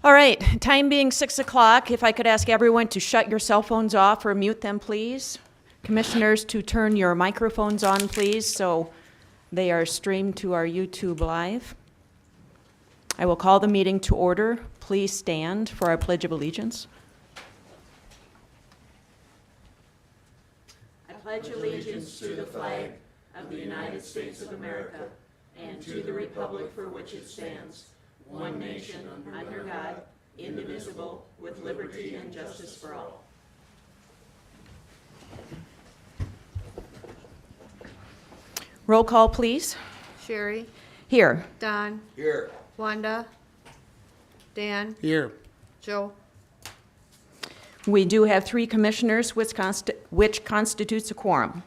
All right, time being 6 o'clock, if I could ask everyone to shut your cell phones off or mute them, please. Commissioners, to turn your microphones on, please, so they are streamed to our YouTube Live. I will call the meeting to order. Please stand for our Pledge of Allegiance. I pledge allegiance to the flag of the United States of America and to the republic for which it stands, one nation, under God, indivisible, with liberty and justice for all. Roll call, please. Sherry, Here. Don, Here. Wanda, Dan, Here. Joe. We do have 3 commissioners, which constitutes a quorum.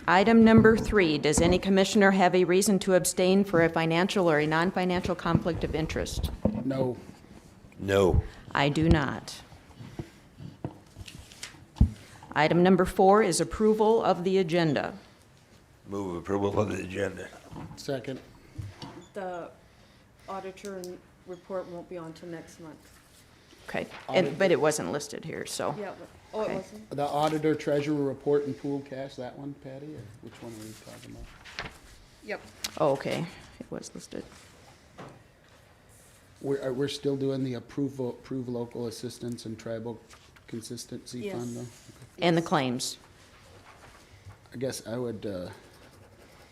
Item number 3, does any commissioner have a reason to abstain for a financial or a non-financial conflict of interest? No. No. I do not. Item number 4 is approval of the agenda. Move approval of the agenda. Second. The auditor report won't be on till next month. Okay, but it wasn't listed here, so. Yeah, oh, Okay. it wasn't? The auditor treasurer report and pool cash, that one, Patty, or which one were you talking about? Yep. Oh, okay, it was listed. We're still doing the approve local assistance and tribal consistency fund Yes. though? And the claims. I guess I would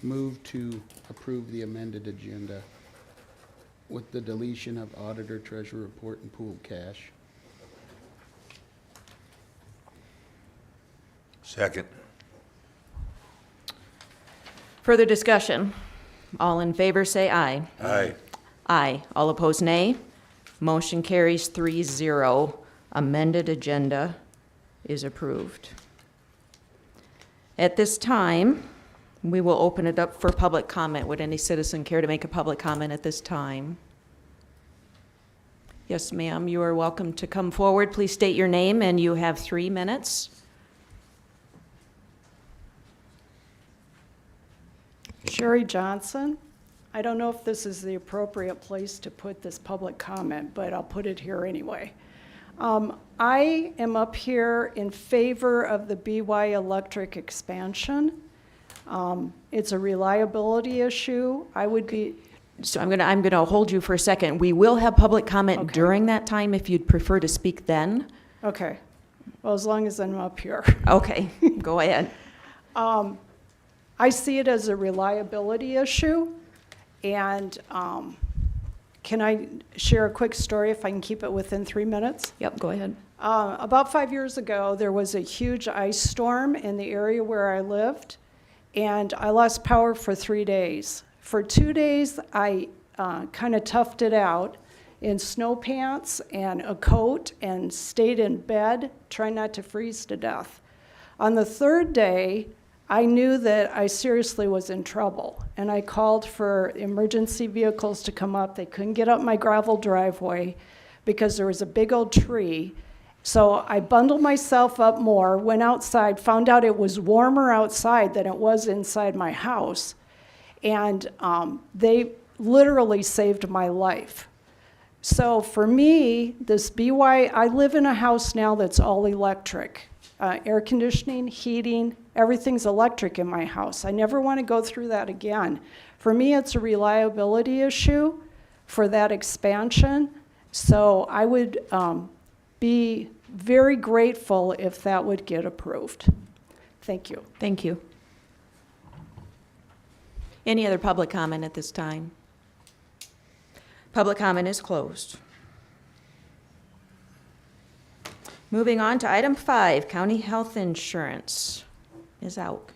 move to approve the amended agenda with the deletion of auditor treasurer report and pool cash. Second. Further discussion? All in favor, say aye. Aye. Aye. All opposed, nay. Motion carries 3-0. Amended agenda is approved. At this time, we will open it up for public comment. Would any citizen care to make a public comment at this time? Yes, ma'am, you are welcome to come forward. Please state your name, and you have 3 minutes. Sherry Johnson. I don't know if this is the appropriate place to put this public comment, but I'll put it here anyway. I am up here in favor of the BY Electric expansion. It's a reliability issue. I would be, So I'm gonna hold you for a second. We will have public comment Okay. during that time if you'd prefer to speak then. okay, well, as long as I'm up here. Okay, go ahead. I see it as a reliability issue, and can I share a quick story if I can keep it within 3 minutes? Yep, go ahead. About 5 years ago, there was a huge ice storm in the area where I lived, and I lost power for 3 days. For 2 days, I kind of toughed it out in snow pants and a coat and stayed in bed, trying not to freeze to death. On the 3rd day, I knew that I seriously was in trouble, and I called for emergency vehicles to come up. They couldn't get up my gravel driveway because there was a big old tree. So I bundled myself up more, went outside, found out it was warmer outside than it was inside my house, and they literally saved my life. So for me, this BY, I live in a house now that's all electric. Air conditioning, heating, everything's electric in my house. I never want to go through that again. For me, it's a reliability issue for that expansion. So I would be very grateful if that would get approved. Thank you. Thank you. Any other public comment at this time? Public comment is closed. Moving on to item 5, county health insurance. Ms. Auk.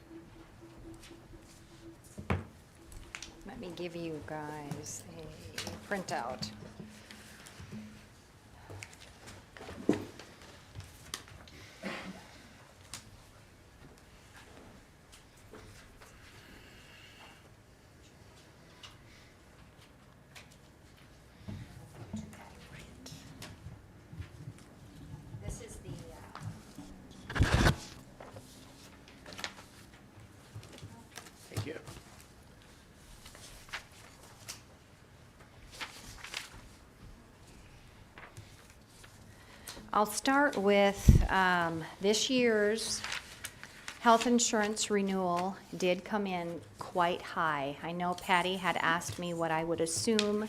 Let me give you guys a printout. This is the Thank you. I'll start with this year's health insurance renewal did come in quite high. I know Patty had asked me what I would assume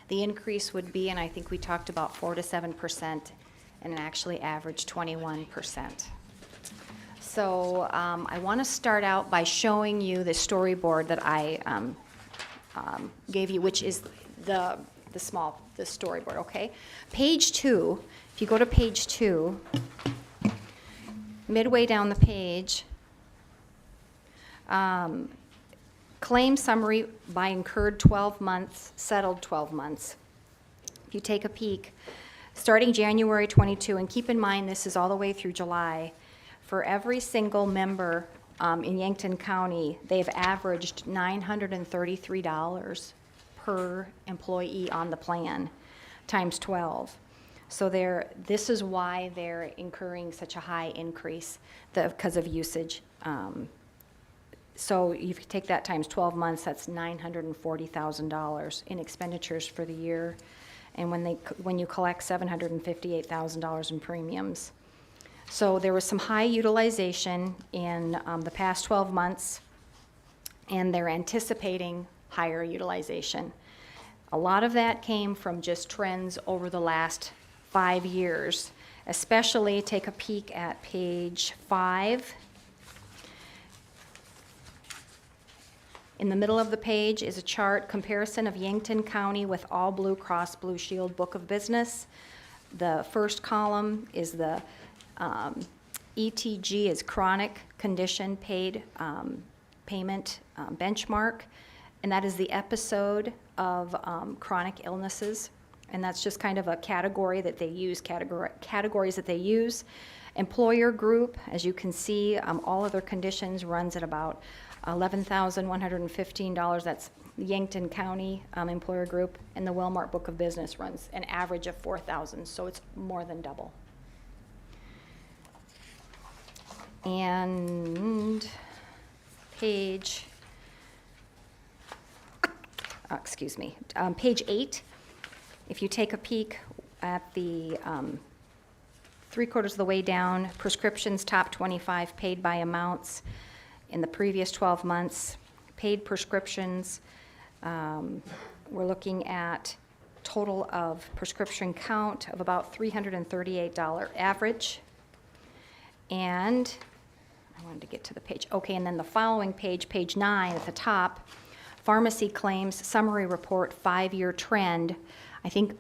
the increase would be, and I think we talked about 4 to 7%, and it actually averaged 21%. So I want to start out by showing you the storyboard that I gave you, which is the storyboard, okay? Page 2, if you go to page 2, midway down the page, claim summary by incurred 12 months, settled 12 months. If you take a peek, starting January 22, and keep in mind this is all the way through July, for every single member in Yankton County, they've averaged $933 per employee on the plan, times 12. So this is why they're incurring such a high increase because of usage. So if you take that times 12 months, that's $940,000 in expenditures for the year. And when you collect $758,000 in premiums. So there was some high utilization in the past 12 months, and they're anticipating higher utilization. A lot of that came from just trends over the last 5 years, especially take a peek at page 5. In the middle of the page is a chart comparison of Yankton County with all Blue Cross Blue Shield book of business. The first column is the ETG is chronic condition paid payment benchmark, and that is the episode of chronic illnesses, and that's just kind of a category that they use, categories that they use. Employer group, as you can see, all other conditions runs at about $11,115. That's Yankton County employer group, and the Wellmark book of business runs an average of $4,000, so it's more than double. And page 8, if you take a peek at the 3/4 of the way down, prescriptions top 25 paid by amounts in the previous 12 months, paid prescriptions, we're looking at total of prescription count of about $338 average. And I wanted to get to the page. Okay, and then the following page, page 9 at the top, pharmacy claims summary report 5-year trend. I think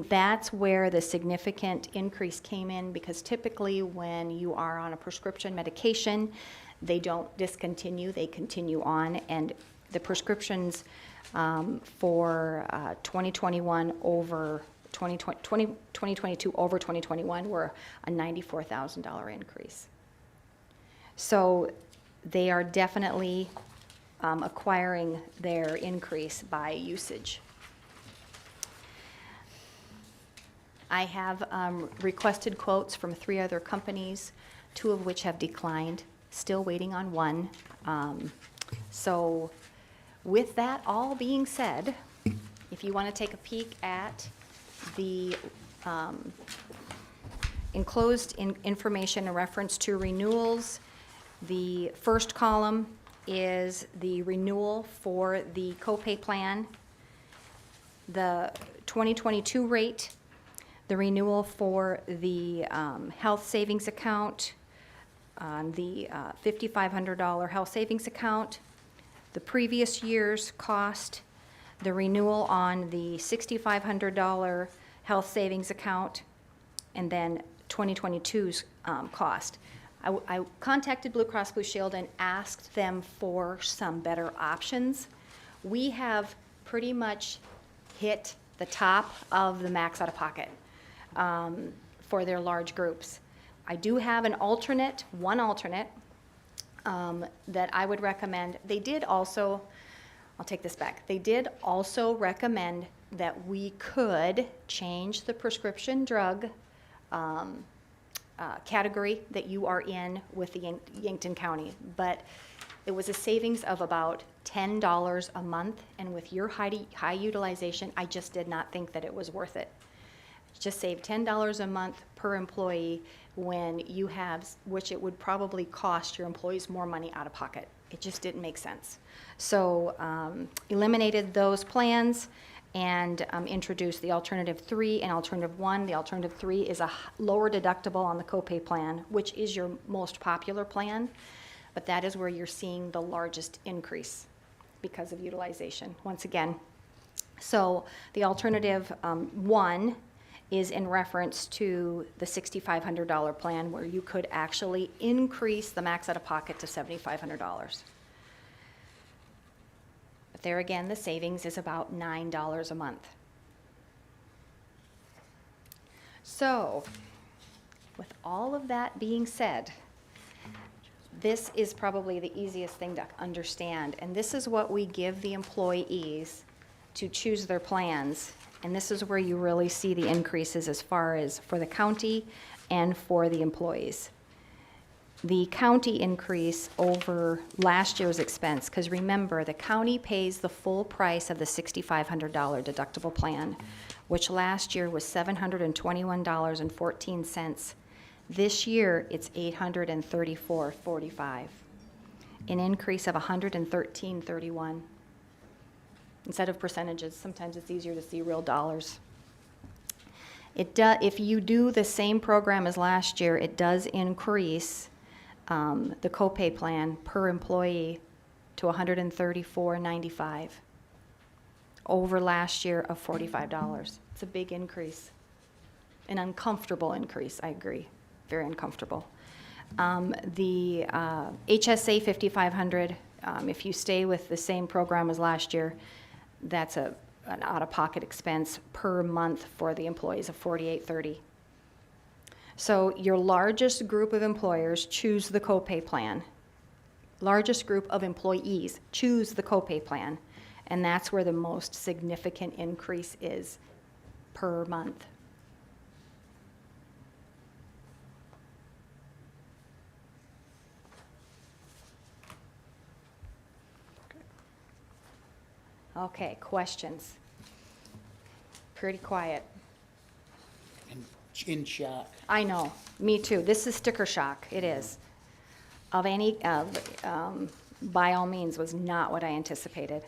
that's where the significant increase came in, because typically when you are on a prescription medication, they don't discontinue, they continue on, and the prescriptions for 2021 over 2022 over 2021 were a $94,000 increase. So they are definitely acquiring their increase by usage. I have requested quotes from 3 other companies, 2 of which have declined, still waiting on 1. So with that all being said, if you want to take a peek at the enclosed information in reference to renewals, the first column is the renewal for the copay plan, the 2022 rate, the renewal for the health savings account, the $5,500 health savings account, the previous year's cost, the renewal on the $6,500 health savings account, and then 2022's cost. I contacted Blue Cross Blue Shield and asked them for some better options. We have pretty much hit the top of the max out of pocket for their large groups. I do have one alternate that I would recommend. They did also, I'll take this back, they did also recommend that we could change the prescription drug category that you are in with the Yankton County, but it was a savings of about $10 a month, and with your high utilization, I just did not think that it was worth it. just save $10 a month per employee when you have, which it would probably cost your employees more money out of pocket. It just didn't make sense. So eliminated those plans and introduced the alternative 3 and alternative 1. The alternative 3 is a lower deductible on the copay plan, which is your most popular plan, but that is where you're seeing the largest increase because of utilization, once again. So the alternative 1 is in reference to the $6,500 plan where you could actually increase the max out-of-pocket to $7,500. But there again, the savings is about $9 a month. So, with all of that being said, this is probably the easiest thing to understand, and this is what we give the employees to choose their plans. And this is where you really see the increases as far as for the county and for the employees. The county increase over last year's expense, because remember, the county pays the full price of the $6,500 deductible plan, which last year was $721.14. This year, it's $834.45, an increase of $113.31. Instead of percentages, sometimes it's easier to see real dollars. If you do the same program as last year, it does increase the copay plan per employee to $134.95 over last year of $45. It's a big increase, an uncomfortable increase, I agree, very uncomfortable. The HSA 5500, if you stay with the same program as last year, that's an out-of-pocket expense per month for the employees of $48.30. So your largest group of employers choose the copay plan. Largest group of employees choose the copay plan, and that's where the most significant increase is per month. Okay, questions? Pretty quiet. In shock. I know, me too. This is sticker shock, it is. Of any, by all means, was not what I anticipated.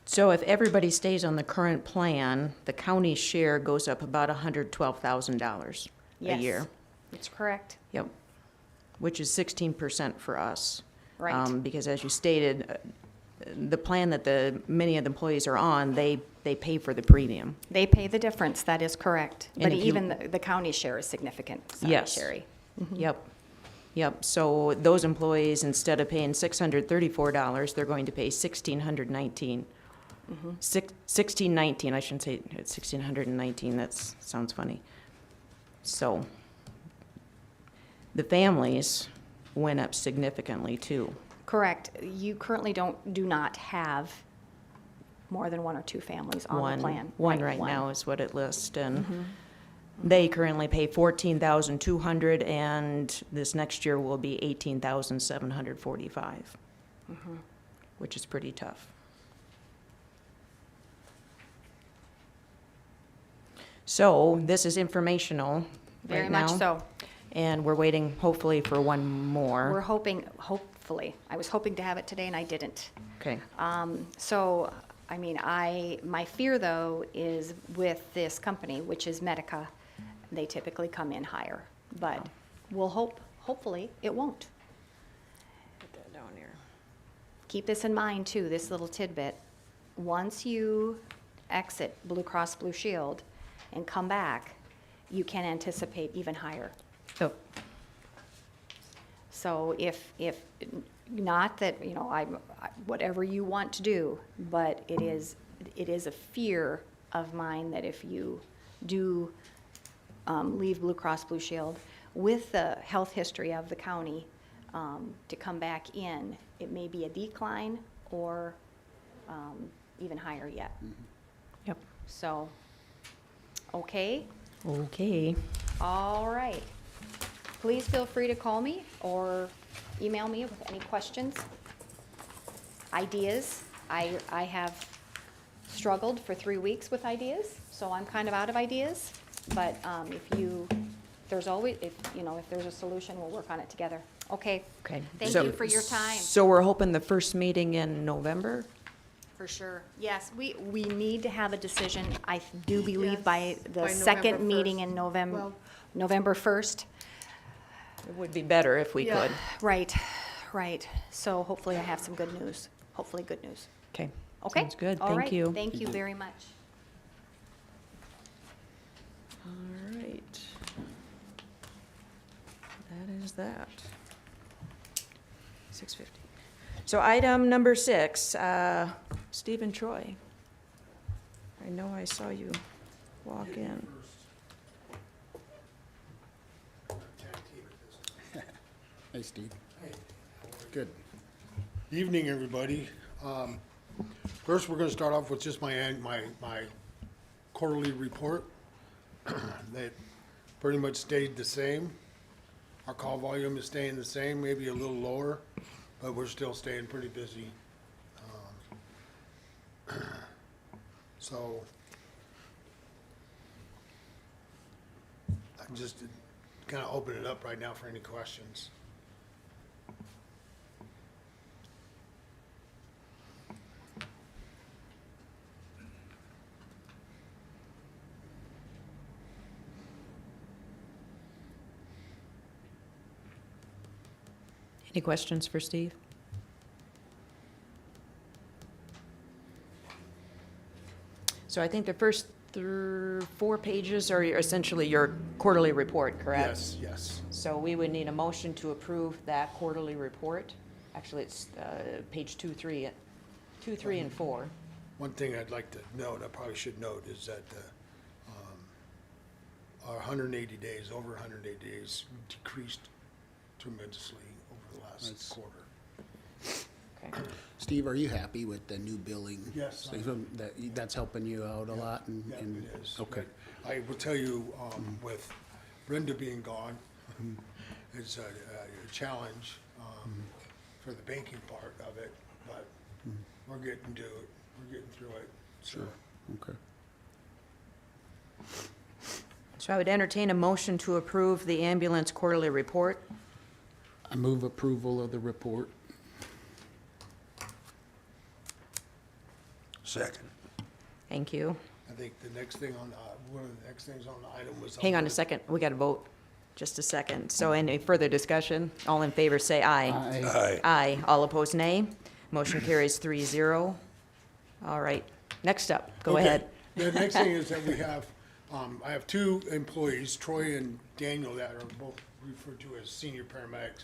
So if everybody stays on the current plan, the county share goes up about $112,000 a year. Yes, that's correct. Yep, which is 16% for us. Right. Because as you stated, the plan that many of the employees are on, they pay for the premium. They pay the difference, that is correct. And But if you- even the county share is significant. Sorry, Yes. Sherry. Yep, yep. So those employees, instead of paying $634, they're going to pay $1,619. $1,619, I shouldn't say it's $1,619, that sounds funny. So the families went up significantly too. Correct. You currently do not have more than 1 or 2 families on the plan. One right now is what it lists, and they currently pay $14,200, and this next year will be $18,745, which is pretty tough. So this is informational Very right much now, so. and we're waiting hopefully for one more. We're hoping, hopefully. I was hoping to have it today and I didn't. Okay. So, I mean, my fear though is with this company, which is Medica, they typically come in higher. But we'll hopefully it won't. Put that down here. Keep this in mind too, this little tidbit. Once you exit Blue Cross Blue Shield and come back, you can anticipate even higher. Oh, So if not that, whatever you want to do, but it is a fear of mine that if you do leave Blue Cross Blue Shield with the health history of the county, to come back in, it may be a decline or even higher yet. yep. So, okay, Okay. all right. Please feel free to call me or email me with any questions, ideas. I have struggled for 3 weeks with ideas, so I'm kind of out of ideas. But there's always, if there's a solution, we'll work on it together. Okay. Okay. Thank So- you for your time. So we're hoping the first meeting in November? For sure. Yes, we need to have a decision, I do believe, Yes, by the by second November meeting 1st. in November, Well- November 1st. It would be better if we Yeah. could. Right. So hopefully I have some good news. Hopefully good news. Okay. Okay? Sounds good. All Thank right. you. Thank you very much. All right. That is that. 6:50. So item number 6, Stephen Troy. I know I saw you walk in. Hey, Steve. Good. Evening, everybody. First, we're going to start off with just my quarterly report. That pretty much stayed the same. Our call volume is staying the same, maybe a little lower, but we're still staying pretty busy. So I'm just kind of open it up right now for any questions. Any questions for Steve? So I think the first 4 pages are essentially your quarterly report, correct? Yes. So we would need a motion to approve that quarterly report. Actually, it's page 2, 3, and 4. One thing I'd like to note, I probably should note, is that our 180 days, over 180 days, decreased tremendously over the last Nice. quarter. Okay. Steve, are you happy with the new billing? Yes, I system? That's helping you out a lot? and- Yeah, and- it is. Okay. I will tell you, with Brenda being gone, it's a challenge for the banking part of it, but we're getting to it. We're getting through it. So, Sure, okay. So I would entertain a motion to approve the ambulance quarterly report. I move approval of the report. Second. Thank you. I think the next thing on, one of the next things on the item was. Hang on a second, we got to vote. Just a second. So any further discussion? All in favor, say aye. Aye. Aye. All opposed, nay. Motion carries 3-0. All right, next up, go Okay. ahead. The next thing is that we have, I have 2 employees, Troy and Daniel, that are both referred to as senior paramedics.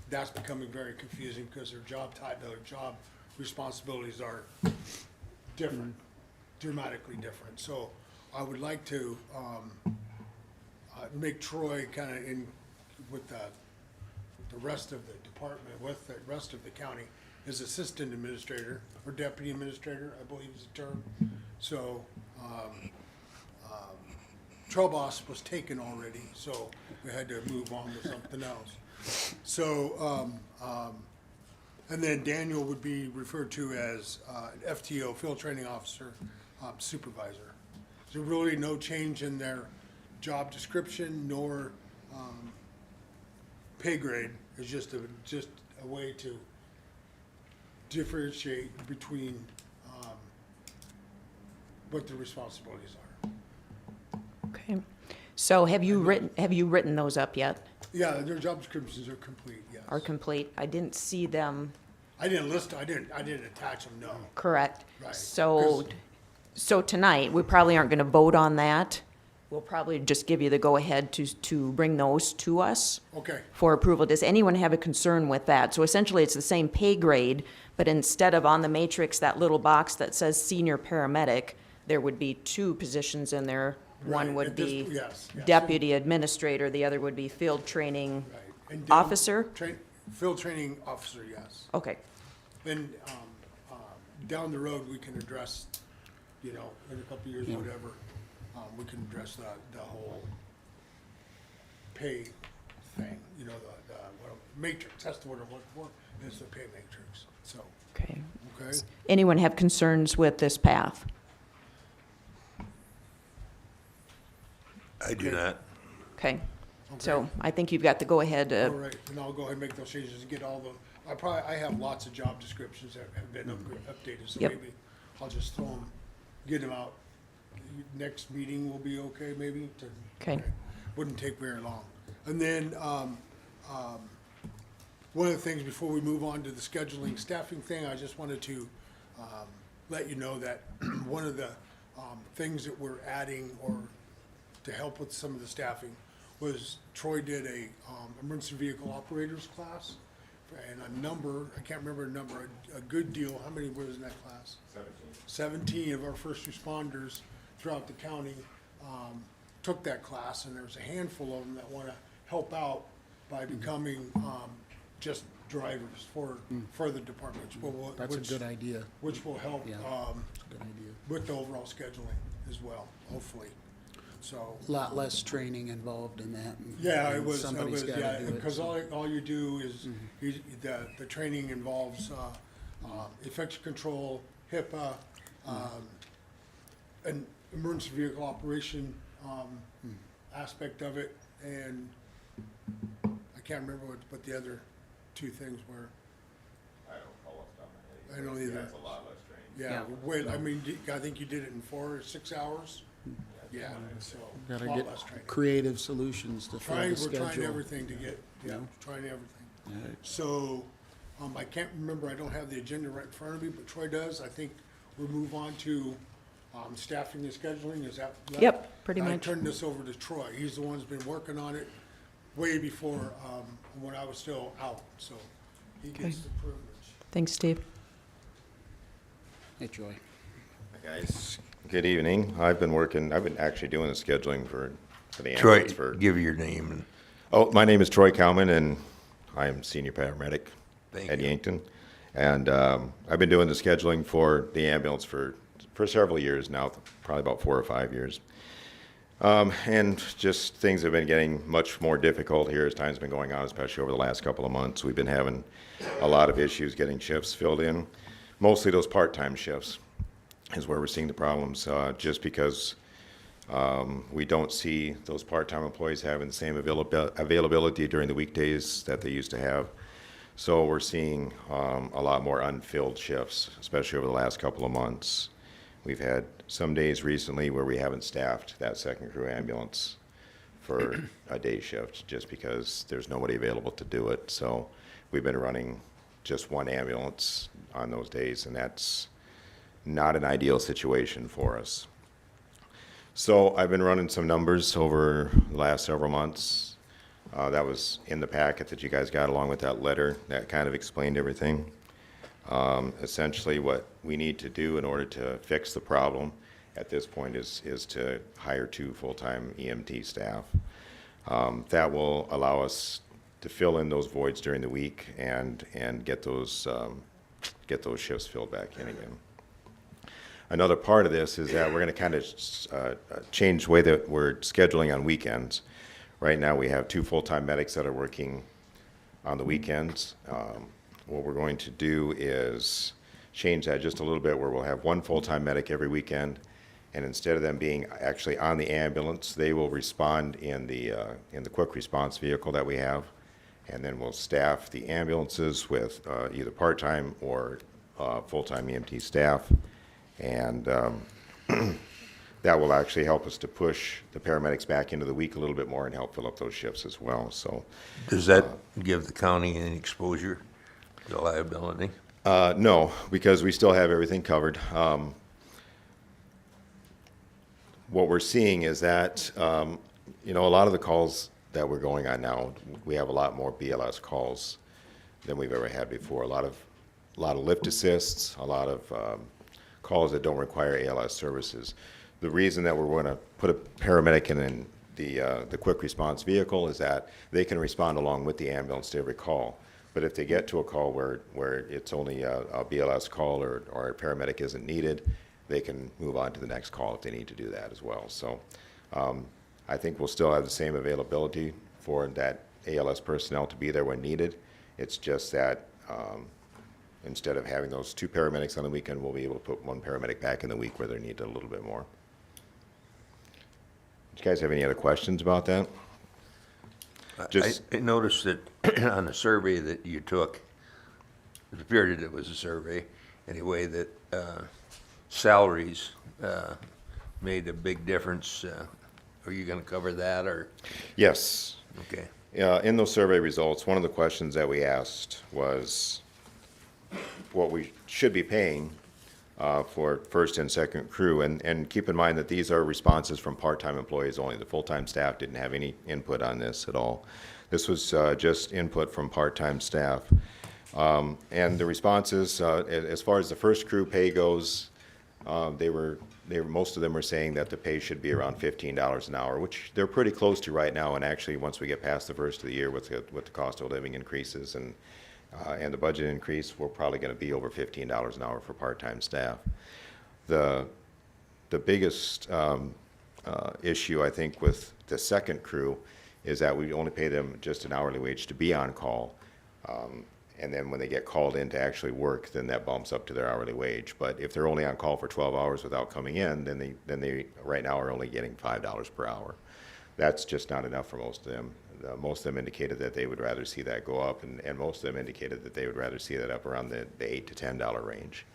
That's becoming very confusing because their job responsibilities are different, dramatically different. So I would like to make Troy kind of in with the rest of the department, with the rest of the county, as assistant administrator or deputy administrator, I believe is the term. So Trail Boss was taken already, so we had to move on to something else. So, and then Daniel would be referred to as FTO, Field Training Officer, Supervisor. There's really no change in their job description nor pay grade. It's just a way to differentiate between what the responsibilities are. Okay. So have you written those up yet? Yeah, their job descriptions are complete, yes. Are complete? I didn't see them I didn't attach them, no. correct. Right. So tonight, we probably aren't going to vote on that. We'll probably just give you the go-ahead to bring those to us Okay, for approval. Does anyone have a concern with that? So essentially, it's the same pay grade, but instead of on the matrix, that little box that says senior paramedic, there would be 2 positions in there. One Right, would at this- be yes. deputy administrator, the other would be field training right. And down- officer? Field training officer, yes. Okay, And down the road, we can address, in a couple of years, whatever, we can address the whole pay thing, you know, what matrix, that's the word I'm looking for, is the pay matrix, so, Okay. okay? Anyone have concerns with this path? I do not. Okay. So Okay. I think you've got the go-ahead. All right, and I'll go ahead and make those changes and get all the, I have lots of job descriptions that have been updated, so Yep. maybe I'll just throw them, get them out. Next meeting will be okay, maybe? Okay. Wouldn't take very long. And then, one of the things before we move on to the scheduling staffing thing, I just wanted to, let you know that one of the, things that we're adding or to help with some of the staffing was Troy did a, emergency vehicle operators class. And a number, I can't remember a number, a good deal, how many was in that class? 17 of our first responders throughout the county took that class, and there's a handful of them that want to help out by becoming just drivers for the departments. That's a good idea. Which will help Yeah. Good idea. with the overall scheduling as well, hopefully. So, Lot less training involved in that. and- yeah, and it was, Somebody's gotta yeah, do it. because so- all you do is, the training involves infection control, HIPAA, an emergency vehicle operation aspect of it, and I can't remember what the other two things were. I don't recall what's on my head. I don't either. That's a lot less training. Yeah, Yeah. wait, I mean, I think you did it in 4 or 6 hours? Yeah, so, a Gotta lot get less training. creative solutions to fill the We're schedule. trying everything to get, trying everything. Right. So, I can't remember, I don't have the agenda right in front of me, but Troy does. I think we'll move on to, staffing and scheduling, is that? Yep, pretty I much. turned this over to Troy. He's the one who's been working on it way before, when I was still out, so he gets Okay. the privilege. Thanks, Steve. Hey, Troy. Hi, guys. Good evening. I've been actually doing the scheduling for the Troy, ambulance for. give your name and Oh, my name is Troy Kalman, and I am senior paramedic Thank at you. Yankton. And I've been doing the scheduling for the ambulance for several years now, probably about 4 or 5 years. And just things have been getting much more difficult here as time's been going on, especially over the last couple of months. We've been having a lot of issues getting shifts filled in, mostly those part-time shifts is where we're seeing the problems, just because we don't see those part-time employees having the same availability during the weekdays that they used to have. So we're seeing a lot more unfilled shifts, especially over the last couple of months. We've had some days recently where we haven't staffed that second crew ambulance for a day shift just because there's nobody available to do it. So we've been running just one ambulance on those days, and that's not an ideal situation for us. So I've been running some numbers over the last several months. That was in the packet that you guys got along with that letter that kind of explained everything. Essentially what we need to do in order to fix the problem at this point is to hire 2 full-time EMT staff. That will allow us to fill in those voids during the week and get those shifts filled back in again. Another part of this is that we're going to kind of change the way that we're scheduling on weekends. Right now, we have 2 full-time medics that are working on the weekends. What we're going to do is change that just a little bit, where we'll have 1 full-time medic every weekend, and instead of them being actually on the ambulance, they will respond in the quick response vehicle that we have, and then we'll staff the ambulances with either part-time or full-time EMT staff. And that will actually help us to push the paramedics back into the week a little bit more and help fill up those shifts as well. So, does that give the county any exposure to liability? no, because we still have everything covered. What we're seeing is that, a lot of the calls that we're going on now, we have a lot more BLS calls than we've ever had before. A lot of lift assists, a lot of calls that don't require ALS services. The reason that we're going to put a paramedic in the quick response vehicle is that they can respond along with the ambulance to every call. But if they get to a call where it's only a BLS call or a paramedic isn't needed, they can move on to the next call if they need to do that as well. So I think we'll still have the same availability for that ALS personnel to be there when needed. It's just that instead of having those 2 paramedics on the weekend, we'll be able to put 1 paramedic back in the week where they're needed a little bit more. Do you guys have any other questions about that? Just- I noticed that on the survey that you took, it appeared that it was a survey, anyway, that salaries made a big difference. Are you gonna cover that, or, Yes. okay? In those survey results, one of the questions that we asked was what we should be paying for first and second crew. And keep in mind that these are responses from part-time employees only. The full-time staff didn't have any input on this at all. This was just input from part-time staff. And the responses, as far as the first crew pay goes, most of them were saying that the pay should be around $15 an hour, which they're pretty close to right now. And actually, once we get past the first of the year with the cost of living increases and the budget increase, we're probably going to be over $15 an hour for part-time staff. The biggest issue, I think, with the second crew is that we only pay them just an hourly wage to be on call. And then when they get called in to actually work, then that bumps up to their hourly wage. But if they're only on call for 12 hours without coming in, then they right now are only getting $5 per hour. That's just not enough for most of them. Most of them indicated that they would rather see that go up, and most of them indicated that they would rather see that up around the $8 to $10 range.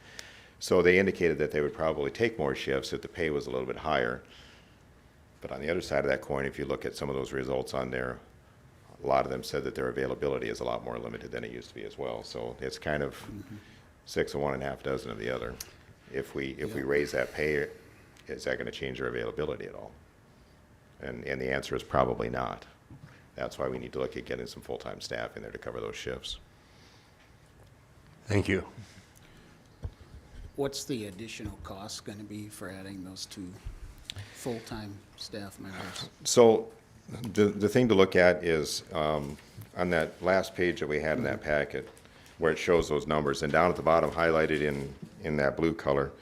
So they indicated that they would probably take more shifts if the pay was a little bit higher. But on the other side of that coin, if you look at some of those results on there, a lot of them said that their availability is a lot more limited than it used to be as well. So it's kind of 6 of one and half dozen of the other. If we raise that pay, is that going to change their availability at all? And the answer is probably not. That's why we need to look at getting some full-time staff in there to cover those shifts. Thank you. What's the additional cost going to be for adding those 2 full-time staff members? So the thing to look at is on that last page that we had in that packet where it shows those numbers, and down at the bottom highlighted in that blue color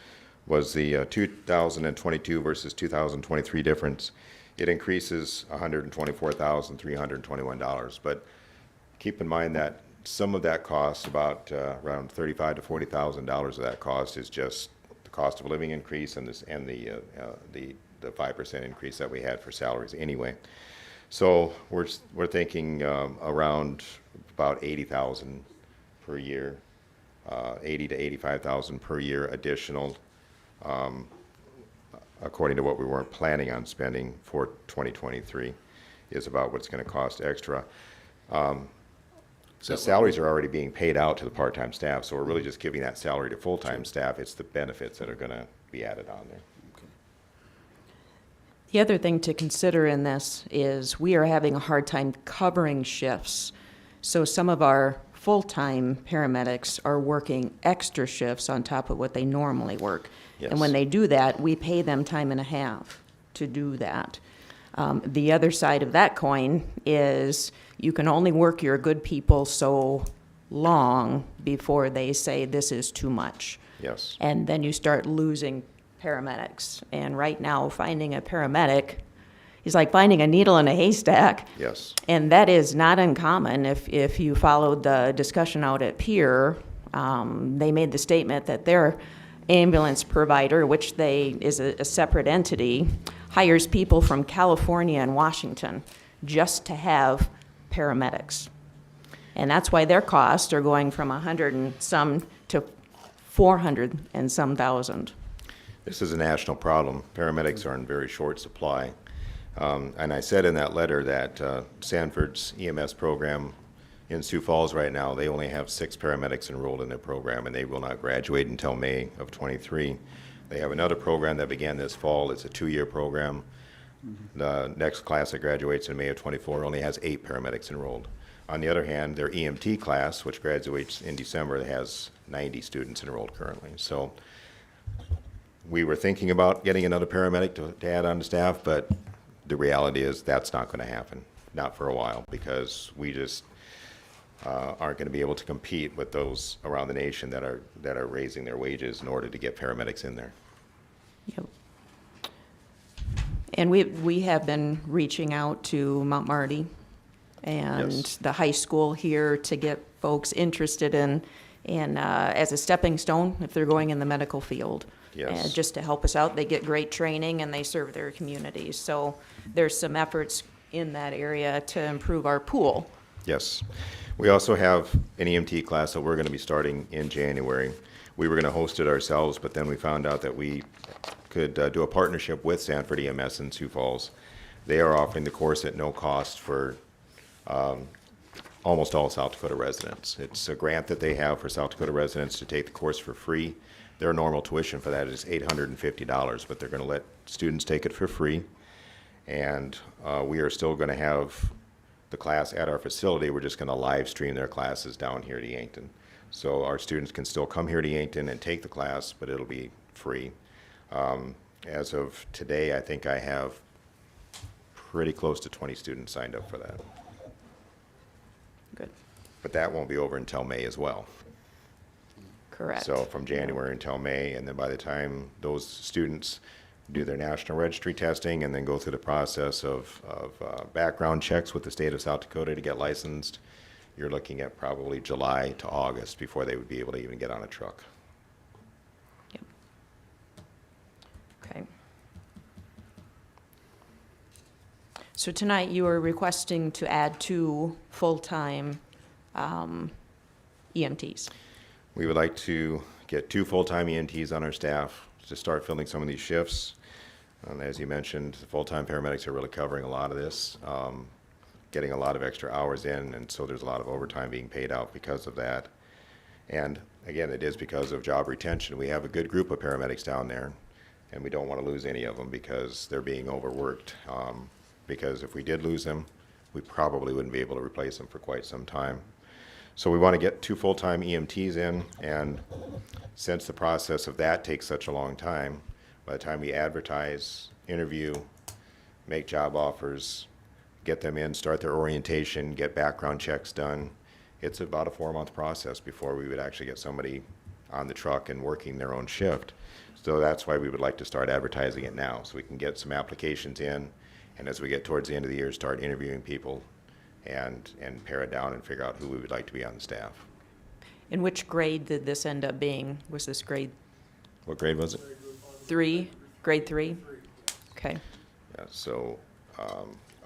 was the 2022 versus 2023 difference. It increases $124,321. But keep in mind that some of that cost, about around $35,000 to $40,000 of that cost, is just the cost of living increase and the 5% increase that we had for salaries anyway. So we're thinking around about $80,000 per year, $80,000 to $85,000 per year additional, according to what we weren't planning on spending for 2023, is about what's going to cost extra. The salaries are already being paid out to the part-time staff, so we're really just giving that salary to full-time staff. It's the benefits that are going to be added on there. The other thing to consider in this is we are having a hard time covering shifts. So some of our full-time paramedics are working extra shifts on top of what they normally work. Yes. And when they do that, we pay them time and a half to do that. The other side of that coin is you can only work your good people so long before they say this is too much. Yes. And then you start losing paramedics. And right now, finding a paramedic is like finding a needle in a haystack. Yes. And that is not uncommon. If you followed the discussion out at Pier, they made the statement that their ambulance provider, which is a separate entity, hires people from California and Washington just to have paramedics. And that's why their costs are going from 100 and some to 400 and some thousand. This is a national problem. Paramedics are in very short supply. And I said in that letter that Sanford's EMS program in Sioux Falls right now, they only have 6 paramedics enrolled in their program, and they will not graduate until May of '23. They have another program that began this fall. It's a 2-year program. The next class that graduates in May of '24 only has 8 paramedics enrolled. On the other hand, their EMT class, which graduates in December, has 90 students enrolled currently. So we were thinking about getting another paramedic to add on to staff, but the reality is that's not going to happen, not for a while, because we just aren't going to be able to compete with those around the nation that are raising their wages in order to get paramedics in there. Yep. And we have been reaching out to Mount Marty and Yes. the high school here to get folks interested in as a stepping stone if they're going in the medical field. Yes. And just to help us out, they get great training and they serve their communities. So there's some efforts in that area to improve our pool. Yes. We also have an EMT class that we're going to be starting in January. We were going to host it ourselves, but then we found out that we could do a partnership with Sanford EMS in Sioux Falls. They are offering the course at no cost for almost all South Dakota residents. It's a grant that they have for South Dakota residents to take the course for free. Their normal tuition for that is $850, but they're going to let students take it for free. And we are still going to have the class at our facility. We're just going to live stream their classes down here to Yankton. So our students can still come here to Yankton and take the class, but it'll be free. As of today, I think I have pretty close to 20 students signed up for that. Good, But that won't be over until May as well. correct. So from January until May, and then by the time those students do their national registry testing and then go through the process of background checks with the state of South Dakota to get licensed, you're looking at probably July to August before they would be able to even get on a truck. Yep. Okay. So tonight you are requesting to add 2 full-time EMTs. We would like to get 2 full-time EMTs on our staff to start filling some of these shifts. As you mentioned, the full-time paramedics are really covering a lot of this, getting a lot of extra hours in, and so there's a lot of overtime being paid out because of that. And again, it is because of job retention. We have a good group of paramedics down there, and we don't want to lose any of them because they're being overworked. Because if we did lose them, we probably wouldn't be able to replace them for quite some time. So we want to get 2 full-time EMTs in, and since the process of that takes such a long time, by the time we advertise, interview, make job offers, get them in, start their orientation, get background checks done, it's about a 4-month process before we would actually get somebody on the truck and working their own shift. So that's why we would like to start advertising it now, so we can get some applications in, and as we get towards the end of the year, start interviewing people and pare it down and figure out who we would like to be on the staff. And which grade did this end up being? Was this grade What grade was it? 3? Grade 3? Okay. Yeah, so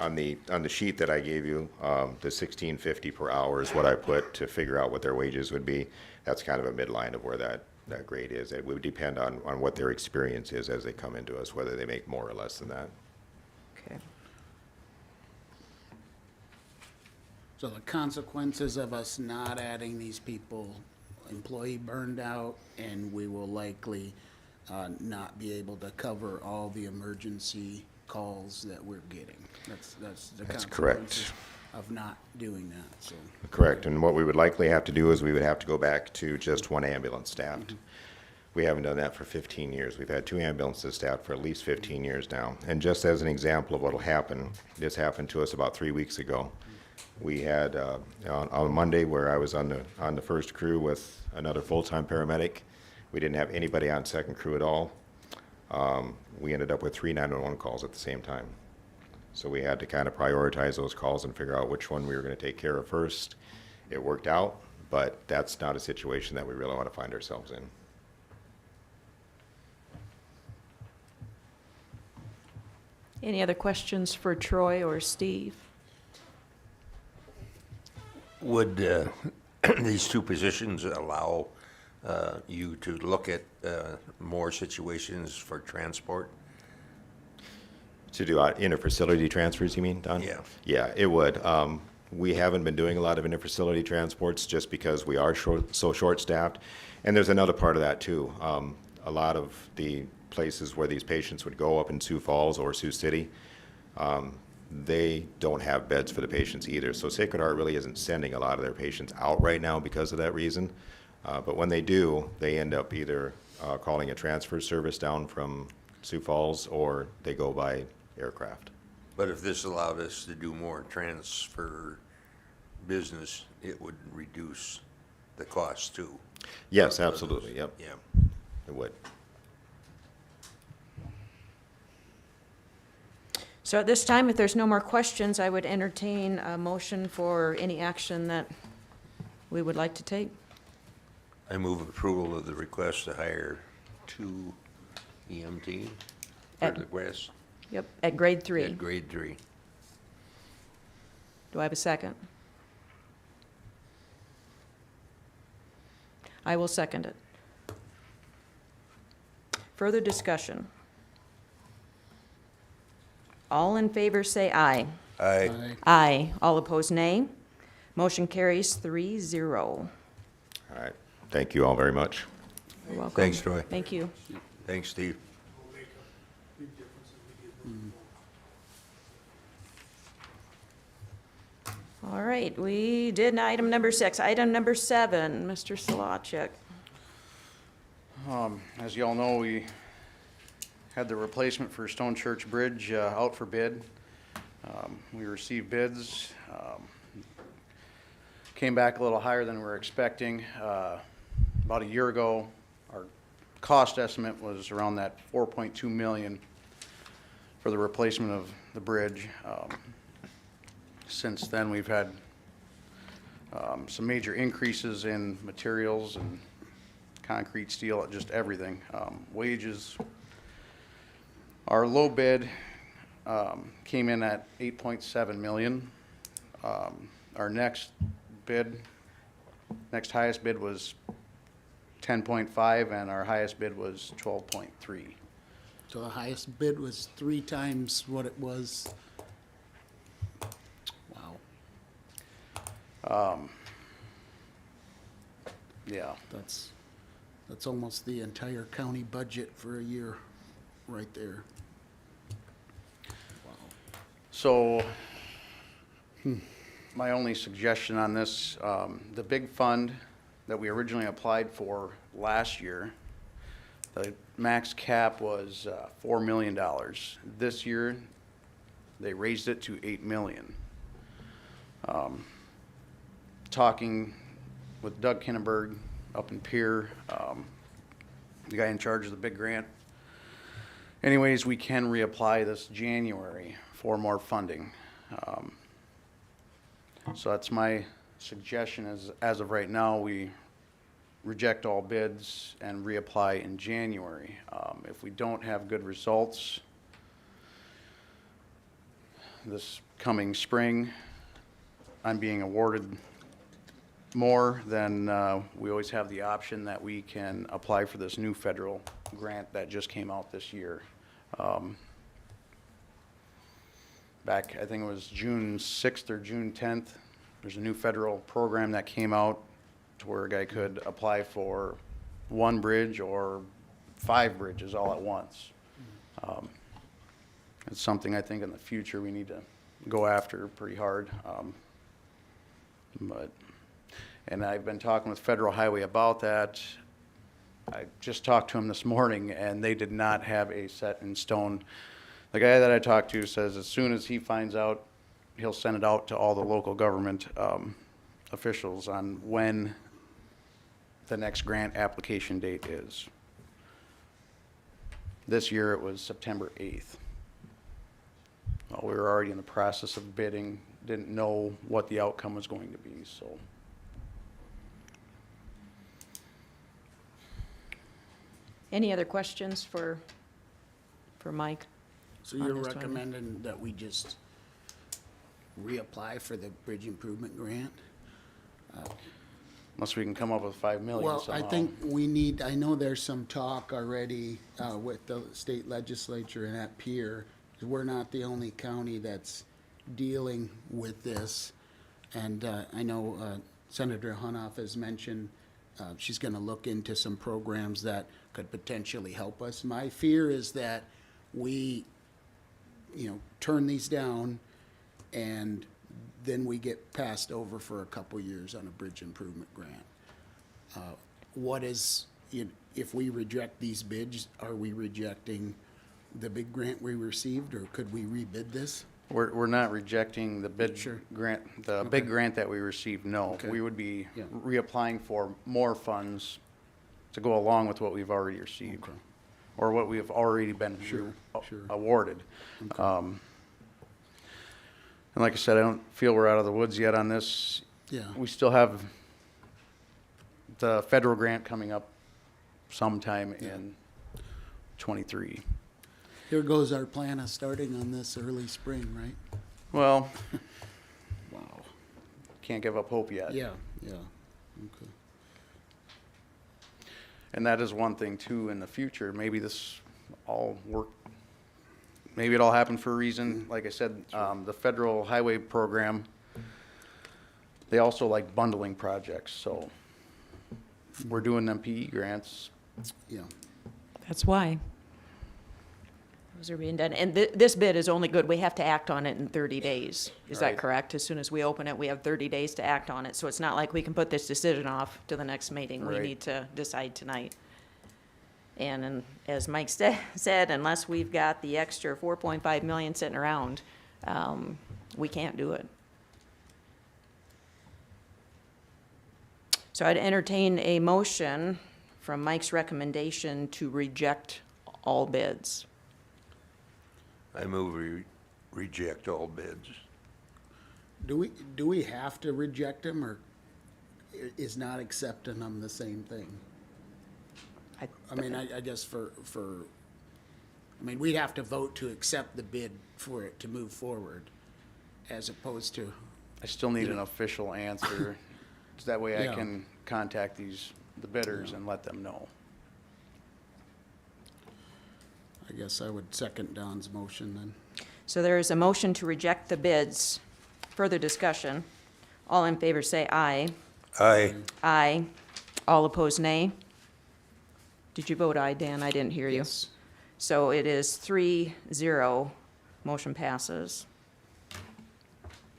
on the sheet that I gave you, the $16.50 per hour is what I put to figure out what their wages would be. That's kind of a midline of where that grade is. It would depend on what their experience is as they come into us, whether they make more or less than that. Okay. So the consequences of us not adding these people, employee burned out, and we will likely not be able to cover all the emergency calls that we're getting. That's the That's consequences correct. of not doing that, so. Correct, and what we would likely have to do is we would have to go back to just 1 ambulance staffed. We haven't done that for 15 years. We've had 2 ambulances staffed for at least 15 years now. And just as an example of what will happen, this happened to us about 3 weeks ago. We had, on Monday where I was on the first crew with another full-time paramedic, we didn't have anybody on second crew at all. We ended up with 3 911 calls at the same time. So we had to kind of prioritize those calls and figure out which one we were going to take care of first. It worked out, but that's not a situation that we really want to find ourselves in. Any other questions for Troy or Steve? Would these 2 positions allow you to look at more situations for transport? To do interfacility transfers, you mean, Don? Yeah. Yeah, it would. We haven't been doing a lot of interfacility transports just because we are so short-staffed. And there's another part of that, too. A lot of the places where these patients would go up in Sioux Falls or Sioux City, they don't have beds for the patients either. So Sacred Heart really isn't sending a lot of their patients out right now because of that reason. But when they do, they end up either calling a transfer service down from Sioux Falls or they go by aircraft. But if this allowed us to do more transfer business, it would reduce the cost too. Yes, absolutely, yep, Yeah. it would. So at this time, if there's no more questions, I would entertain a motion for any action that we would like to take. I move approval of the request to hire 2 EMT for At- the West Yep, at grade at 3. grade 3. Do I have a second? I will second it. Further discussion? All in favor say aye. Aye. Aye. All opposed, nay. Motion carries 3-0. All right. Thank you all very much. You're welcome. Thanks, Troy. Thank you. Thanks, Steve. All right, we did item number 6. Item number 7, Mr. Solacek. As you all know, we had the replacement for Stone Church Bridge out for bid. We received bids, came back a little higher than we were expecting. About a year ago, our cost estimate was around that 4.2 million for the replacement of the bridge. Since then, we've had some major increases in materials and concrete, steel, just everything. Wages, our low bid came in at 8.7 million. Our next highest bid was 10.5, and our highest bid was 12.3. So the highest bid was 3 times what it was. Wow, Yeah. that's almost the entire county budget for a year, right there. Wow. So, my only suggestion on this, the big fund that we originally applied for last year, the max cap was $4 million. This year, they raised it to $8 million. Talking with Doug Kinnenberg up in Pier, the guy in charge of the big grant. Anyways, we can reapply this January for more funding. So that's my suggestion is, as of right now, we reject all bids and reapply in January. If we don't have good results this coming spring, I'm being awarded more, then we always have the option that we can apply for this new federal grant that just came out this year. Back, I think it was June 6th or June 10th, there's a new federal program that came out to where a guy could apply for 1 bridge or 5 bridges all at once. It's something I think in the future we need to go after pretty hard. And I've been talking with Federal Highway about that. I just talked to him this morning, and they did not have a set in stone. The guy that I talked to says as soon as he finds out, he'll send it out to all the local government officials on when the next grant application date is. This year it was September 8th. Well, we were already in the process of bidding, didn't know what the outcome was going to be, so. Any other questions for Mike? So On you're this one. recommending that we just reapply for the bridge improvement grant? Unless we can come up with 5 million Well, somehow. I think we need, I know there's some talk already with the state legislature and at Pier. We're not the only county that's dealing with this. And I know Senator Hunoff has mentioned she's going to look into some programs that could potentially help us. My fear is that we, turn these down and then we get passed over for a couple years on a bridge improvement grant. If we reject these bids, are we rejecting the big grant we received, or could we rebid this? We're not rejecting the bid Sure. grant, the big grant that we received, no. Okay. We would be Yeah. reapplying for more funds to go along with what we've already received. Okay. Or what we have already been Sure. awarded. And like I said, I don't feel we're out of the woods yet on this. Yeah. We still have the federal grant coming up sometime in '23. Here goes our plan of starting on this early spring, right? Well, Wow. can't give up hope yet. Yeah, yeah, okay. And that is one thing too, in the future, maybe this all work, maybe it all happened for a reason. Like I said, the federal highway program, they also like bundling projects, so we're doing them PE grants. Yeah, That's why. Those are being done. And this bid is only good, we have to act on it in 30 days. Is that Right. correct? As soon as we open it, we have 30 days to act on it. So it's not like we can put this decision off to the next meeting. We Right. need to decide tonight. And as Mike said, unless we've got the extra 4.5 million sitting around, we can't do it. So I'd entertain a motion from Mike's recommendation to reject all bids. I move we reject all bids. do we have to reject them, or is not accepting them the same thing? I mean, I guess I mean, we'd have to vote to accept the bid for it to move forward, as opposed to, I still need an official answer, so that way I Yeah. can contact the bidders and let them know. I guess I would second Don's motion then. So there is a motion to reject the bids. Further discussion. All in favor say aye. Aye. Aye. All opposed, nay. Did you vote aye, Dan? I didn't hear you. Yes. So it is 3-0. Motion passes.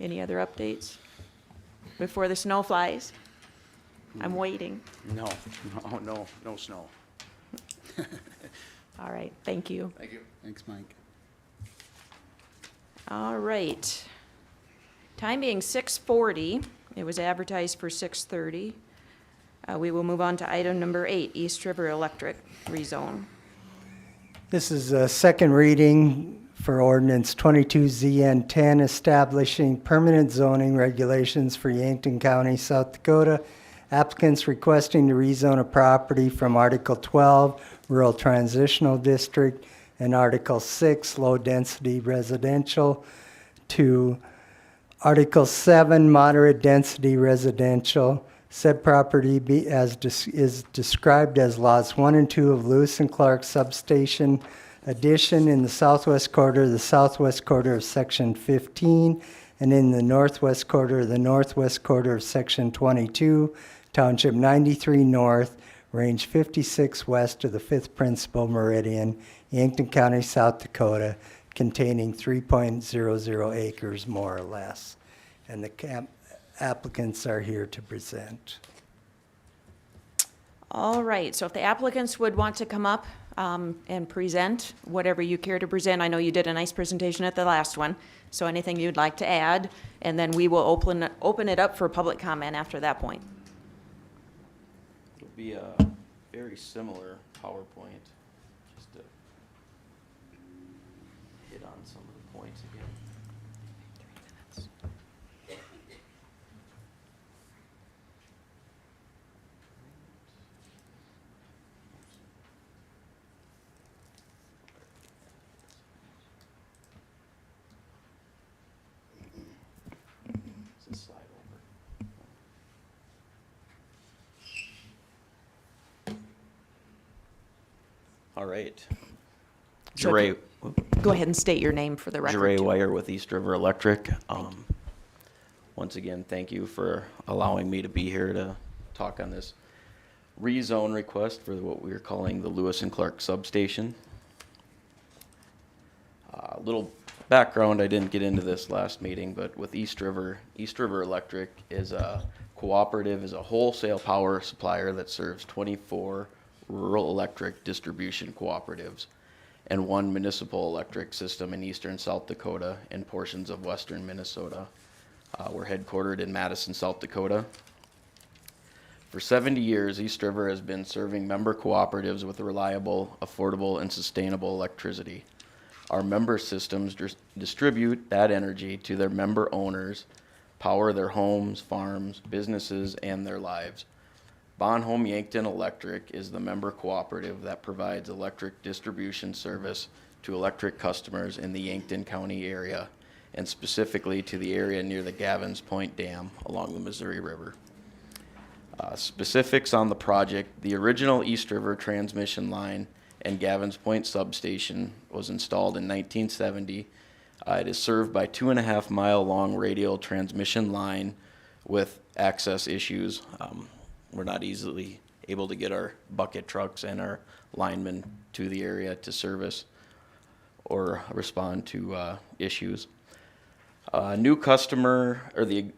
Any other updates before the snow flies? I'm waiting. No, no snow. All right, thank you. Thank you. Thanks, Mike. All right. Time being 6:40, it was advertised for 6:30. We will move on to item number 8, East River Electric rezone. This is a second reading for ordinance 22ZN10 establishing permanent zoning regulations for Yankton County, South Dakota. Applicants requesting to rezone a property from Article 12, Rural Transitional District, and Article 6, Low Density Residential, to Article 7, Moderate Density Residential. Said property is described as lots 1 and 2 of Lewis and Clark Substation Addition in the southwest quarter of Section 15, and in the northwest quarter of Section 22, Township 93 North, Range 56 west of the 5th Principal Meridian, Yankton County, South Dakota, containing 3.00 acres more or less. And the applicants are here to present. All right, so if the applicants would want to come up and present whatever you care to present. I know you did a nice presentation at the last one, so anything you'd like to add, and then we will open it up for public comment after that point. It'll be a very similar PowerPoint, just to hit on some of the points again. Just slide over. All right. So Jure, Go ahead and state your name for the record. Jure too. Wire with East River Electric. Once again, thank you for allowing me to be here to talk on this rezone request for what we're calling the Lewis and Clark substation. A little background, I didn't get into this last meeting, but with East River Electric is a cooperative, is a wholesale power supplier that serves 24 rural electric distribution cooperatives and 1 municipal electric system in eastern South Dakota and portions of western Minnesota. We're headquartered in Madison, South Dakota. For 70 years, East River has been serving member cooperatives with reliable, affordable, and sustainable electricity. Our member systems distribute that energy to their member owners, power their homes, farms, businesses, and their lives. Bonhomme Yankton Electric is the member cooperative that provides electric distribution service to electric customers in the Yankton County area, and specifically to the area near the Gavins Point Dam along the Missouri River. Specifics on the project: the original East River transmission line and Gavins Point substation was installed in 1970. It is served by 2.5 mile long radial transmission line with access issues. We're not easily able to get our bucket trucks and our linemen to the area to service or respond to issues. New customer, or the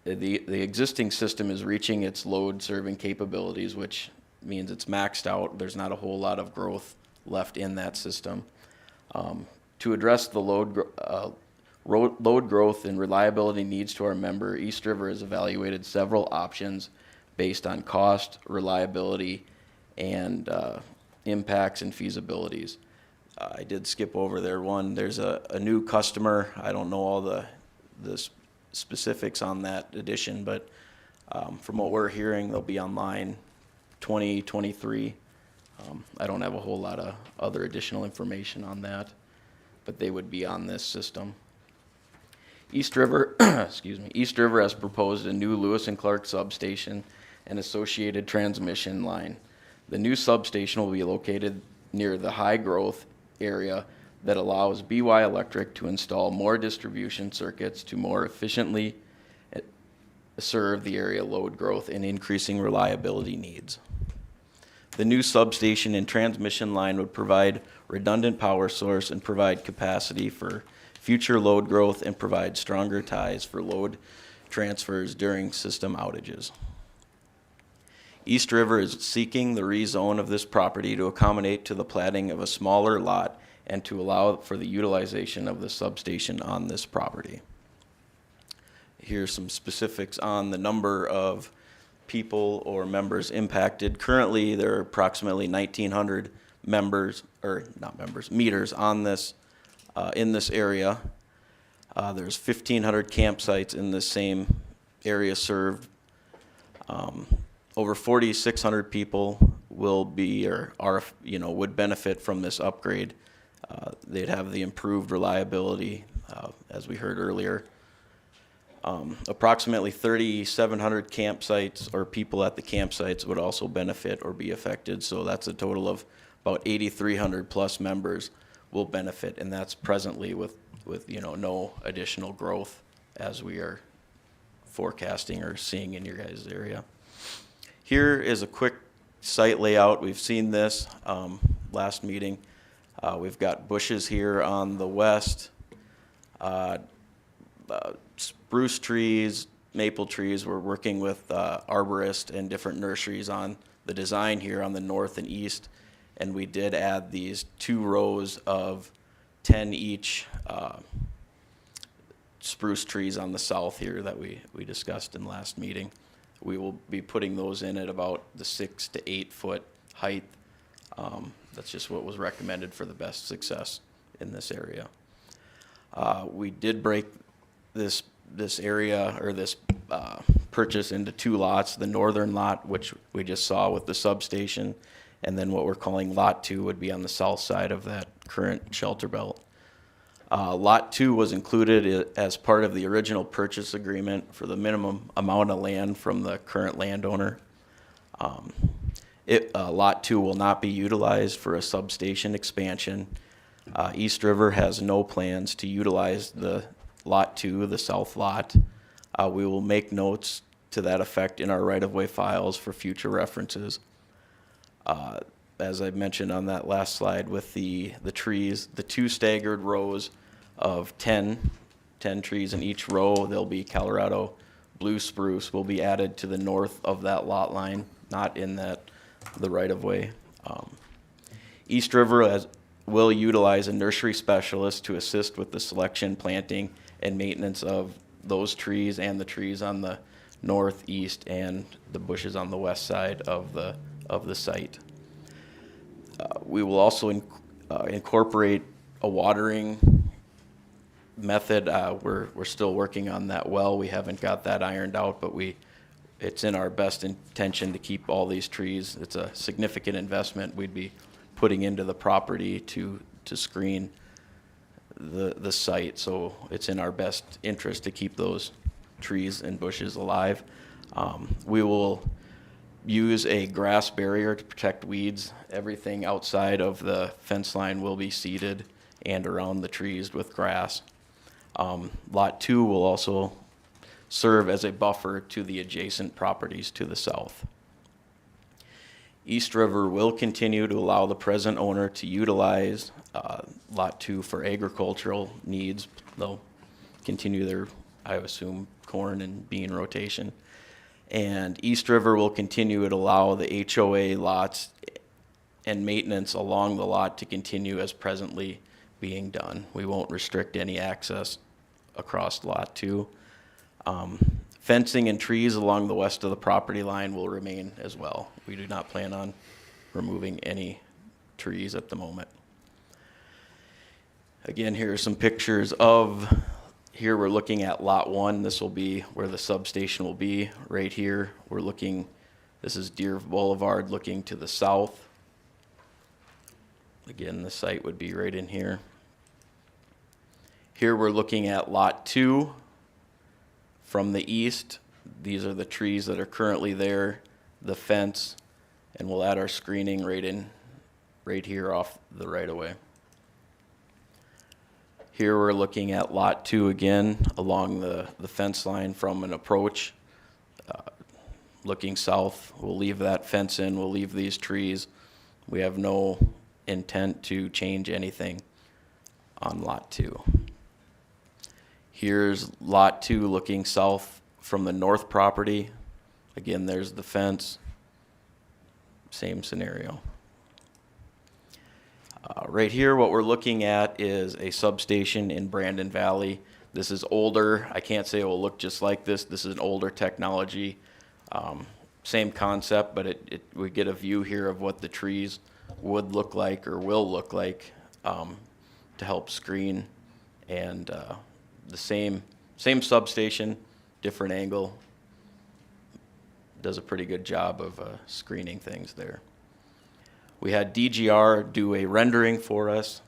existing system is reaching its load serving capabilities, which means it's maxed out. There's not a whole lot of growth left in that system. To address the load growth and reliability needs to our member, East River has evaluated several options based on cost, reliability, and impacts and feasibilities. I did skip over there one. There's a new customer. I don't know all the specifics on that addition, but from what we're hearing, they'll be online 2023. I don't have a whole lot of other additional information on that, but they would be on this system. East River, excuse me, East River has proposed a new Lewis and Clark substation and associated transmission line. The new substation will be located near the high growth area that allows BY Electric to install more distribution circuits to more efficiently serve the area load growth and increasing reliability needs. The new substation and transmission line would provide redundant power source and provide capacity for future load growth and provide stronger ties for load transfers during system outages. East River is seeking the rezone of this property to accommodate to the platting of a smaller lot and to allow for the utilization of the substation on this property. Here's some specifics on the number of people or members impacted. Currently, there are approximately 1,900 meters on this in this area. There's 1,500 campsites in the same area served. Over 4,600 people will be or are would benefit from this upgrade. They'd have the improved reliability, as we heard earlier. Approximately 3,700 campsites or people at the campsites would also benefit or be affected. So that's a total of about 8,300 plus members will benefit, and that's presently with no additional growth as we are forecasting or seeing in your guys' area. Here is a quick site layout. We've seen this last meeting. We've got bushes here on the west, spruce trees, maple trees. We're working with arborists and different nurseries on the design here on the north and east, and we did add these 2 rows of 10 each spruce trees on the south here that we discussed in last meeting. We will be putting those in at about the 6 to 8 foot height. That's just what was recommended for the best success in this area. We did break this area or this purchase into 2 lots. The northern lot, which we just saw with the substation, and then what we're calling Lot 2 would be on the south side of that current shelter belt. Lot 2 was included as part of the original purchase agreement for the minimum amount of land from the current landowner. Lot 2 will not be utilized for a substation expansion. East River has no plans to utilize the Lot 2, the south lot. We will make notes to that effect in our right-of-way files for future references. As I mentioned on that last slide with the trees, the 2 staggered rows of 10 trees in each row, there'll be Colorado blue spruce will be added to the north of that lot line, not in the right-of-way. East River will utilize a nursery specialist to assist with the selection, planting, and maintenance of those trees and the trees on the northeast and the bushes on the west side of the site. We will also incorporate a watering method, we're still working on that well. We haven't got that ironed out, but it's in our best intention to keep all these trees. It's a significant investment we'd be putting into the property to screen the site, so it's in our best interest to keep those trees and bushes alive. We will use a grass barrier to protect weeds. Everything outside of the fence line will be seeded and around the trees with grass. Lot 2 will also serve as a buffer to the adjacent properties to the south. East River will continue to allow the present owner to utilize Lot 2 for agricultural needs. They'll continue their, I assume, corn and bean rotation. And East River will continue to allow the HOA lots and maintenance along the lot to continue as presently being done. We won't restrict any access across Lot 2. Fencing and trees along the west of the property line will remain as well. We do not plan on removing any trees at the moment. Again, here are some pictures of, here we're looking at Lot 1. This will be where the substation will be. Right here, we're looking, this is Deer Boulevard looking to the south. Again, the site would be right in here. Here we're looking at Lot 2 from the east. These are the trees that are currently there, the fence, and we'll add our screening right here off the right of way. Here we're looking at Lot 2 again along the fence line from an approach. Looking south, we'll leave that fence in, we'll leave these trees. We have no intent to change anything on Lot 2. Here's Lot 2 looking south from the north property. Again, there's the fence. Same scenario. Right here, what we're looking at is a substation in Brandon Valley. This is older. I can't say it will look just like this. This is an older technology. Same concept, but we get a view here of what the trees would look like or will look like to help screen. And the same substation, different angle. Does a pretty good job of screening things there. We had DGR do a rendering for us.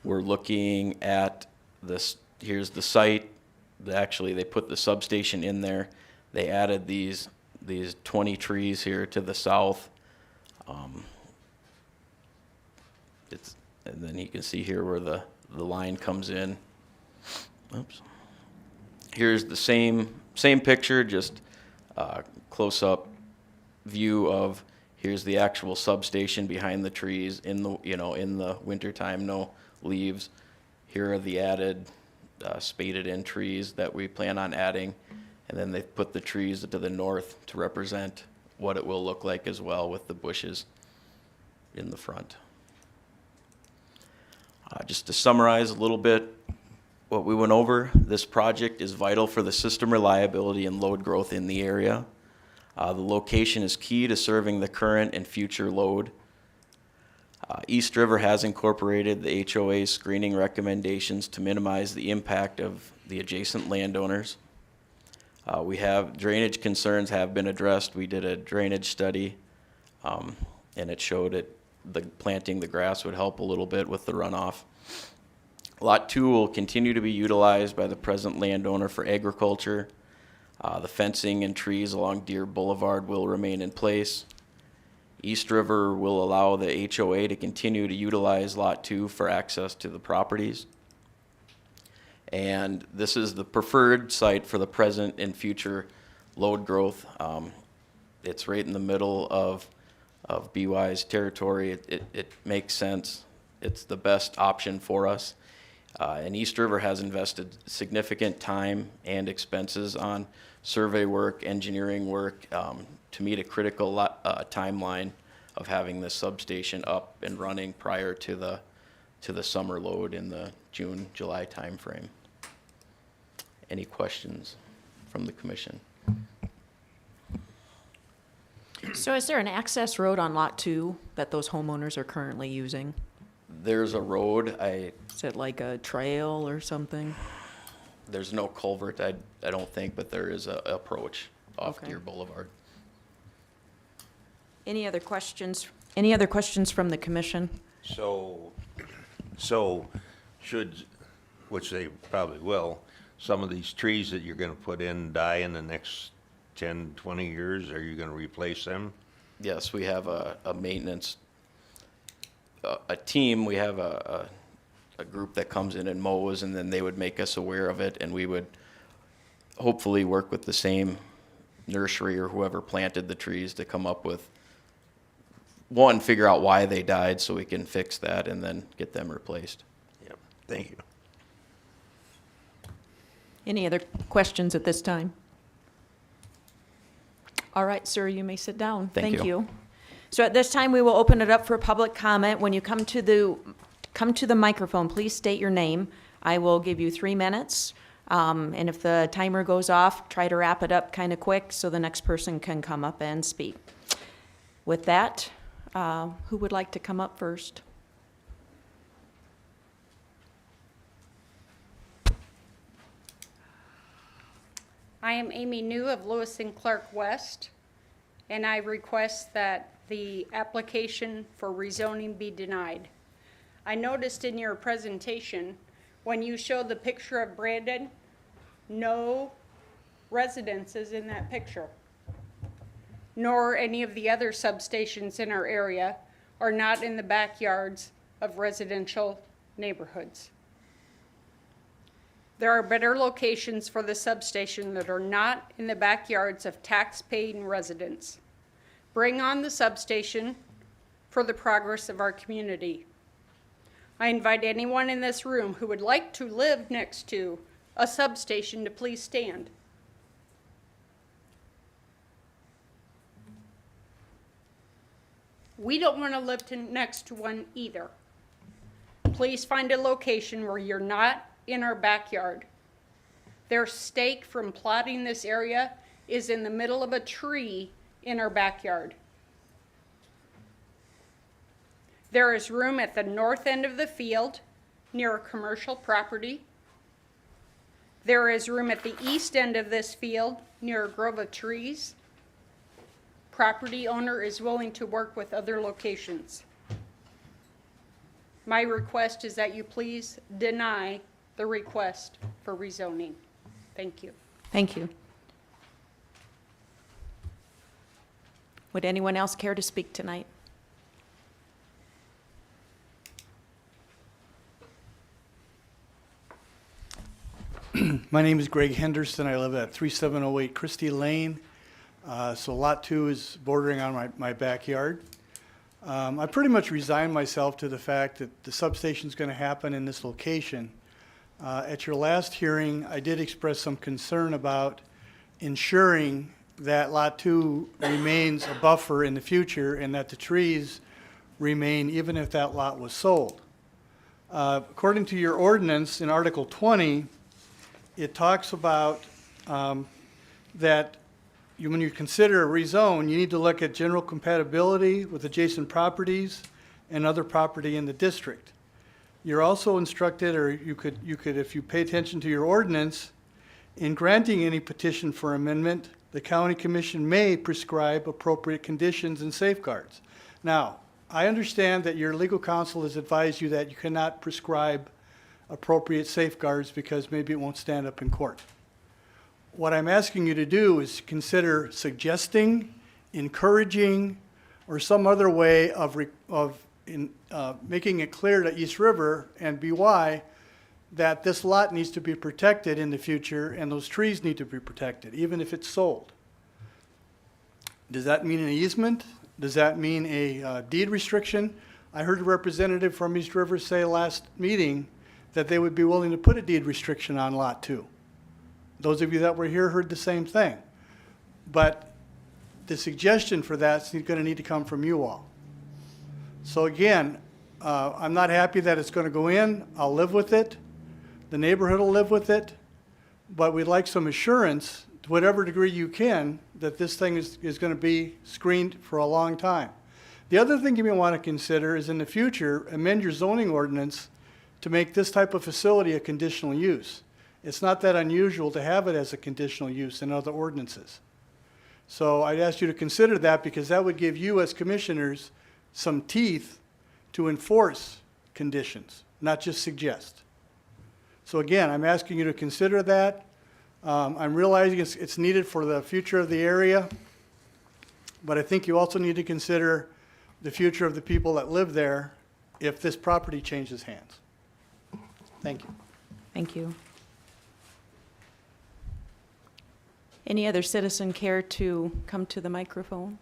We're looking at this, here's the site. Actually, they put the substation in there. They added these 20 trees here to the south. And then you can see here where the line comes in. Oops. Here's the same picture, just close-up view of, here's the actual substation behind the trees in the wintertime, no leaves. Here are the added spaded in trees that we plan on adding, and then they put the trees to the north to represent what it will look like as well with the bushes in the front. Just to summarize a little bit what we went over, this project is vital for the system reliability and load growth in the area. The location is key to serving the current and future load. East River has incorporated the HOA screening recommendations to minimize the impact of the adjacent landowners. We have drainage concerns have been addressed. We did a drainage study, and it showed planting the grass would help a little bit with the runoff. Lot 2 will continue to be utilized by the present landowner for agriculture. The fencing and trees along Deer Boulevard will remain in place. East River will allow the HOA to continue to utilize Lot 2 for access to the properties. And this is the preferred site for the present and future load growth. It's right in the middle of BY's territory. It makes sense. It's the best option for us. And East River has invested significant time and expenses on survey work, engineering work, to meet a critical timeline of having this substation up and running prior to the summer load in the June, July timeframe. Any questions from the commission? So is there an access road on Lot 2 that those homeowners are currently using? There's a road, Is it like a trail or something? there's no culvert, I don't think, but there is a approach off Okay. Deer Boulevard. Any other questions? Any other questions from the commission? So should, which they probably will, some of these trees that you're gonna put in die in the next 10, 20 years? Are you gonna replace them? Yes, we have a maintenance, a team, we have a group that comes in and mows, and then they would make us aware of it, and we would hopefully work with the same nursery or whoever planted the trees to come up with, one, figure out why they died so we can fix that and then get them replaced. Yep, thank you. Any other questions at this time? All right, sir, you may sit down. Thank you. So at this time, we will open it up for public comment. When you come to the microphone, please state your name. I will give you 3 minutes. And if the timer goes off, try to wrap it up kind of quick so the next person can come up and speak. With that, who would like to come up first? I am Amy New of Lewis and Clark West, and I request that the application for rezoning be denied. I noticed in your presentation, when you showed the picture of Brandon, no residences in that picture, nor any of the other substations in our area are not in the backyards of residential neighborhoods. There are better locations for the substation that are not in the backyards of tax-paying residents. Bring on the substation for the progress of our community. I invite anyone in this room who would like to live next to a substation to please stand. We don't want to live next to one either. Please find a location where you're not in our backyard. Their stake from plotting this area is in the middle of a tree in our backyard. There is room at the north end of the field near a commercial property. There is room at the east end of this field near a grove of trees. Property owner is willing to work with other locations. My request is that you please deny the request for rezoning. Thank you. Thank you. Would anyone else care to speak tonight? My name is Greg Henderson. I live at 3708 Christie Lane. So Lot 2 is bordering on my backyard. I pretty much resigned myself to the fact that the substation is going to happen in this location. At your last hearing, I did express some concern about ensuring that Lot 2 remains a buffer in the future and that the trees remain even if that lot was sold. According to your ordinance in Article 20, it talks about that when you consider a rezone, you need to look at general compatibility with adjacent properties and other property in the district. You're also instructed, or you could, if you pay attention to your ordinance, in granting any petition for amendment, the county commission may prescribe appropriate conditions and safeguards. Now, I understand that your legal counsel has advised you that you cannot prescribe appropriate safeguards because maybe it won't stand up in court. What I'm asking you to do is consider suggesting, encouraging, or some other way of making it clear to East River and BY that this lot needs to be protected in the future and those trees need to be protected, even if it's sold. Does that mean an easement? Does that mean a deed restriction? I heard a representative from East River say last meeting that they would be willing to put a deed restriction on Lot 2. Those of you that were here heard the same thing. But the suggestion for that is going to need to come from you all. So again, I'm not happy that it's going to go in. I'll live with it. The neighborhood will live with it. But we'd like some assurance, to whatever degree you can, that this thing is going to be screened for a long time. The other thing you may want to consider is in the future, amend your zoning ordinance to make this type of facility a conditional use. It's not that unusual to have it as a conditional use in other ordinances. So I'd ask you to consider that because that would give you as commissioners some teeth to enforce conditions, not just suggest. So again, I'm asking you to consider that. I'm realizing it's needed for the future of the area, but I think you also need to consider the future of the people that live there if this property changes hands. Thank you. Thank you. Any other citizen care to come to the microphone?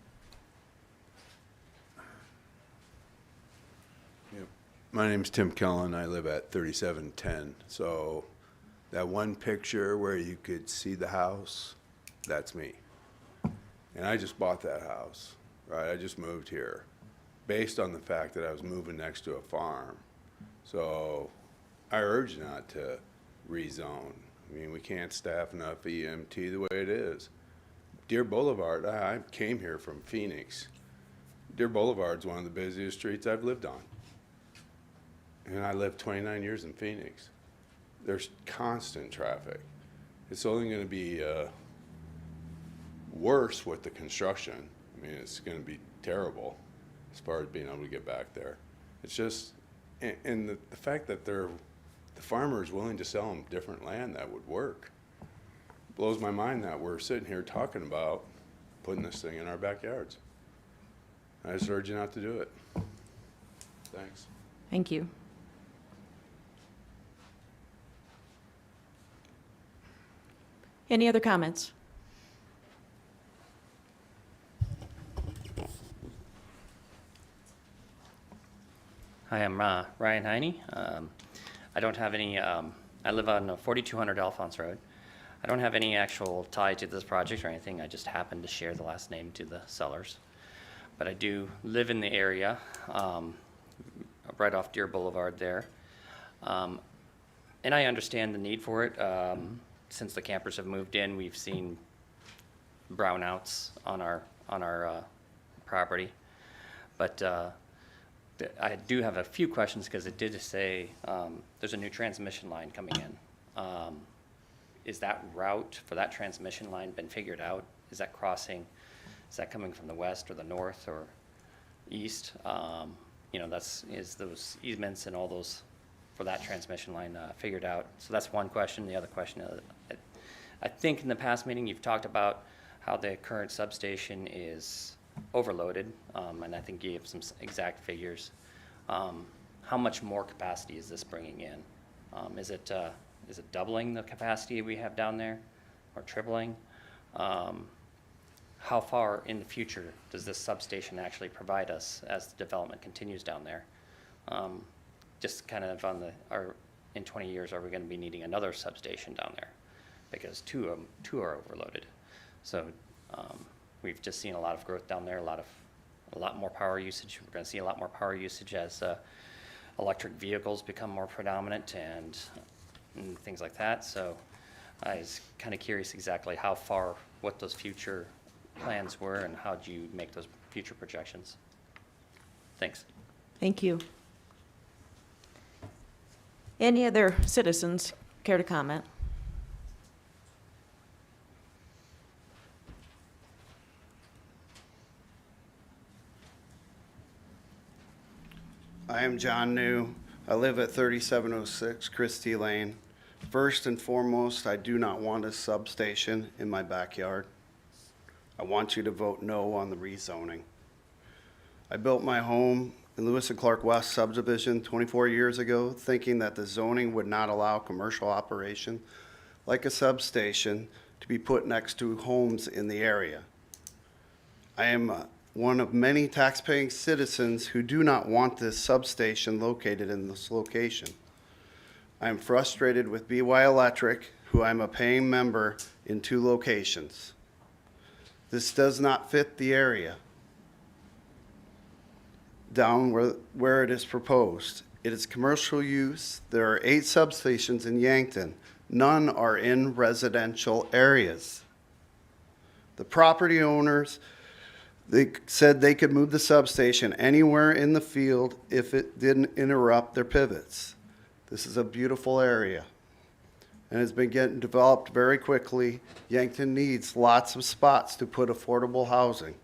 My name's Tim Kellen. I live at 3710. So that one picture where you could see the house, that's me. And I just bought that house, right? I just moved here based on the fact that I was moving next to a farm. So I urge not to rezone. I mean, we can't staff enough EMT the way it is. Deer Boulevard, I came here from Phoenix. Deer Boulevard's one of the busiest streets I've lived on. And I lived 29 years in Phoenix. There's constant traffic. It's only going to be worse with the construction. I mean, it's going to be terrible as far as being able to get back there. It's just, and the fact that the farmer is willing to sell them different land that would work blows my mind that we're sitting here talking about putting this thing in our backyards. I just urge you not to do it. Thanks. Thank you. Any other comments? Hi, I'm Ryan Heine. I don't have any, I live on 4200 Alphonse Road. I don't have any actual tie to this project or anything. I just happen to share the last name to the sellers. But I do live in the area, right off Deer Boulevard there. And I understand the need for it. Since the campers have moved in, we've seen brownouts on our property. But I do have a few questions because it did say there's a new transmission line coming in. Is that route for that transmission line been figured out? Is that crossing? Is that coming from the west or the north or east? You know, is those easements and all those for that transmission line figured out? So that's one question. The other question, I think in the past meeting you've talked about how the current substation is overloaded, and I think you gave some exact figures. How much more capacity is this bringing in? Is it doubling the capacity we have down there, or tripling? How far in the future does this substation actually provide us as the development continues down there? Just kind of in 20 years, are we going to be needing another substation down there? Because two are overloaded. So we've just seen a lot of growth down there, a lot more power usage. We're going to see a lot more power usage as electric vehicles become more predominant and things like that. So I was kind of curious exactly what those future plans were and how do you make those future projections? Thanks. Thank you. Any other citizens care to comment? I am John New. I live at 3706 Christie Lane. First and foremost, I do not want a substation in my backyard. I want you to vote no on the rezoning. I built my home in Lewis and Clark West subdivision 24 years ago, thinking that the zoning would not allow commercial operation like a substation to be put next to homes in the area. I am one of many taxpaying citizens who do not want this substation located in this location. I am frustrated with BY Electric, who I'm a paying member in 2 locations. This does not fit the area down where it is proposed. It is commercial use. There are 8 substations in Yankton. None are in residential areas. The property owners They said they could move the substation anywhere in the field if it didn't interrupt their pivots. This is a beautiful area, and it's been getting developed very quickly. Yankton needs lots of spots to put affordable housing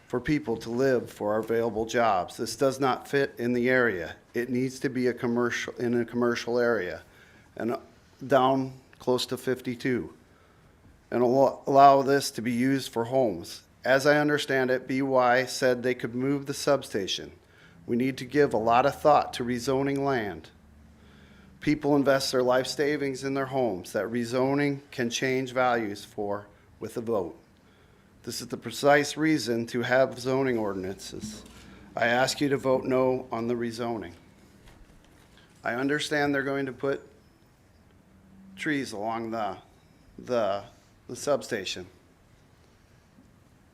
for people to live for our available jobs. This does not fit in the area. It needs to be in a commercial area and down close to 52 and allow this to be used for homes. As I understand it, BY said they could move the substation. We need to give a lot of thought to rezoning land. People invest their life savings in their homes that rezoning can change values for with a vote. This is the precise reason to have zoning ordinances. I ask you to vote no on the rezoning. I understand they're going to put trees along the substation.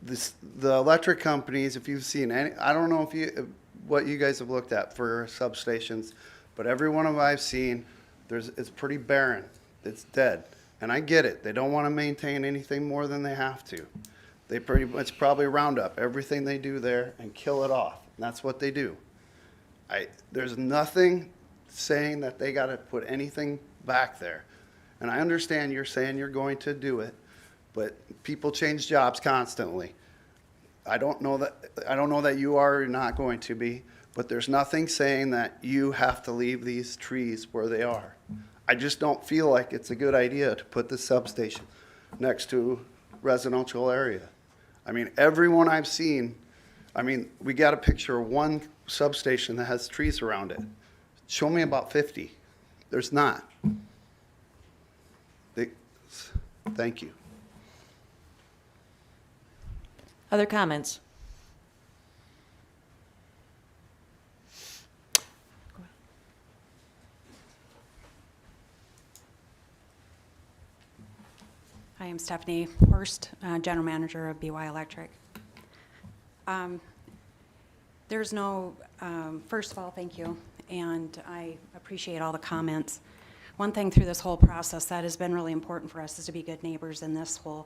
The electric companies, if you've seen any, I don't know what you guys have looked at for substations, but every one of them I've seen, it's pretty barren. It's dead. And I get it. They don't want to maintain anything more than they have to. They pretty much probably round up everything they do there and kill it off. And that's what they do. There's nothing saying that they got to put anything back there. And I understand you're saying you're going to do it, but people change jobs constantly. I don't know that you are not going to be, but there's nothing saying that you have to leave these trees where they are. I just don't feel like it's a good idea to put the substation next to residential area. I mean, everyone I've seen, we got a picture of one substation that has trees around it. Show me about 50. There's not. Thank you. Other comments? Hi, I'm Stephanie Horst, General Manager of BY Electric. There's no, first of all, thank you, and I appreciate all the comments. One thing through this whole process that has been really important for us is to be good neighbors in this whole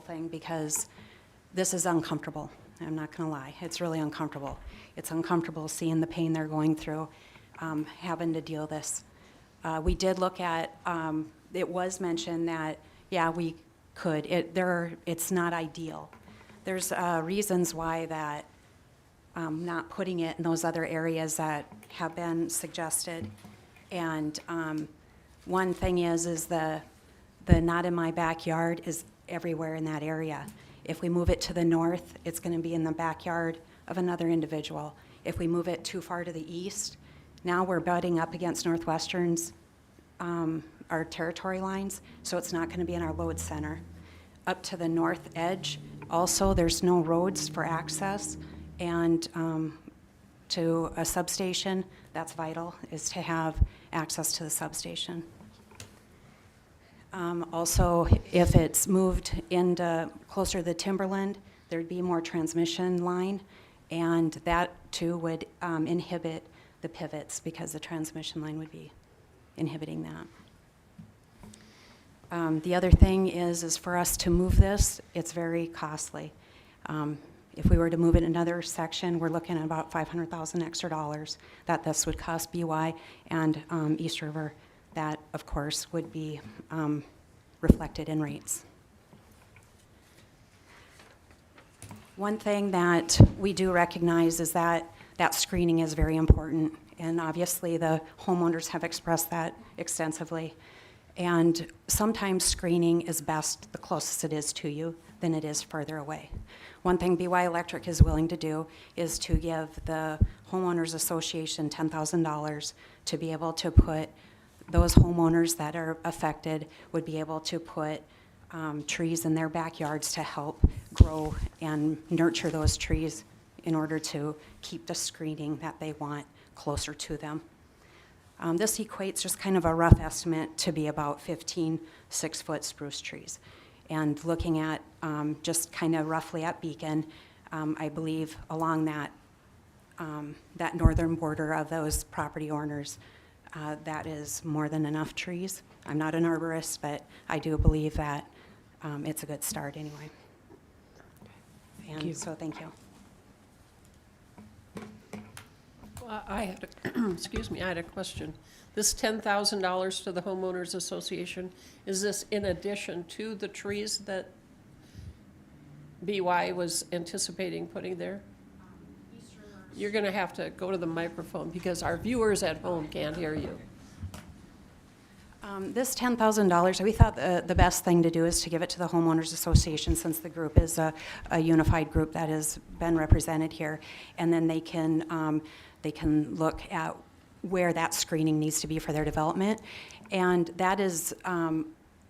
thing, because this is uncomfortable. I'm not going to lie. It's really uncomfortable. It's uncomfortable seeing the pain they're going through, having to deal this. We did look at, it was mentioned that, yeah, we could. It's not ideal. There's reasons why that not putting it in those other areas that have been suggested. And one thing is the not in my backyard is everywhere in that area. If we move it to the north, it's going to be in the backyard of another individual. If we move it too far to the east, now we're butting up against Northwestern's, our territory lines, so it's not going to be in our load center. Up to the north edge, also, there's no roads for access, and to a substation, that's vital, is to have access to the substation. Also, if it's moved into closer to the timberland, there'd be more transmission line, and that too would inhibit the pivots, because the transmission line would be inhibiting that. The other thing is for us to move this, it's very costly. If we were to move it in another section, we're looking at about $500,000 extra dollars that this would cost BY and East River. That, of course, would be reflected in rates. One thing that we do recognize is that screening is very important, and obviously the homeowners have expressed that extensively. And sometimes screening is best the closest it is to you than it is further away. One thing BY Electric is willing to do is to give the Homeowners Association $10,000 to be able to put those homeowners that are affected would be able to put trees in their backyards to help grow and nurture those trees in order to keep the screening that they want closer to them. This equates, just kind of a rough estimate, to be about 15 6-foot spruce trees. And looking at just kind of roughly at Beacon, I believe along that northern border of those property owners, that is more than enough trees. I'm not an arborist, but I do believe that it's a good start anyway. And so, thank you. I had, excuse me, I had a question. This $10,000 to the homeowners association, is this in addition to the trees that BY was anticipating putting there? You're gonna have to go to the microphone because our viewers at home can't hear you. This $10,000, we thought the best thing to do is to give it to the homeowners association, since the group is a unified group that has been represented here. And then they can look at where that screening needs to be for their development. And that is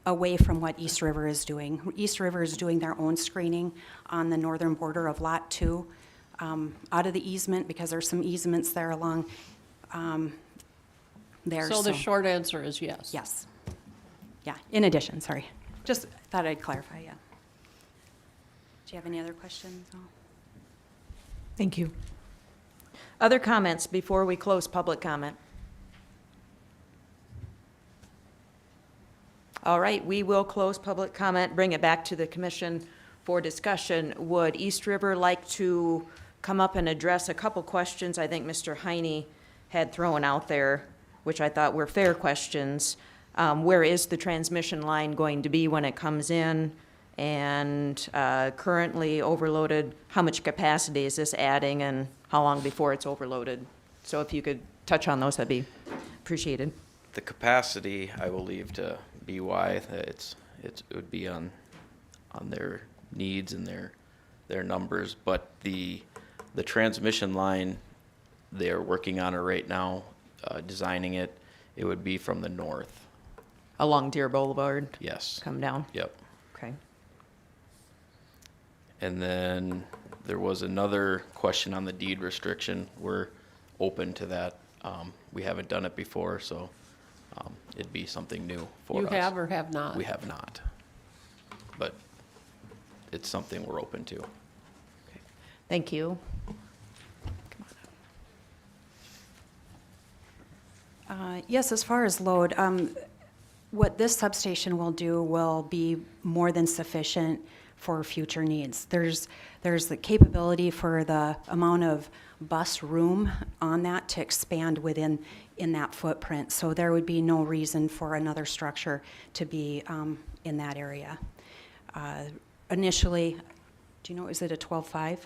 away from what East River is doing. East River is doing their own screening on the northern border of Lot 2, out of the easement, because there's some easements there along there. So the short answer is yes. Yes. Yeah, in addition, sorry. Just thought I'd clarify, yeah. Do you have any other questions? Thank you. Other comments before we close public comment? All right, we will close public comment, bring it back to the commission for discussion. Would East River like to come up and address a couple questions I think Mr. Heine had thrown out there, which I thought were fair questions? Where is the transmission line going to be when it comes in? And currently overloaded, how much capacity is this adding and how long before it's overloaded? So if you could touch on those, that'd be appreciated. The capacity, I will leave to BY. It would be on their needs and their numbers, but the transmission line, they're working on it right now, designing it. It would be from the north. Along Deer Boulevard? Yes. Come down? Yep. Okay. And then there was another question on the deed restriction. We're open to that. We haven't done it before, so it'd be something new for us. You have or have not? We have not. But it's something we're open to. Thank you. Yes, as far as load, what this substation will do will be more than sufficient for future needs. There's the capability for the amount of bus room on that to expand in that footprint. So there would be no reason for another structure to be in that area. Initially, do you know, is it a 12.5?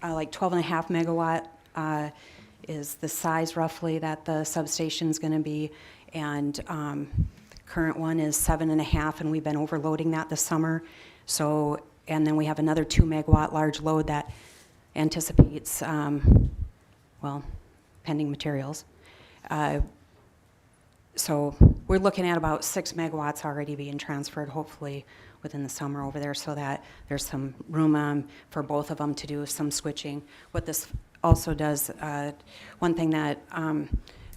Like 12.5 megawatt is the size roughly that the substation's going to be, and the current one is 7.5, and we've been overloading that this summer. So, and then we have another 2 megawatt large load that anticipates, well, pending materials. So we're looking at about 6 megawatts already being transferred, hopefully within the summer over there, so that there's some room for both of them to do some switching. What this also does, one thing that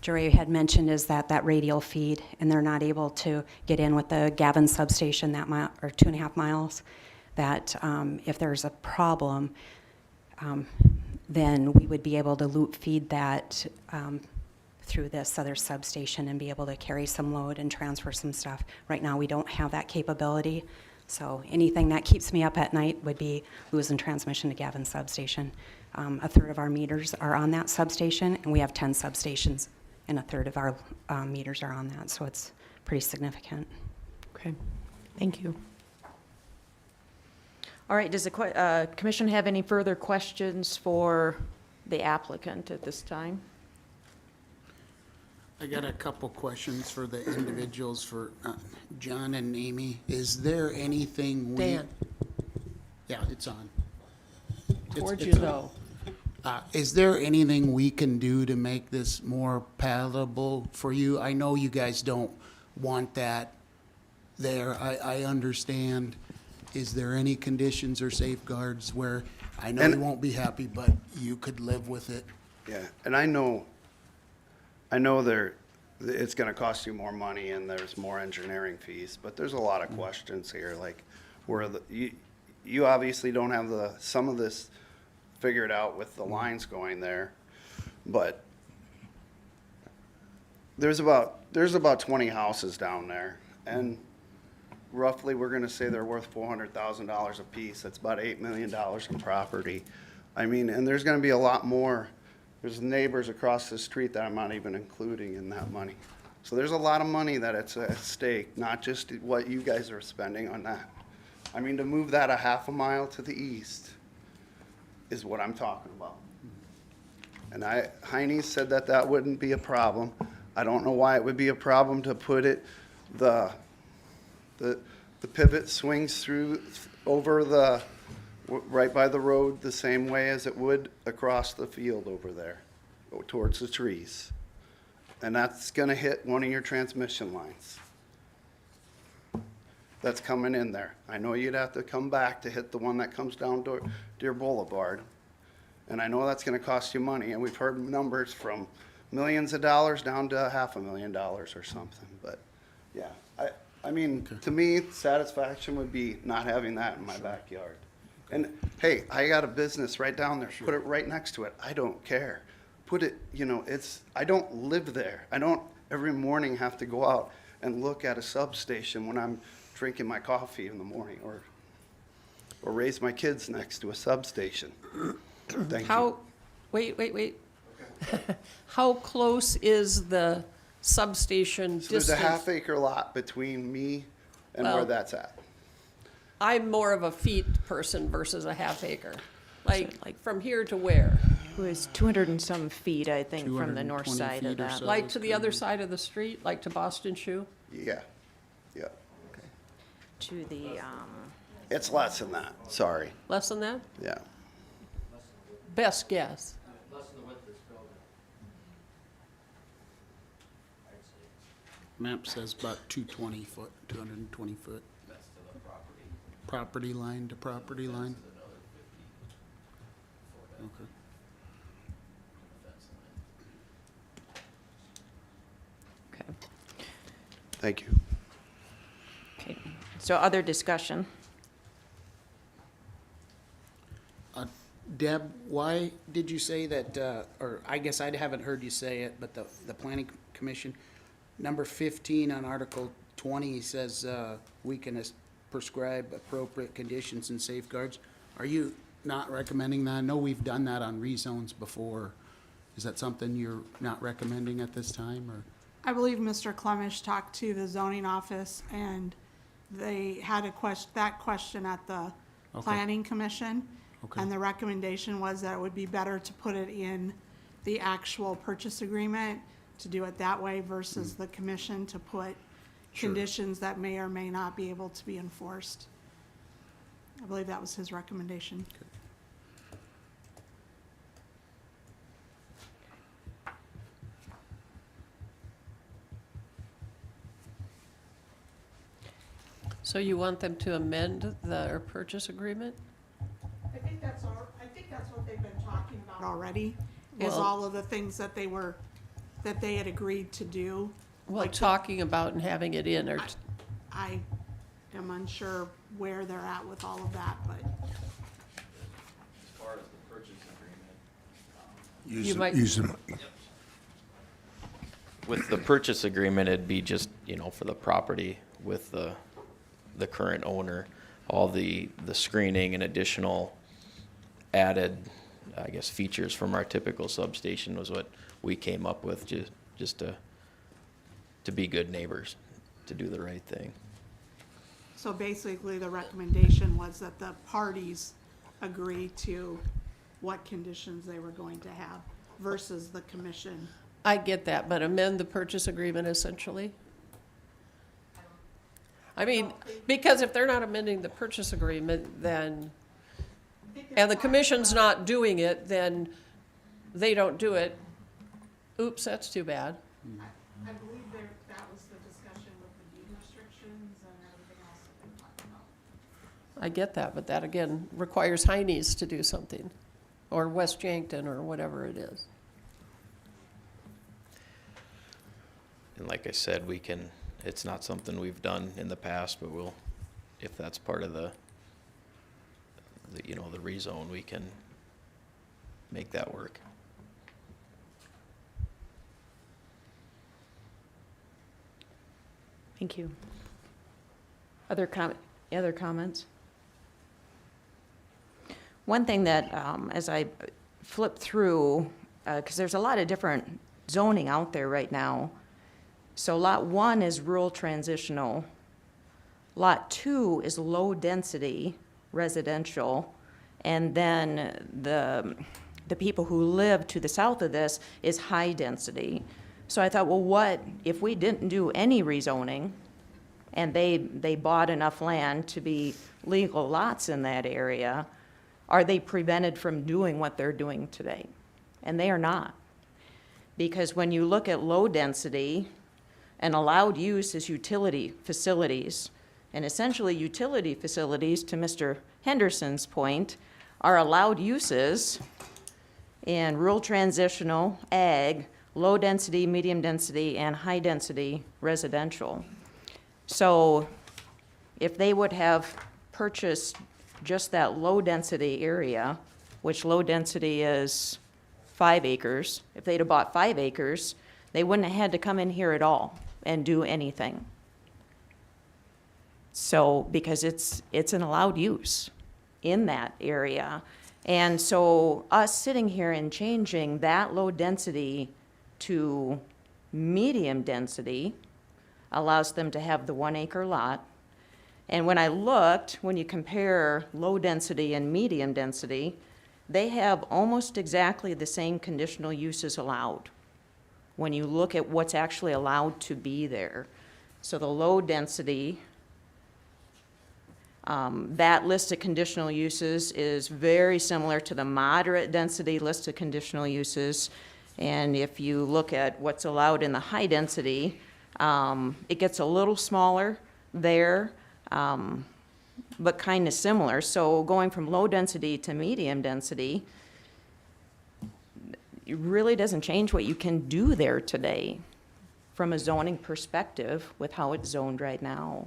Jerry had mentioned is that radial feed, and they're not able to get in with the Gavin substation that mile, or 2.5 miles, that if there's a problem, then we would be able to loop feed that through this other substation and be able to carry some load and transfer some stuff. Right now we don't have that capability, so anything that keeps me up at night would be losing transmission to Gavin substation. A third of our meters are on that substation, and we have 10 substations, and a third of our meters are on that, so it's pretty significant. Okay, thank you. All right, does the commission have any further questions for the applicant at this time? I got a couple questions for the individuals, for John and Amy. Is there anything we... Dan. Yeah, it's on. Towards you It's on. though. Is there anything we can do to make this more palatable for you? I know you guys don't want that there. I understand. Is there any conditions or safeguards where, I know you won't be happy, but you could live with it? Yeah, and I know it's gonna cost you more money and there's more engineering fees, but there's a lot of questions here, like where you obviously don't have some of this figured out with the lines going there, but there's about 20 houses down there, and roughly, we're gonna say they're worth $400,000 a piece. That's about $8 million in property. I mean, and there's gonna be a lot more. There's neighbors across the street that I'm not even including in that money. So there's a lot of money that it's at stake, not just what you guys are spending on that. I mean, to move that a half a mile to the east is what I'm talking about. And Heine said that that wouldn't be a problem. I don't know why it would be a problem to put it, the pivot swings through, over the, right by the road, the same way as it would across the field over there, towards the trees. And that's gonna hit one of your transmission lines that's coming in there. I know you'd have to come back to hit the one that comes down Deer Boulevard. And I know that's gonna cost you money, and we've heard numbers from millions of dollars down to $500,000 or something, but yeah. I mean, to me, satisfaction would be not having that in my backyard. And hey, I got a business right down there, put it right next to it, I don't care. Put it, you know, I don't live there. I don't every morning have to go out and look at a substation when I'm drinking my coffee in the morning, or raise my kids next to a substation. Thank you. Wait. How close is the substation So there's distance? a half-acre lot between me and where Well, that's at. I'm more of a feet person versus a half acre. Like from here to where? It was 200 and some feet, I think, from the north 220 side of feet or that. so. Like to the other side of the street, like to Boston Shoe? Yeah, yeah. To the, It's less than that, sorry, Less than that? yeah. Best guess. Map says about 220 foot, 220 foot. Property line to property line? Okay. okay. Thank you. Okay. So other discussion? Deb, why did you say that, or I guess I haven't heard you say it, but the planning commission, number 15 on Article 20 says we can prescribe appropriate conditions and safeguards. Are you not recommending that? I know we've done that on rezones before. Is that something you're not recommending at this time, or? I believe Mr. Clemish talked to the zoning office, and they had that question at the Okay. planning commission. Okay. And the recommendation was that it would be better to put it in the actual purchase agreement, to do it that way versus the commission to put conditions that may or may not be able to be enforced. I believe that was his recommendation. So you want them to amend their purchase agreement? I think that's what they've been talking about already, is Well- all of the things that they had agreed to do. Well, talking about and having it in, or, I am unsure where they're at with all of that, but As far as the purchase agreement, You might- Use them. with the purchase agreement, it'd be just, you know, for the property with the current owner, all the screening and additional added, I guess, features from our typical substation was what we came up with, just to be good neighbors, to do the right thing. so basically the recommendation was that the parties agree to what conditions they were going to have versus the commission. I get that, but amend the purchase agreement essentially? I mean, because if they're not amending the purchase agreement, then, and the commission's not doing it, then they don't do it. Oops, that's too bad. I believe that was the discussion with the deed restrictions and everything else that they talked about. I get that, but that again requires Heine's to do something, or West Yankton, or whatever it is. And like I said, it's not something we've done in the past, but if that's part of the rezone, we can make that work. Thank you. Other comments? One thing that, as I flip through, because there's a lot of different zoning out there right now. So Lot 1 is rural transitional. Lot 2 is low-density residential. And then the people who live to the south of this is high-density. So I thought, well, what if we didn't do any rezoning and they bought enough land to be legal lots in that area? Are they prevented from doing what they're doing today? And they are not. Because when you look at low density, an allowed use is utility facilities. And essentially utility facilities, to Mr. Henderson's point, are allowed uses in rural transitional, ag, low density, medium density, and high density residential. So if they would have purchased just that low density area, which low density is 5 acres, if they'd have bought 5 acres, they wouldn't have had to come in here at all and do anything. So, because it's an allowed use in that area. And so us sitting here and changing that low density to medium density allows them to have the 1 acre lot. And when I looked, when you compare low density and medium density, they have almost exactly the same conditional uses allowed when you look at what's actually allowed to be there. So the low density, that list of conditional uses is very similar to the moderate density list of conditional uses. And if you look at what's allowed in the high density, it gets a little smaller there, but kind of similar. So going from low density to medium density, it really doesn't change what you can do there today from a zoning perspective with how it's zoned right now.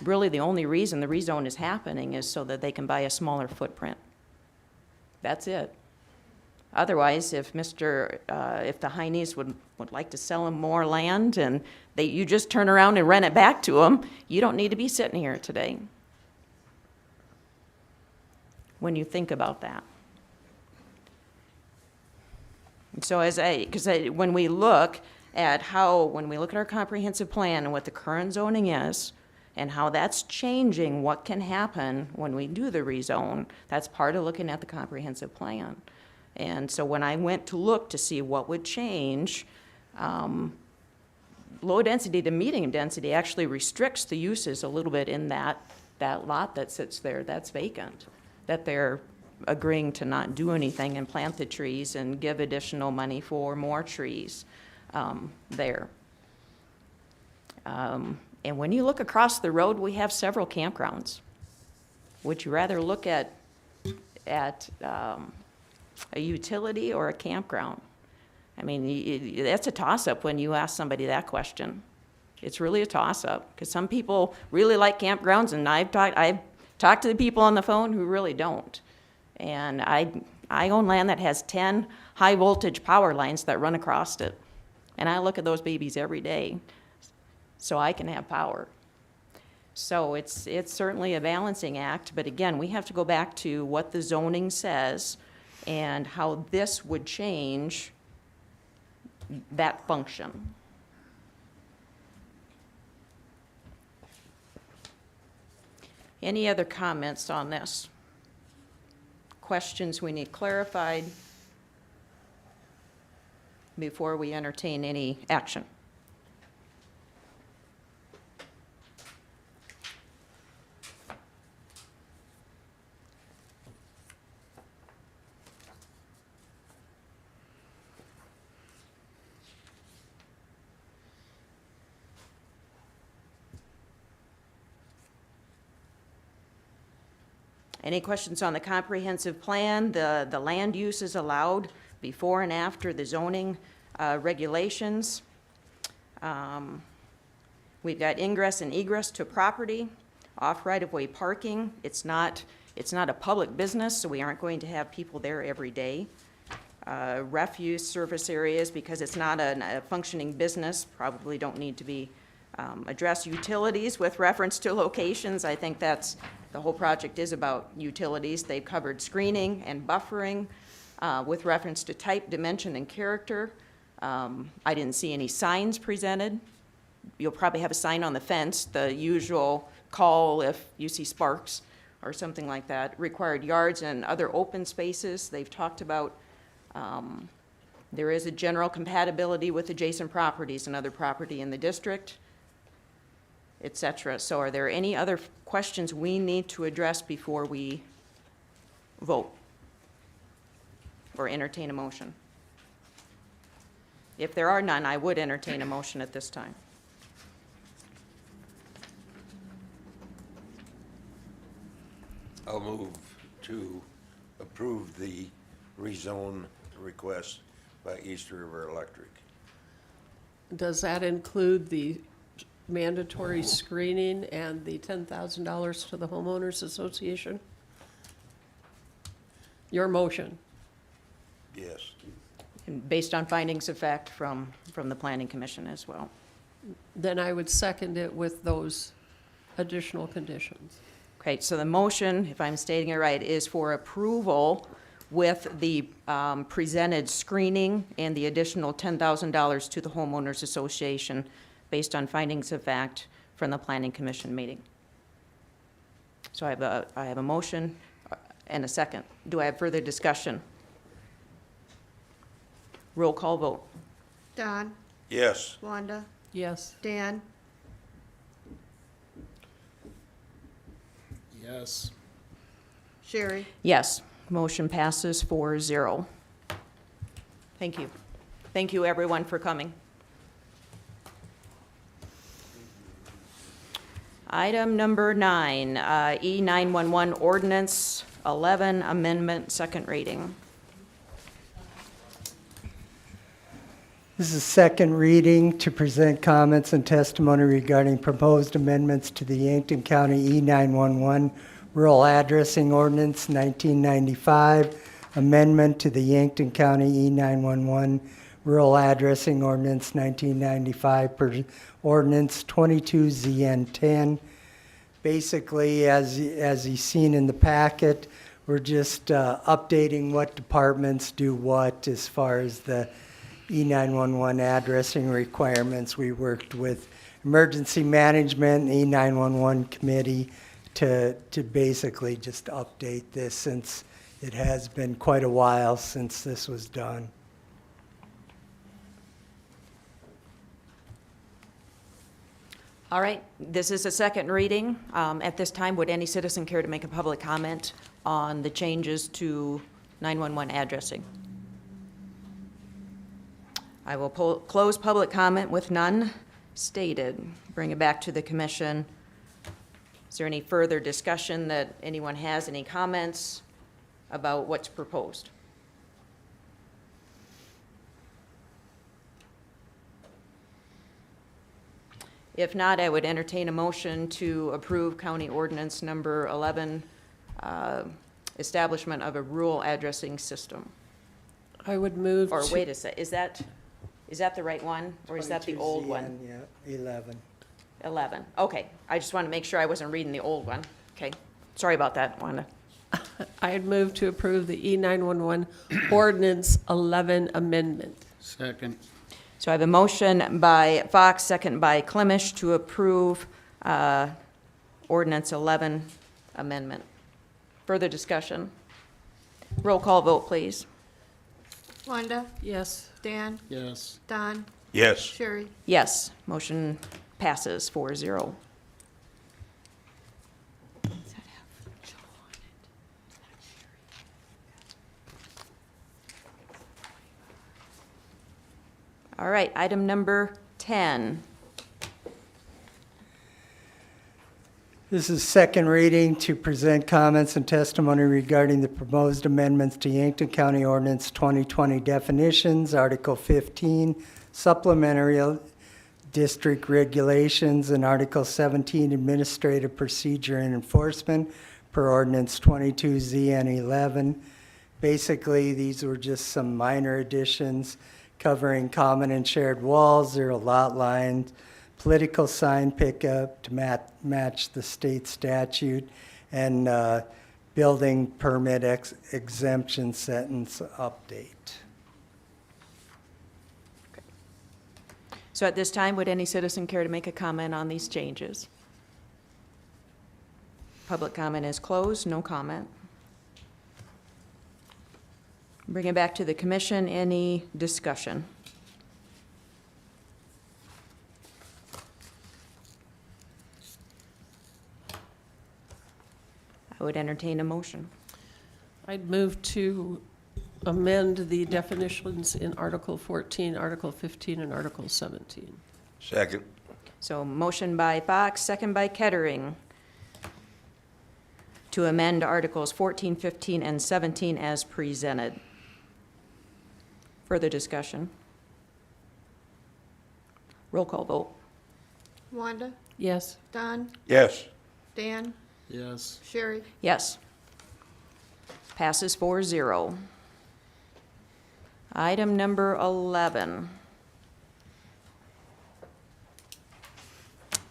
Really, the only reason the rezone is happening is so that they can buy a smaller footprint. That's it. Otherwise, if the Heine's would like to sell them more land and you just turn around and rent it back to them, you don't need to be sitting here today. When you think about that. And so when we look at our comprehensive plan and what the current zoning is, and how that's changing what can happen when we do the rezone, that's part of looking at the comprehensive plan. And so when I went to look to see what would change, low density to medium density actually restricts the uses a little bit in that lot that sits there that's vacant, that they're agreeing to not do anything and plant the trees and give additional money for more trees there. And when you look across the road, we have several campgrounds. Would you rather look at a utility or a campground? I mean, that's a toss-up when you ask somebody that question. It's really a toss-up, because some people really like campgrounds, and I've talked to the people on the phone who really don't. And I own land that has 10 high-voltage power lines that run across it. And I look at those babies every day, so I can have power. So it's certainly a balancing act, but again, we have to go back to what the zoning says and how this would change that function. Any other comments on this? Questions we need clarified before we entertain any action? Any questions on the comprehensive plan? The land use is allowed before and after the zoning regulations. We've got ingress and egress to property, off right-of-way parking. It's not a public business, so we aren't going to have people there every day. Refuse service areas, because it's not a functioning business, probably don't need to be address utilities with reference to locations. I think that's, the whole project is about utilities. They've covered screening and buffering with reference to type, dimension, and character. I didn't see any signs presented. You'll probably have a sign on the fence, the usual call if you see sparks or something like that. Required yards and other open spaces. They've talked about there is a general compatibility with adjacent properties and other property in the district, et cetera. So are there any other questions we need to address before we vote or entertain a motion? If there are none, I would entertain a motion at this time. I'll move to approve the rezone request by East River Electric. Does that include the mandatory screening and the $10,000 to the homeowners association? Your motion? Yes. And based on findings of fact from the Planning Commission as well. Then I would second it with those additional conditions. Okay, so the motion, if I'm stating it right, is for approval with the presented screening and the additional $10,000 to the homeowners association based on findings of fact from the Planning Commission meeting. So I have a motion and a second. Do I have further discussion? Roll call vote. Don, Yes. Wanda, Yes. Dan, Yes. Sherry. Yes, motion passes 4-0. Thank you. Thank you, everyone, for coming. Item number 9, E911 Ordinance 11 Amendment, second reading. This is second reading to present comments and testimony regarding proposed amendments to the Yankton County E911 Rural Addressing Ordinance 1995, amendment to the Yankton County E911 Rural Addressing Ordinance 1995 per Ordinance 22ZN10. Basically, as you've seen in the packet, we're just updating what departments do what as far as the E911 addressing requirements. We worked with emergency management and E911 committee to basically just update this, since it has been quite a while since this was done. All right, this is a second reading. At this time, would any citizen care to make a public comment on the changes to 911 addressing? I will close public comment with none stated. Bring it back to the commission. Is there any further discussion that anyone has, any comments about what's proposed? If not, I would entertain a motion to approve County Ordinance Number 11, establishment of a rural addressing system. I would move Or to- wait a sec, is that the right one, or is that the old one? Yeah, 11. 11, okay. I just want to make sure I wasn't reading the old one. Okay, sorry about that, Wanda. I'd move to approve the E911 Ordinance 11 Amendment. Second. So I have a motion by Fox, second by Clemish, to approve Ordinance 11 Amendment. Further discussion? Roll call vote, please. Wanda, Yes. Dan, Yes. Don, Yes. Sherry. Yes, motion passes 4-0. All right, item number 10. This is second reading to present comments and testimony regarding the proposed amendments to Yankton County Ordinance 2020 definitions, Article 15, supplementary district regulations, and Article 17, administrative procedure and enforcement per Ordinance 22ZN11. Basically, these were just some minor additions covering common and shared walls, zero lot lines, political sign pickup to match the state statute, and building permit exemption sentence update. So at this time, would any citizen care to make a comment on these changes? Public comment is closed, no comment. Bring it back to the commission, any discussion? I would entertain a motion. I'd move to amend the definitions in Article 14, Article 15, and Article 17. Second. So motion by Fox, second by Kettering, to amend Articles 14, 15, and 17 as presented. Further discussion? Roll call vote. Wanda, Yes. Don, Yes. Dan, Yes. Sherry. Yes. Passes 4-0. Item number 11.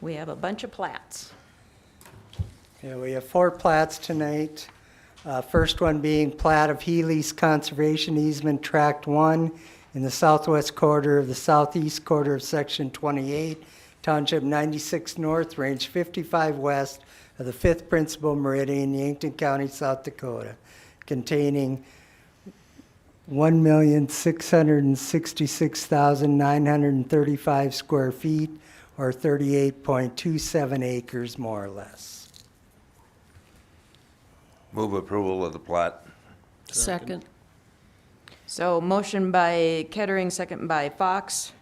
We have a bunch of plats. Yeah, we have 4 plats tonight. First one being plat of Healy's Conservation Easement Tract 1 in the southwest quarter of the southeast quarter of Section 28, Township 96 North, Range 55 West of the 5th Principal Meridian, Yankton County, South Dakota, containing 1,666,935 square feet, or 38.27 acres, more or less. Move approval of the plat. Second. So motion by Kettering, second by Fox.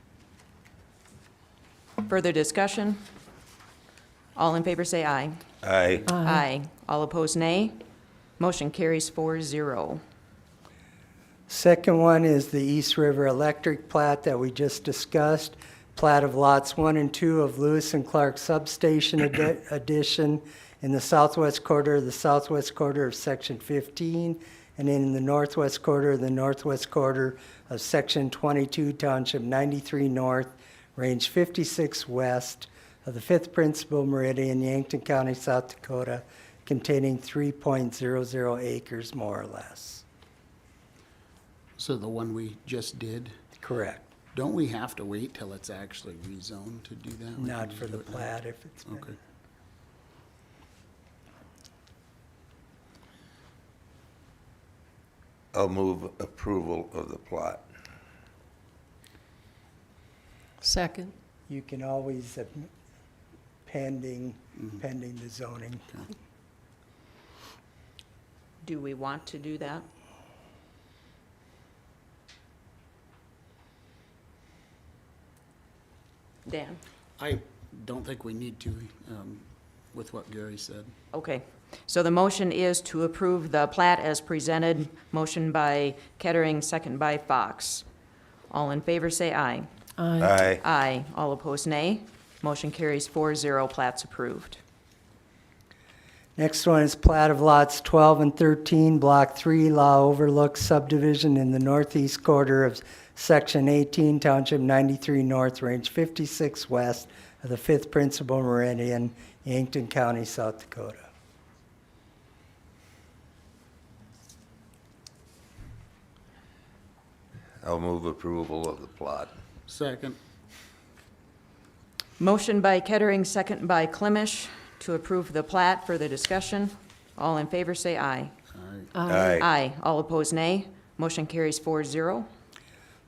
Further discussion? All in favor say aye. Aye. Aye. All opposed, nay. Motion carries 4-0. Second one is the East River Electric plat that we just discussed. Plat of lots 1 and 2 of Lewis and Clark Substation addition in the southwest quarter of Section 15, and in the northwest quarter of Section 22, Township 93 North, Range 56 West of the 5th Principal Meridian, Yankton County, South Dakota, containing 3.00 acres, more or less. So the one we just did, Correct. don't we have to wait till it's actually rezoned to do that? We Not can for do the it now? plat if it's been. Okay. I'll move approval of the plat. Second. You can always, pending the zoning. Do we want to do that? Dan? I don't think we need to, with what Gary said. Okay. So the motion is to approve the plat as presented. Motion by Kettering, second by Fox. All in favor say aye. Aye. Aye. All opposed, nay. Motion carries 4-0. Plat's approved. Next one is plat of lots 12 and 13, Block 3, Law Overlook subdivision in the northeast quarter of Section 18, Township 93 North, Range 56 West of the 5th Principal Meridian, Yankton County, South Dakota. I'll move approval of the plot. Second. Motion by Kettering, second by Clemish to approve the plat. Further discussion? All in favor say aye. Aye. Aye. All opposed, nay. Motion carries 4-0.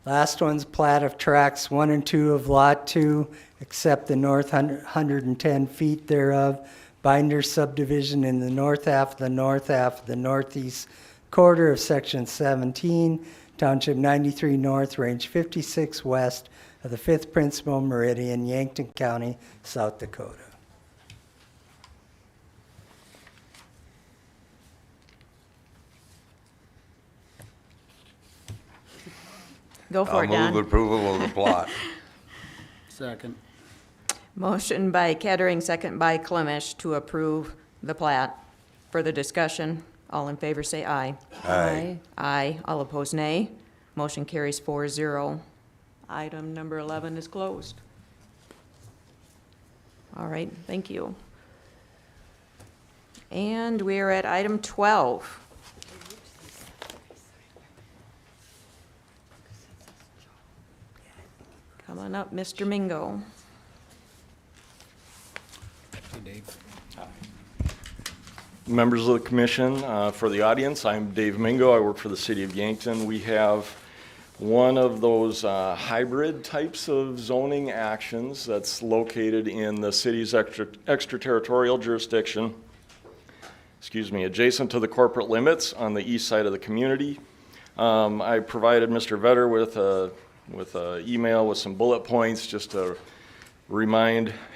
Last one's plat of tracts 1 and 2 of Lot 2, except the north 110 feet thereof, Binder subdivision in the north half of the northeast quarter of Section 17, Township 93 North, Range 56 West of the 5th Principal Meridian, Yankton County, South Dakota. Go for it, I'll move Don. approval of the plot. Second. Motion by Kettering, second by Clemish to approve the plat. Further discussion? All in favor say aye. Aye. Aye. All opposed, nay. Motion carries 4-0. Item number 11 is closed. All right, thank you. And we're at item 12. Come on up, Mr. Mingo. Hey, Dave. Members of the commission, for the audience, I'm Dave Mingo. I work for the city of Yankton. We have one of those hybrid types of zoning actions that's located in the city's extraterritorial jurisdiction, adjacent to the corporate limits on the east side of the community. I provided Mr. Vetter with an email with some bullet points just to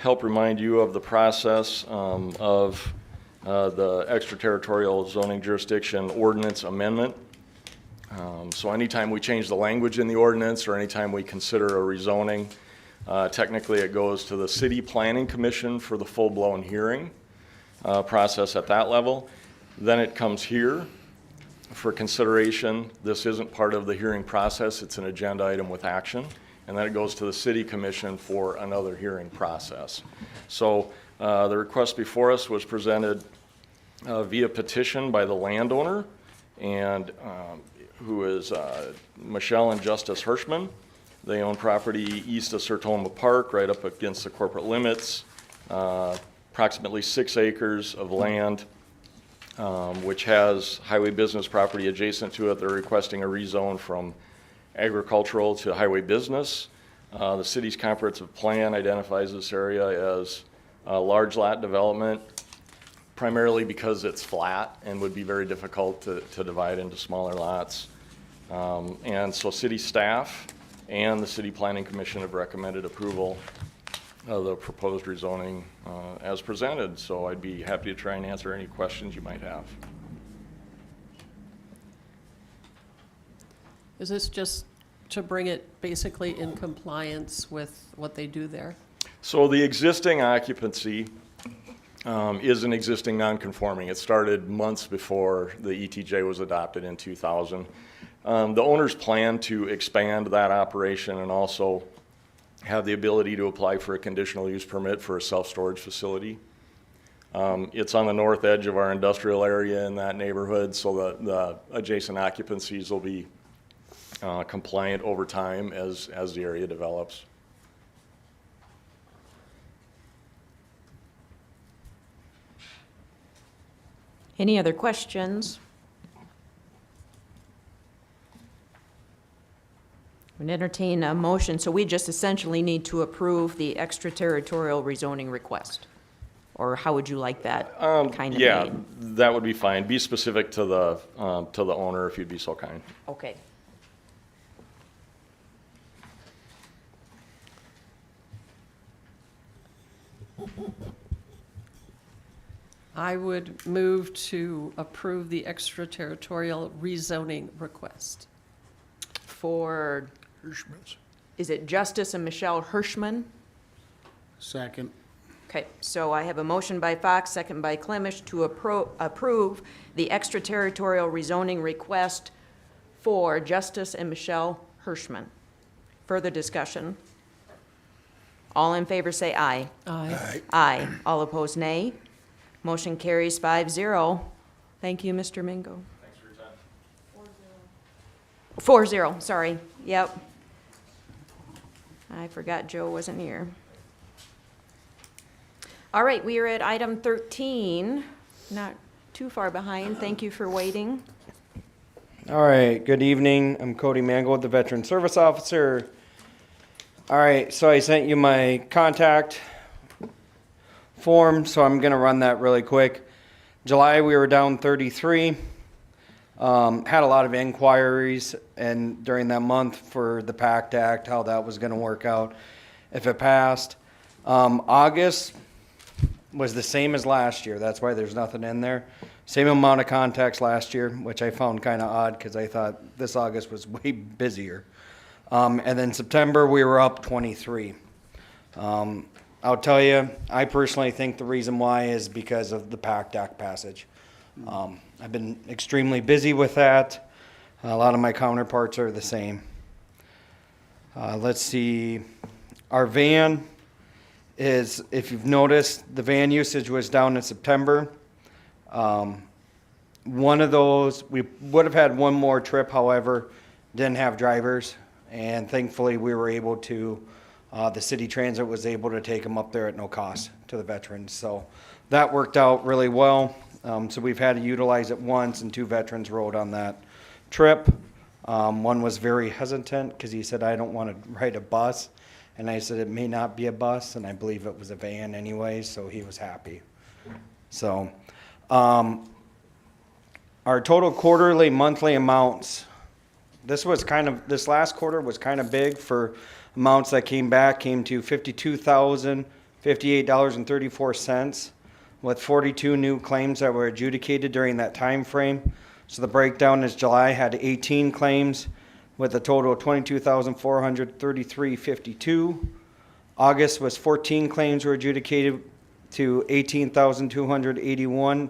help remind you of the process of the extraterritorial zoning jurisdiction ordinance amendment. So anytime we change the language in the ordinance or anytime we consider a rezoning, technically it goes to the City Planning Commission for the full-blown hearing process at that level. Then it comes here for consideration. This isn't part of the hearing process. It's an agenda item with action. And then it goes to the City Commission for another hearing process. So the request before us was presented via petition by the landowner, and who is Michelle and Justice Hirschman. They own property east of Sertoma Park, right up against the corporate limits, approximately 6 acres of land, which has highway business property adjacent to it. They're requesting a rezone from agricultural to highway business. The city's comprehensive plan identifies this area as large lot development, primarily because it's flat and would be very difficult to divide into smaller lots. And so city staff and the City Planning Commission have recommended approval of the proposed rezoning as presented. So I'd be happy to try and answer any questions you might have. Is this just to bring it basically in compliance with what they do there? So the existing occupancy is an existing non-conforming. It started months before the ETJ was adopted in 2000. The owners plan to expand that operation and also have the ability to apply for a conditional use permit for a self-storage facility. It's on the north edge of our industrial area in that neighborhood, so the adjacent occupancies will be compliant over time as the area develops. Any other questions? Would entertain a motion, so we just essentially need to approve the extraterritorial rezoning request? Or how would you like that kind of Yeah, made? that would be fine. Be specific to the owner if you'd be so kind. Okay. I would move to approve the extraterritorial rezoning request. For, Hirschman's. is it Justice and Michelle Hirschman? Second. Okay, so I have a motion by Fox, second by Clemish to approve the extraterritorial rezoning request for Justice and Michelle Hirschman. Further discussion? All in favor say aye. Aye. Aye. All opposed, nay. Motion carries 5-0. Thank you, Mr. Mingo. Thanks for your time. 4-0, sorry. Yep. I forgot Joe wasn't here. All right, we are at item 13. Not too far behind. Thank you for waiting. All right, good evening. I'm Cody Mangold, the Veteran Service Officer. All right, so I sent you my contact form, so I'm going to run that really quick. July, we were down 33. Had a lot of inquiries and during that month for the PACT Act, how that was going to work out if it passed. August was the same as last year. That's why there's nothing in there. Same amount of contacts last year, which I found kind of odd because I thought this August was way busier. And then September, we were up 23. I'll tell you, I personally think the reason why is because of the PACT Act passage. I've been extremely busy with that. A lot of my counterparts are the same. Let's see. Our van is if you've noticed, the van usage was down in September. One of those, we would have had one more trip, however, didn't have drivers. And thankfully, we were able to, the city transit was able to take them up there at no cost to the veterans. So that worked out really well. So we've had to utilize it once, and 2 veterans rode on that trip. One was very hesitant because he said, I don't want to ride a bus. And I said, it may not be a bus, and I believe it was a van anyway, so he was happy. So, our total quarterly, monthly amounts, this last quarter was kind of big for amounts that came to $52,058.34, with 42 new claims that were adjudicated during that time frame. So the breakdown is July had 18 claims with a total of $22,433.52. August was 14 claims were adjudicated to $18,281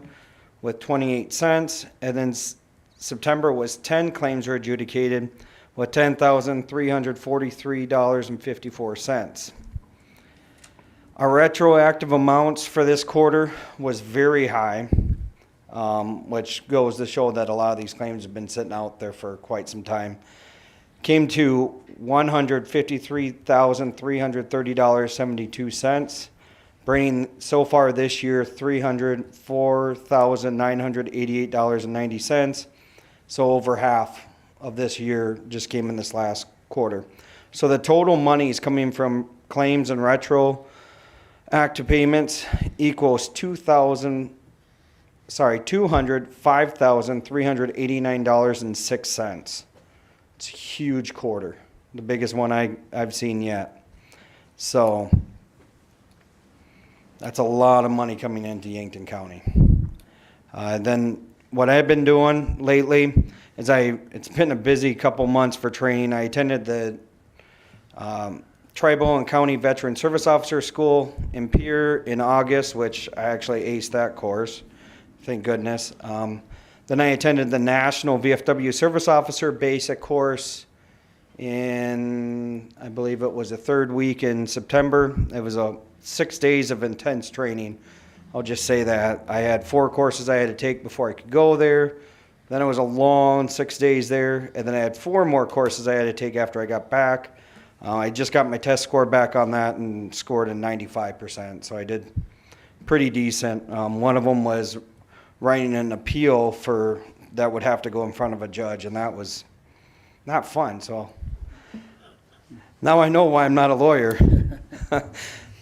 with 28 cents. And then September was 10 claims were adjudicated with $10,343.54. Our retroactive amounts for this quarter was very high, which goes to show that a lot of these claims have been sitting out there for quite some time. Came to $153,330.72, bringing so far this year $304,988.90. So over half of this year just came in this last quarter. So the total money is coming from claims and retro active payments equals $205,389.06. It's a huge quarter, the biggest one I've seen yet. So that's a lot of money coming into Yankton County. Then what I've been doing lately is it's been a busy couple months for training. I attended the Tribal and County Veteran Service Officer School in Pierre in August, which I actually aced that course, thank goodness. Then I attended the National VFW Service Officer Basic course in, I believe it was the 3rd week in September. It was 6 days of intense training. I'll just say that. I had 4 courses I had to take before I could go there. Then it was a long 6 days there. And then I had 4 more courses I had to take after I got back. I just got my test score back on that and scored a 95%. So I did pretty decent. One of them was writing an appeal that would have to go in front of a judge, and that was not fun. So now I know why I'm not a lawyer.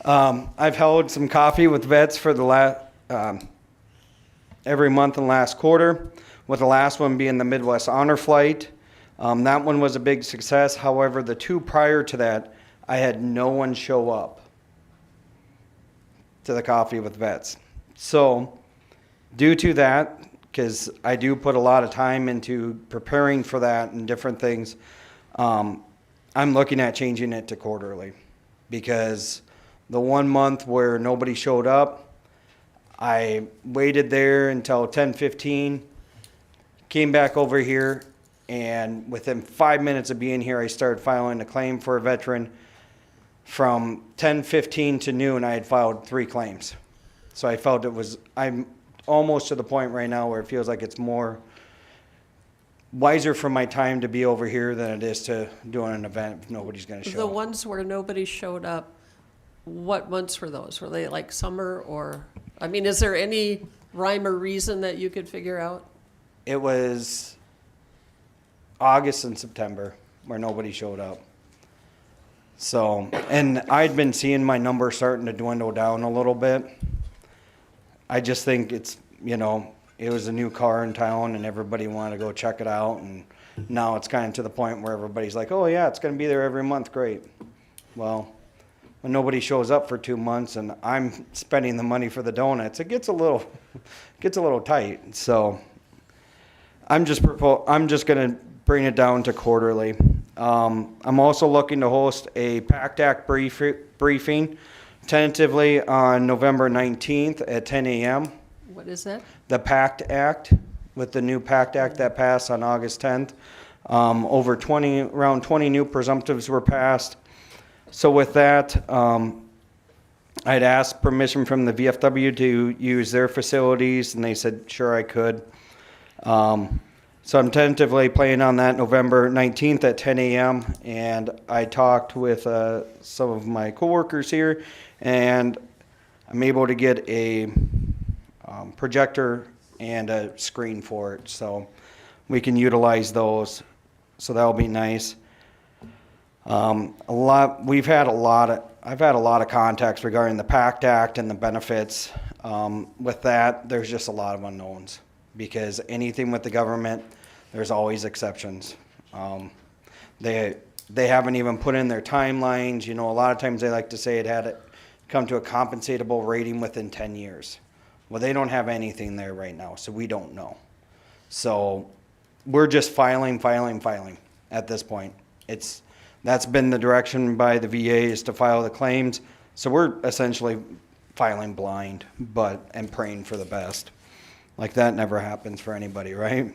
I've held some coffee with vets for the every month and last quarter, with the last one being the Midwest Honor Flight. That one was a big success. However, the 2 prior to that, I had no one show up to the coffee with vets. So due to that, because I do put a lot of time into preparing for that and different things, I'm looking at changing it to quarterly, because the 1 month where nobody showed up, I waited there until 10:15, came back over here, and within 5 minutes of being here, I started filing a claim for a veteran. From 10:15 to noon, I had filed 3 claims. So I felt I'm almost to the point right now where it feels like it's more wiser for my time to be over here than it is to doing an event if nobody's going to show The up. ones where nobody showed up, what months were those? Were they like summer or, I mean, is there any rhyme or reason that you could figure out? It was August and September where nobody showed up. So, and I'd been seeing my number starting to dwindle down a little bit. I just think it's, it was a new car in town and everybody wanted to go check it out. And now it's kind of to the point where everybody's like, oh yeah, it's going to be there every month. Great. Well, when nobody shows up for 2 months and I'm spending the money for the donuts, it gets a little tight. So I'm just going to bring it down to quarterly. I'm also looking to host a PACT Act briefing tentatively on November 19th at 10 a.m. What is that? The PACT Act, with the new PACT Act that passed on August 10th. Around 20 new presumptives were passed. So with that, I'd asked permission from the VFW to use their facilities, and they said, sure, I could. So I'm tentatively planning on that November 19th at 10 a.m. And I talked with some of my coworkers here, and I'm able to get a projector and a screen for it, so we can utilize those. So that'll be nice. I've had a lot of contacts regarding the PACT Act and the benefits. With that, there's just a lot of unknowns, because anything with the government, there's always exceptions. They haven't even put in their timelines. You know, a lot of times they like to say it had to come to a compensatable rating within 10 years. Well, they don't have anything there right now, so we don't know. So we're just filing at this point. That's been the direction by the VA, is to file the claims. So we're essentially filing blind, and praying for the best. Like that never happens for anybody, right?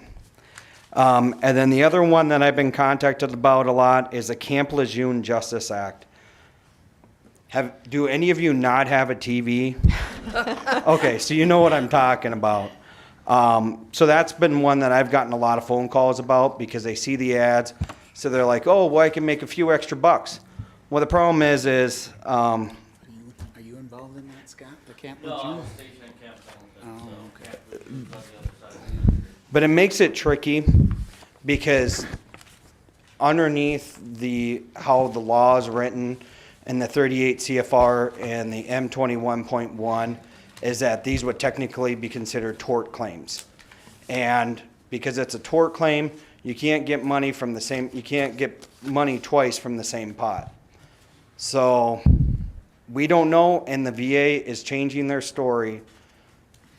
And then the other one that I've been contacted about a lot is the Camp Lejeune Justice Act. Do any of you not have a TV? Okay, so you know what I'm talking about. So that's been one that I've gotten a lot of phone calls about, because they see the ads. So they're like, oh, well, I can make a few extra bucks. Well, the problem is Are you involved in that, Scott, the Camp No, Lejeune? I'm stationed at Camp Pendleton. Oh, okay. Camp Lejeune is on the other side. but it makes it tricky, because underneath how the law is written in the 38 CFR and the M21.1 is that these would technically be considered tort claims. And because it's a tort claim, you can't get money twice from the same pot. So we don't know, and the VA is changing their story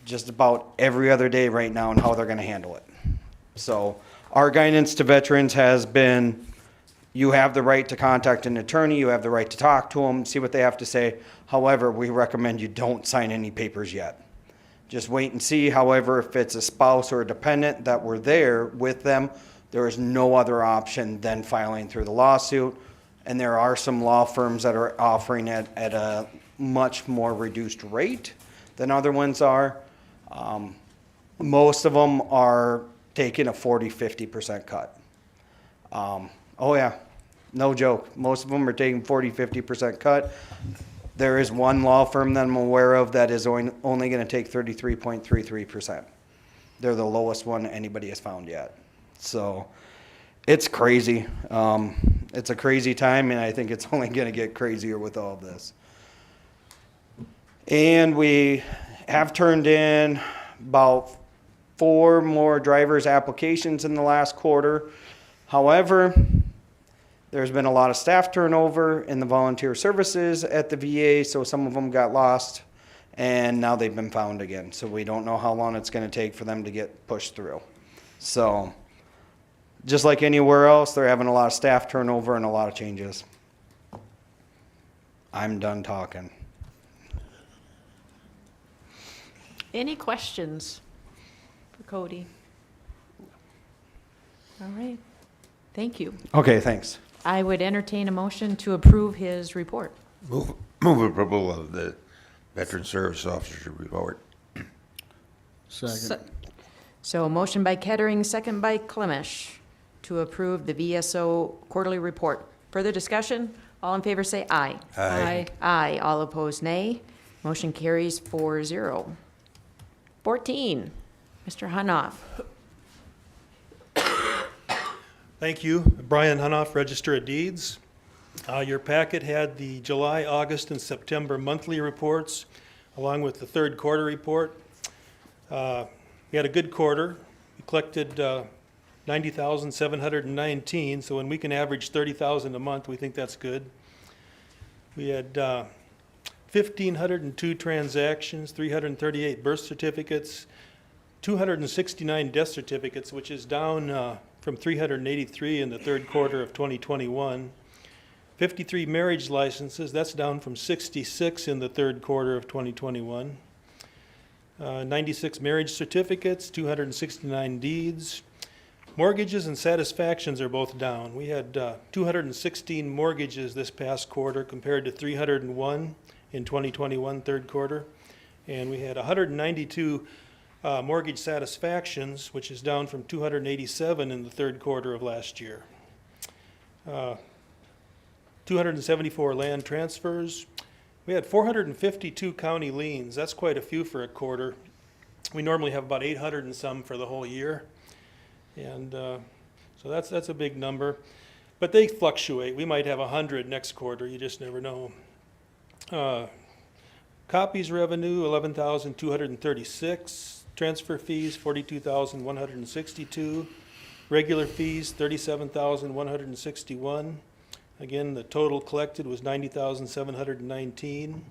just about every other day right now on how they're going to handle it. So our guidance to veterans has been, you have the right to contact an attorney, you have the right to talk to them, see what they have to say. However, we recommend you don't sign any papers yet. Just wait and see. However, if it's a spouse or a dependent that were there with them, there is no other option than filing through the lawsuit. And there are some law firms that are offering it at a much more reduced rate than other ones are. Most of them are taking a 40-50% cut. Oh yeah, no joke. Most of them are taking 40-50% cut. There is one law firm that I'm aware of that is only going to take 33.33%. They're the lowest one anybody has found yet. So it's crazy. It's a crazy time, and I think it's only going to get crazier with all of this. And we have turned in about 4 more driver's applications in the last quarter. However, there's been a lot of staff turnover in the volunteer services at the VA, so some of them got lost, and now they've been found again. So we don't know how long it's going to take for them to get pushed through. So just like anywhere else, they're having a lot of staff turnover and a lot of changes. I'm done talking. Any questions for Cody? All right. Thank you. Okay, thanks. I would entertain a motion to approve his report. Move approval of the Veteran Service Officer report. Second. So a motion by Kettering, second by Clemish, to approve the VSO quarterly report. Further discussion? All in favor say aye. Aye. Aye. All opposed, nay. Motion carries 4-0. 14, Mr. Hunoff. Thank you. Brian Hunoff, Register of Deeds. Your packet had the July, August, and September monthly reports, along with the third quarter report. We had a good quarter. We collected 90,719, so when we can average 30,000 a month, we think that's good. We had 1,502 transactions, 338 birth certificates, 269 death certificates, which is down from 383 in the third quarter of 2021. 53 marriage licenses, that's down from 66 in the third quarter of 2021. 96 marriage certificates, 269 deeds. Mortgages and satisfactions are both down. We had 216 mortgages this past quarter compared to 301 in 2021 third quarter. And we had 192 mortgage satisfactions, which is down from 287 in the third quarter of last year. 274 land transfers. We had 452 county liens. That's quite a few for a quarter. We normally have about 800 and some for the whole year. And so that's a big number. But they fluctuate. We might have 100 next quarter. You just never know. Copies revenue, 11,236. Transfer fees, 42,162. Regular fees, 37,161. Again, the total collected was 90,719.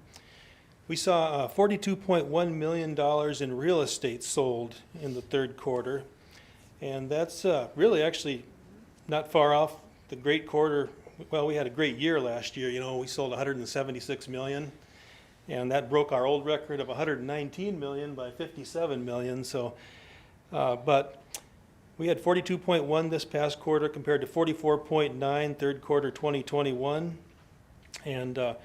We saw $42.1 million in real estate sold in the third quarter. And that's really actually not far off the great quarter. Well, we had a great year last year. You know, we sold 176 million. And that broke our old record of 119 million by 57 million. So, but we had 42.1 this past quarter compared to 44.9 third quarter 2021. And, you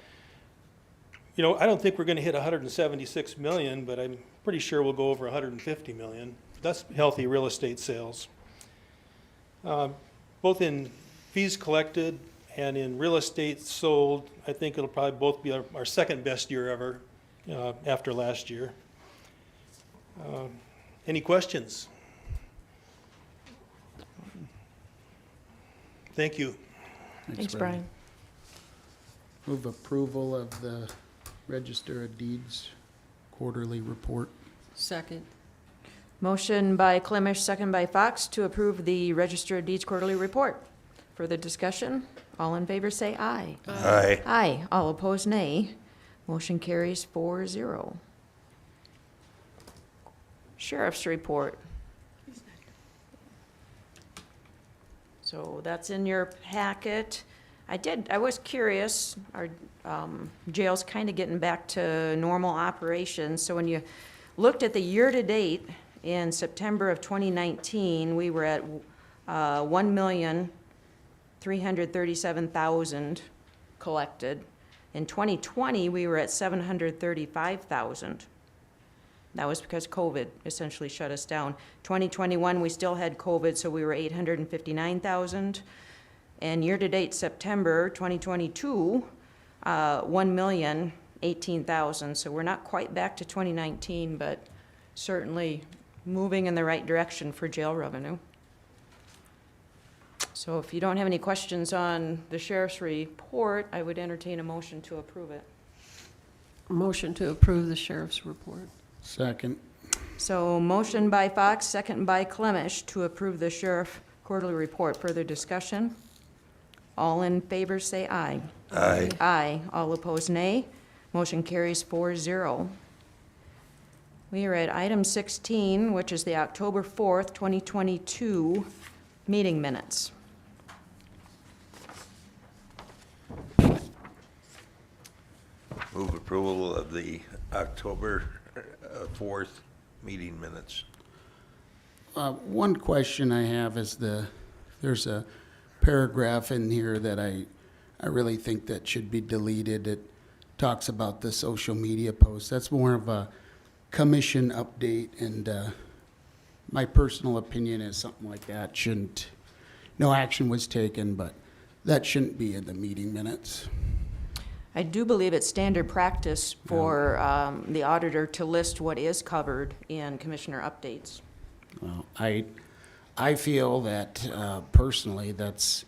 know, I don't think we're going to hit 176 million, but I'm pretty sure we'll go over 150 million. That's healthy real estate sales. Both in fees collected and in real estate sold, I think it'll probably both be our second best year ever after last year. Any questions? Thank you. Thanks, Brian. Move approval of the Register of Deeds quarterly report. Second. Motion by Clemish, second by Fox to approve the Register of Deeds quarterly report. Further discussion? All in favor say aye. Aye. Aye. All opposed, nay. Motion carries 4-0. Sheriff's report. So that's in your packet. I was curious, our jail's kind of getting back to normal operations. So when you looked at the year-to-date in September of 2019, we were at 1,337,000 collected. In 2020, we were at 735,000. That was because COVID essentially shut us down. 2021, we still had COVID, so we were 859,000. And year-to-date September 2022, 1,018,000. So we're not quite back to 2019, but certainly moving in the right direction for jail revenue. So if you don't have any questions on the sheriff's report, I would entertain a motion to approve it. Motion to approve the sheriff's report. Second. So motion by Fox, second by Clemish to approve the sheriff quarterly report. Further discussion? All in favor say aye. Aye. Aye. All opposed, nay. Motion carries 4-0. We are at item 16, which is the October 4th, 2022 meeting minutes. Move approval of the October 4th meeting minutes. One question I have is there's a paragraph in here that I really think that should be deleted. It talks about the social media post. That's more of a commission update, and my personal opinion is something like that shouldn't, no action was taken, but that shouldn't be in the meeting minutes. I do believe it's standard practice for the auditor to list what is covered in commissioner updates. Well, I feel that personally that's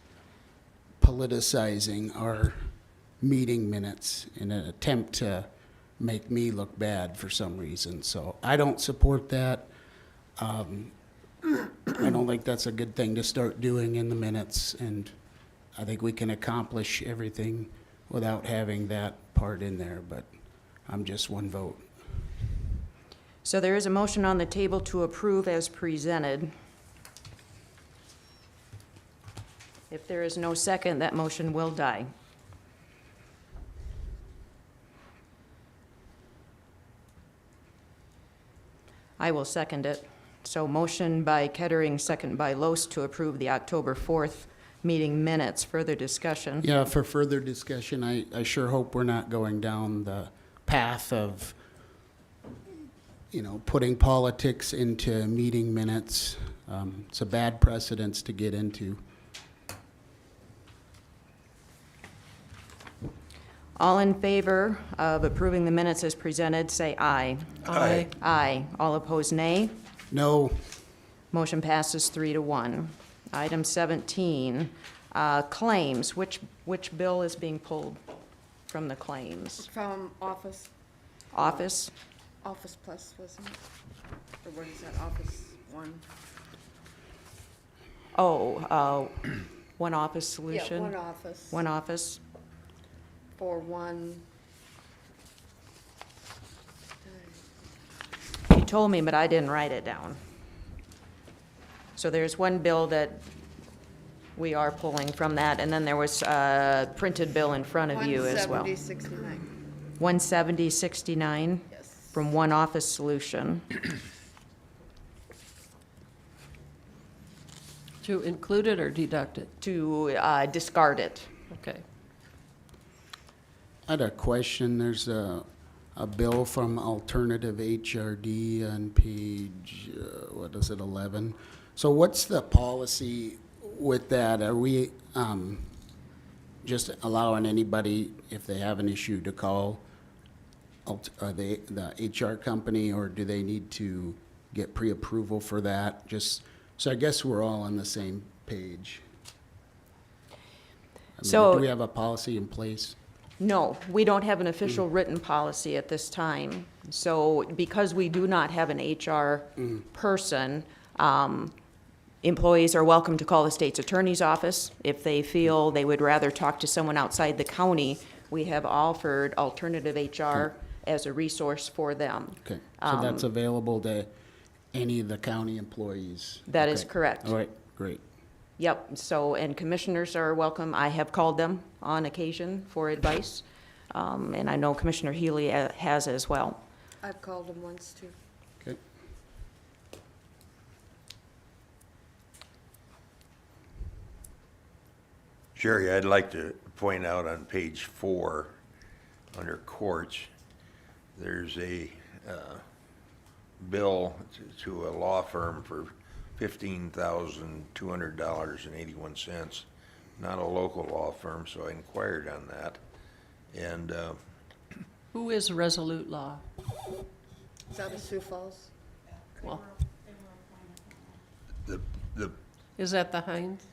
politicizing our meeting minutes in an attempt to make me look bad for some reason. So I don't support that. I don't think that's a good thing to start doing in the minutes, and I think we can accomplish everything without having that part in there, but I'm just one vote. So there is a motion on the table to approve as presented. If there is no second, that motion will die. I will second it. So motion by Kettering, second by Los to approve the October 4th meeting minutes. Further discussion? Yeah, for further discussion, I sure hope we're not going down path of, putting politics into meeting minutes. It's a bad precedence to get into. All in favor of approving the minutes as presented, say aye. Aye. Aye. All opposed, nay. No, Motion passes 3-1. Item 17, claims. Which bill is being pulled from the claims? From Office Office? Plus, wasn't it? Or what is that, Office 1? Oh, One Office Solution? Yeah, One Office. One Office. For one, You told me, but I didn't write it down. So there's one bill that we are pulling from that, and then there was a printed bill in front of you as well. 17069. 17069 Yes. from One Office Solution. To include it or deduct it? To discard it. Okay. I had a question. There's a bill from Alternative HRD on page, 11? So what's the policy with that? Are we just allowing anybody, if they have an issue, to call the HR company, or do they need to get pre-approval for that? So I guess we're all on the same page. So- Do we have a policy in place? No, we don't have an official written policy at this time. So because we do not have an HR person, employees are welcome to call the state's attorney's office. If they feel they would rather talk to someone outside the county, we have offered alternative HR as a resource for them. Okay, so that's available to any of the county employees? That is Okay. correct. All right, great. Yep, so, and commissioners are welcome. I have called them on occasion for advice, and I know Commissioner Healy has as well. I've called them once too. Okay. Sherry, I'd like to point out on page 4, under courts, there's a bill to a law firm for $15,200.81. Not a local law firm, so I inquired on that. And Who is Resolute Law? Is that a Sioux Falls? Well, the is that the Heinz?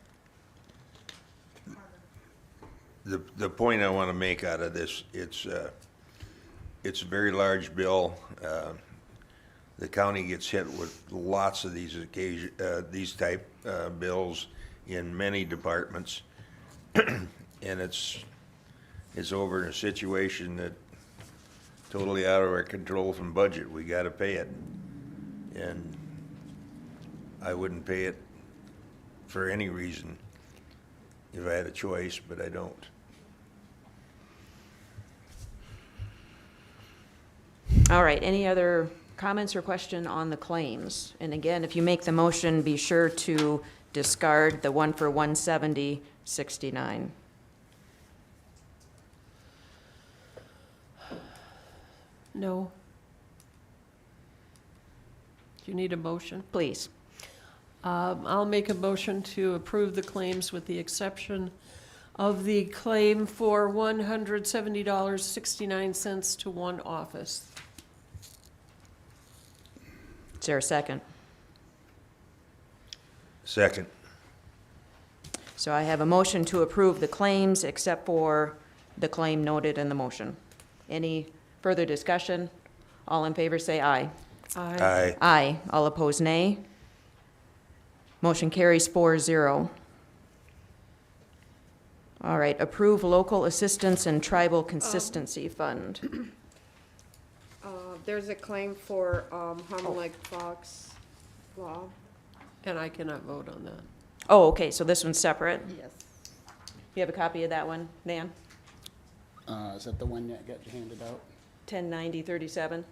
The point I want to make out of this, it's a very large bill. The county gets hit with lots of these type bills in many departments, and it's over in a situation that totally out of our control from budget. We got to pay it, and I wouldn't pay it for any reason if I had a choice, but I don't. All right, any other comments or question on the claims? And again, if you make the motion, be sure to discard the one for 170.69. No. Do you need a motion? Please. I'll make a motion to approve the claims with the exception of the claim for $170.69 to One Office. Is there a second? Second. So I have a motion to approve the claims except for the claim noted in the motion. Any further discussion? All in favor say aye. Aye. Aye. All opposed, nay. Motion carries 4-0. All right, approve local assistance and tribal consistency fund. There's a claim for Harmon Fox Law. And I cannot vote on that. Oh, okay, so this one's separate. Yes. You have a copy of that one, Dan? Is that the one that got handed out? 109037?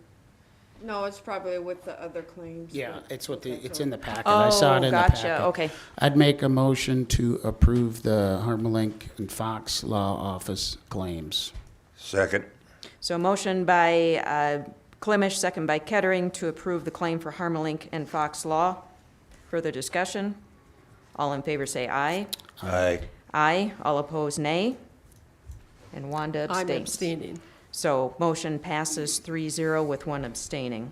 No, it's probably with the other claims. Yeah, but- it's okay, it's cool. in the packet. I saw it in the gotcha, packet. okay. I'd make a motion to approve the Harmelink and Fox Law Office claims. Second. So motion by Clemish, second by Kettering, to approve the claim for Harmelink and Fox Law. Further discussion? All in favor say aye. Aye. Aye. All opposed, nay. And Wanda abstains. I'm abstaining. So motion passes 3-0 with one abstaining.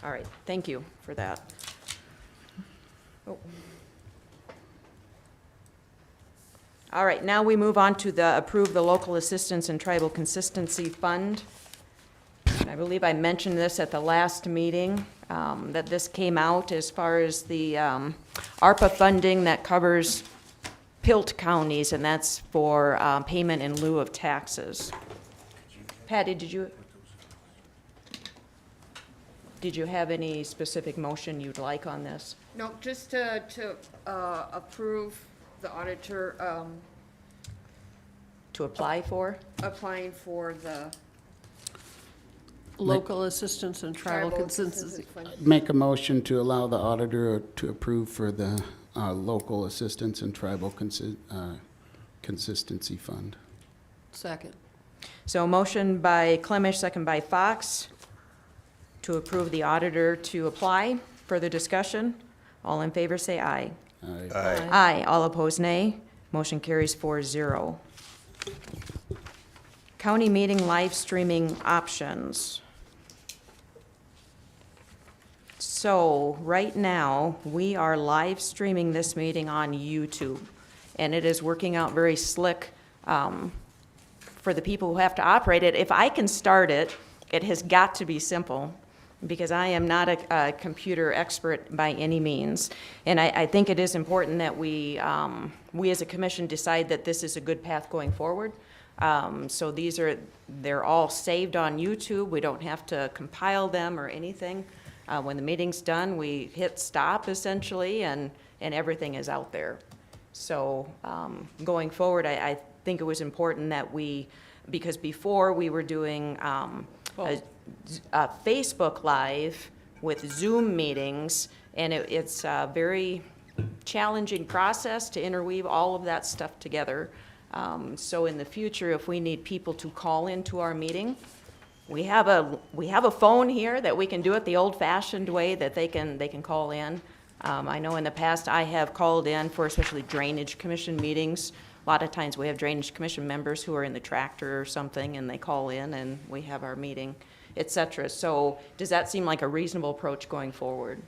All right, thank you for that. Oh. All right, now we move on to the approve the local assistance and tribal consistency fund. I believe I mentioned this at the last meeting, that this came out as far as the ARPA funding that covers PILT counties, and that's for payment in lieu of taxes. Patty, did you have any specific motion you'd like on this? No, just to approve the auditor To apply for? applying for the Local assistance and tribal consistency. fund. Make a motion to allow the auditor to approve for the local assistance and tribal consistency fund. Second. So motion by Clemish, second by Fox, to approve the auditor to apply. Further discussion? All in favor say aye. Aye. Aye. Aye. All opposed, nay. Motion carries 4-0. County meeting live streaming options. So right now, we are live streaming this meeting on YouTube, and it is working out very slick for the people who have to operate it. If I can start it, it has got to be simple, because I am not a computer expert by any means. And I think it is important that we as a commission decide that this is a good path going forward. So they're all saved on YouTube. We don't have to compile them or anything. When the meeting's done, we hit stop essentially, and everything is out there. So going forward, I think it was important that because before we were doing a Facebook Live with Zoom meetings, and it's a very challenging process to interweave all of that stuff together. So in the future, if we need people to call into our meeting, we have a phone here that we can do it the old-fashioned way, that they can call in. I know in the past I have called in for especially Drainage Commission meetings. A lot of times we have Drainage Commission members who are in the tractor or something, and they call in and we have our meeting, et cetera. So does that seem like a reasonable approach going forward?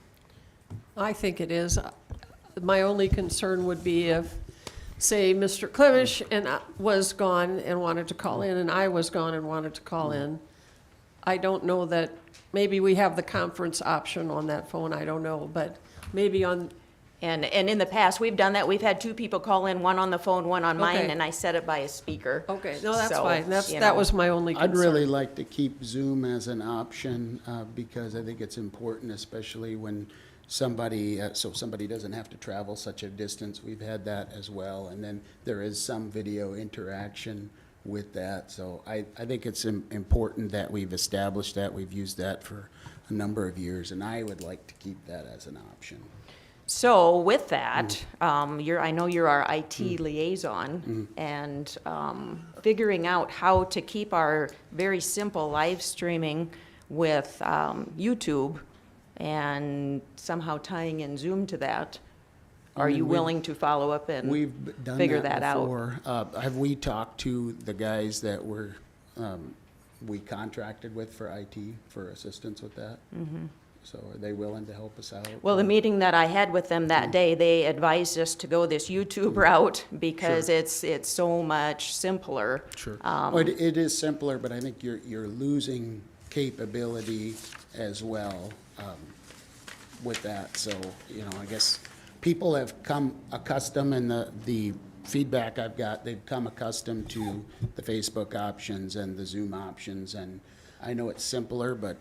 I think it is. My only concern would be if, say, Mr. Clemish was gone and wanted to call in, and I was gone and wanted to call in. I don't know that, maybe we have the conference option on that phone, I don't know, but maybe on. And in the past, we've done that. We've had two people call in, one on the phone, one on mine, Okay. and I set it by a speaker. Okay, no, that's So, fine. you That know. was my only concern. I'd really like to keep Zoom as an option because I think it's important, especially when somebody doesn't have to travel such a distance. We've had that as well. And then there is some video interaction with that. So I think it's important that we've established that. We've used that for a number of years, and I would like to keep that as an option. So with that, I know you're our IT liaison, and figuring out how to keep our very simple live streaming with YouTube and somehow tying in Zoom to that. Are you willing to follow up and figure that out? Before. Have we talked to the guys that we contracted with for IT, for assistance with that? Mm-hmm. So are they willing to help us out? Well, the meeting that I had with them that day, they advised us to go this YouTube route because it's so much simpler. Sure. Well, it is simpler, but I think you're losing capability as well with that. So, I guess people have come accustomed, and the feedback I've got, they've come accustomed to the Facebook options and the Zoom options, and I know it's simpler, but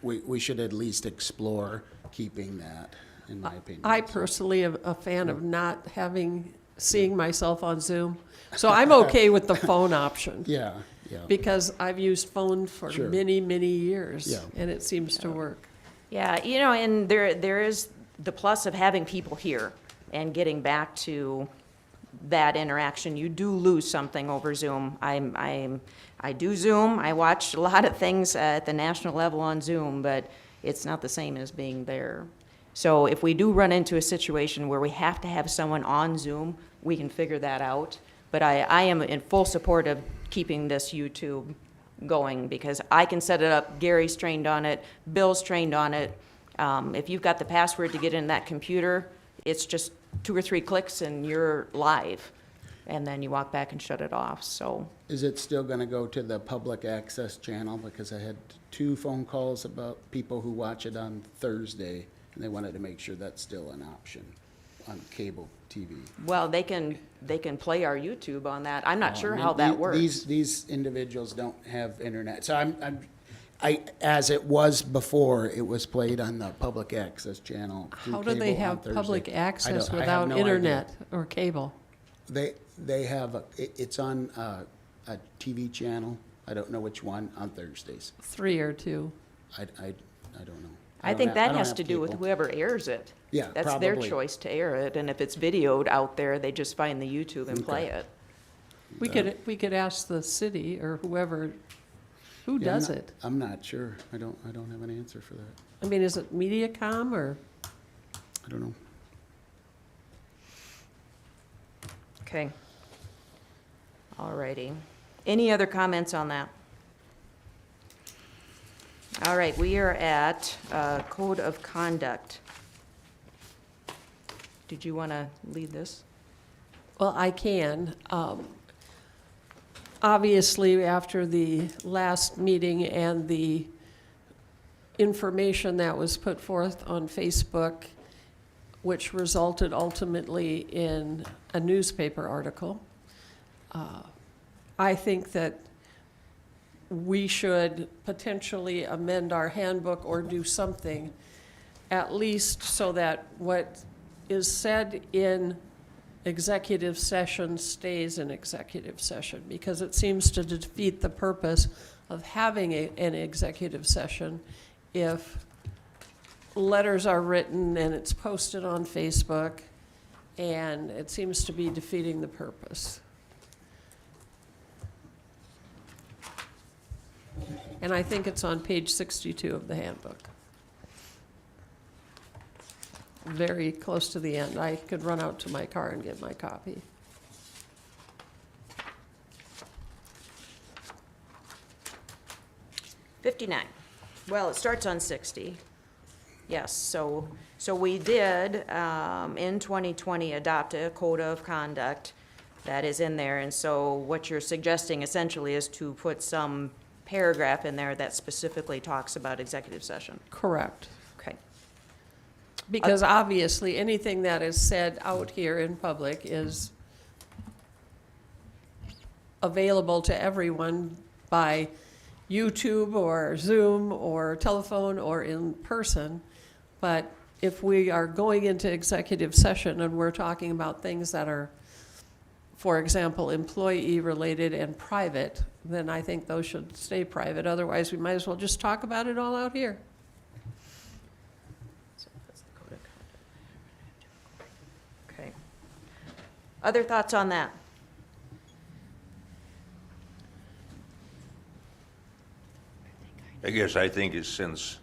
we should at least explore keeping that, in my opinion. I personally am a fan of not seeing myself on Zoom. So I'm okay with the phone option. Yeah. Because I've used phone for Sure. many, many years, Yeah. and it seems to work. Yeah, and there is the plus of having people here and getting back to that interaction, you do lose something over Zoom. I do Zoom, I watch a lot of things at the national level on Zoom, but it's not the same as being there. So if we do run into a situation where we have to have someone on Zoom, we can figure that out. But I am in full support of keeping this YouTube going, because I can set it up, Gary's trained on it, Bill's trained on it. If you've got the password to get in that computer, it's just 2 or 3 clicks and you're live. And then you walk back and shut it off, so. Is it still gonna go to the public access channel? Because I had 2 phone calls about people who watch it on Thursday, and they wanted to make sure that's still an option on cable TV. Well, they can play our YouTube on that. I'm not sure I mean, how that works. These individuals don't have internet, so as it was before, it was played on the public access channel through How do they cable on have public Thursday. access I have without no idea. internet or cable? They have, it's on a TV channel, I don't know which one, on Thursdays. 3 or 2? I don't know. I think that don't has have to do with cable. whoever airs it. Yeah, That's their probably. choice to air it, and if it's videoed out there, they just find the YouTube and play it. We could ask the city or whoever, who Yeah, does it? I'm not sure. I don't have an answer for that. I mean, is it MediaCom or? I don't know. Okay. All righty. Any other comments on that? All right, we are at Code of Conduct. Did you want to lead this? Well, I can. Obviously, after the last meeting and the information that was put forth on Facebook, which resulted ultimately in a newspaper article, I think that we should potentially amend our handbook or do something, at least so that what is said in executive session stays in executive session, because it seems to defeat the purpose of having an executive session if letters are written and it's posted on Facebook, and it seems to be defeating the purpose. And I think it's on page 62 of the handbook. Very close to the end. I could run out to my car and get my copy. '59. Well, it starts on 60. Yes, so we did, in 2020, adopt a code of conduct that is in there. And so what you're suggesting essentially is to put some paragraph in there that specifically talks about executive session. Correct. Okay. Because obviously, anything that is said out here in public is available to everyone by YouTube or Zoom or telephone or in person. But if we are going into executive session and we're talking about things that are, for example, employee-related and private, then I think those should stay private. Otherwise, we might as well just talk about it all out here. Okay. Other thoughts on that? I guess I think it's since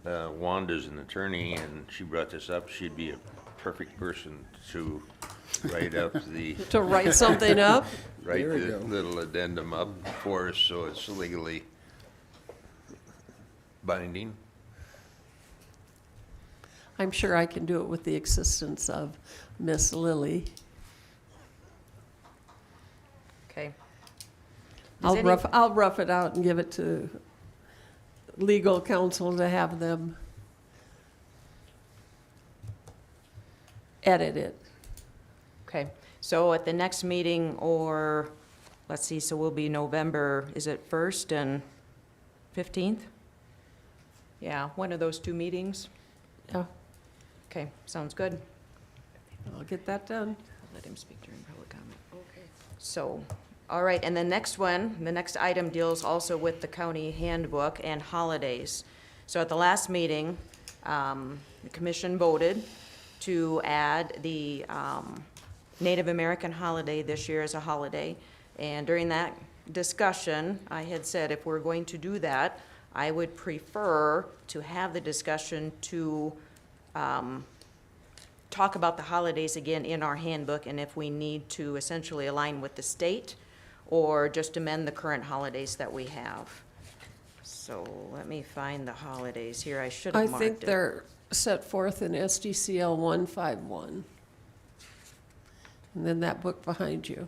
Wanda's an attorney and she brought this up, she'd be a perfect person to write up the. To write something up? Write There we the go. little addendum up for us so it's legally binding. I'm sure I can do it with the assistance of Miss Lily. Okay. Does any- I'll rough it out and give it to legal counsel to have them edit it. Okay, so at the next meeting, or, let's see, so we'll be November, is it 1st and 15th? Yeah, one of those 2 meetings. Yeah, Okay, sounds good. I'll get that done. Let him speak during public comment. Okay. So, all right, and the next one, the next item deals also with the county handbook and holidays. So at the last meeting, the commission voted to add the Native American holiday this year as a holiday. And during that discussion, I had said if we're going to do that, I would prefer to have the discussion to talk about the holidays again in our handbook, and if we need to essentially align with the state or just amend the current holidays that we have. So let me find the holidays here. I should have I marked it. think they're set forth in SDCL 151. And then that book behind you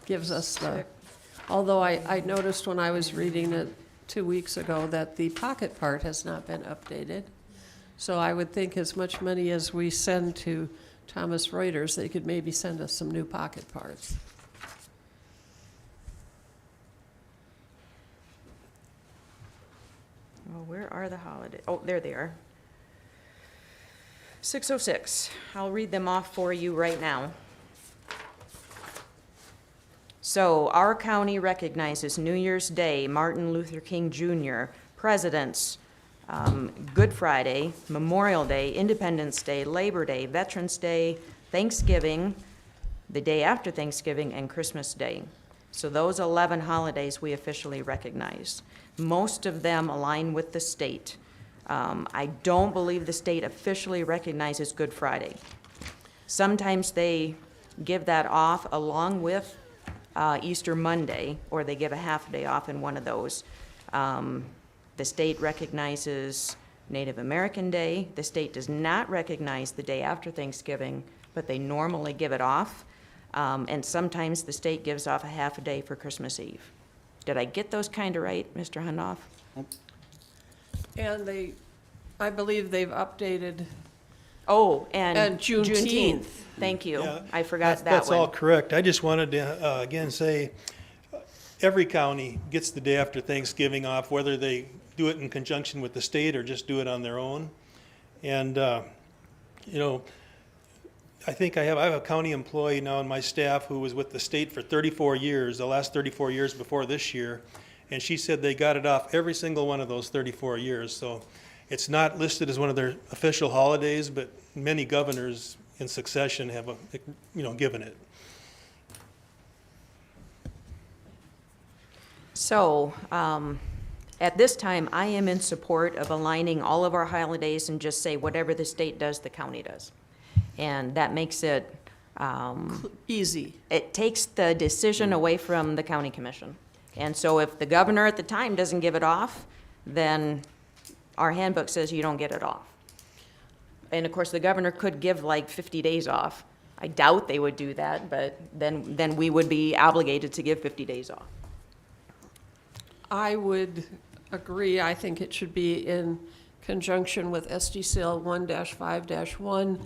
gives us the, although I noticed when I was reading it 2 weeks ago that the pocket part has not been updated. So I would think as much money as we send to Thomas Reuters, they could maybe send us some new pocket parts. Well, where are the holidays? Oh, there they are. 606. I'll read them off for you right now. So, our county recognizes New Year's Day, Martin Luther King Jr., Presidents, Good Friday, Memorial Day, Independence Day, Labor Day, Veterans Day, Thanksgiving, the day after Thanksgiving, and Christmas Day. So those 11 holidays we officially recognize. Most of them align with the state. I don't believe the state officially recognizes Good Friday. Sometimes they give that off along with Easter Monday, or they give a half day off in one of those. The state recognizes Native American Day. The state does not recognize the day after Thanksgiving, but they normally give it off. And sometimes the state gives off a half a day for Christmas Eve. Did I get those kind of right, Mr. Hundoff? And I believe they've updated. Oh, and Juneteenth. Thank you. Yeah, I forgot that one. That's all correct. I just wanted to, again, say, every county gets the day after Thanksgiving off, whether they do it in conjunction with the state or just do it on their own. And, you know, I think I have a county employee now in my staff who was with the state for 34 years, the last 34 years before this year, and she said they got it off every single one of those 34 years. So it's not listed as one of their official holidays, but many governors in succession have, given it. So, at this time, I am in support of aligning all of our holidays and just say whatever the state does, the county does. And that makes it easy. It takes the decision away from the county commission. And so if the governor at the time doesn't give it off, then our handbook says you don't get it off. And of course, the governor could give like 50 days off. I doubt they would do that, but then we would be obligated to give 50 days off. I would agree. I think it should be in conjunction with SDCL 1-5-1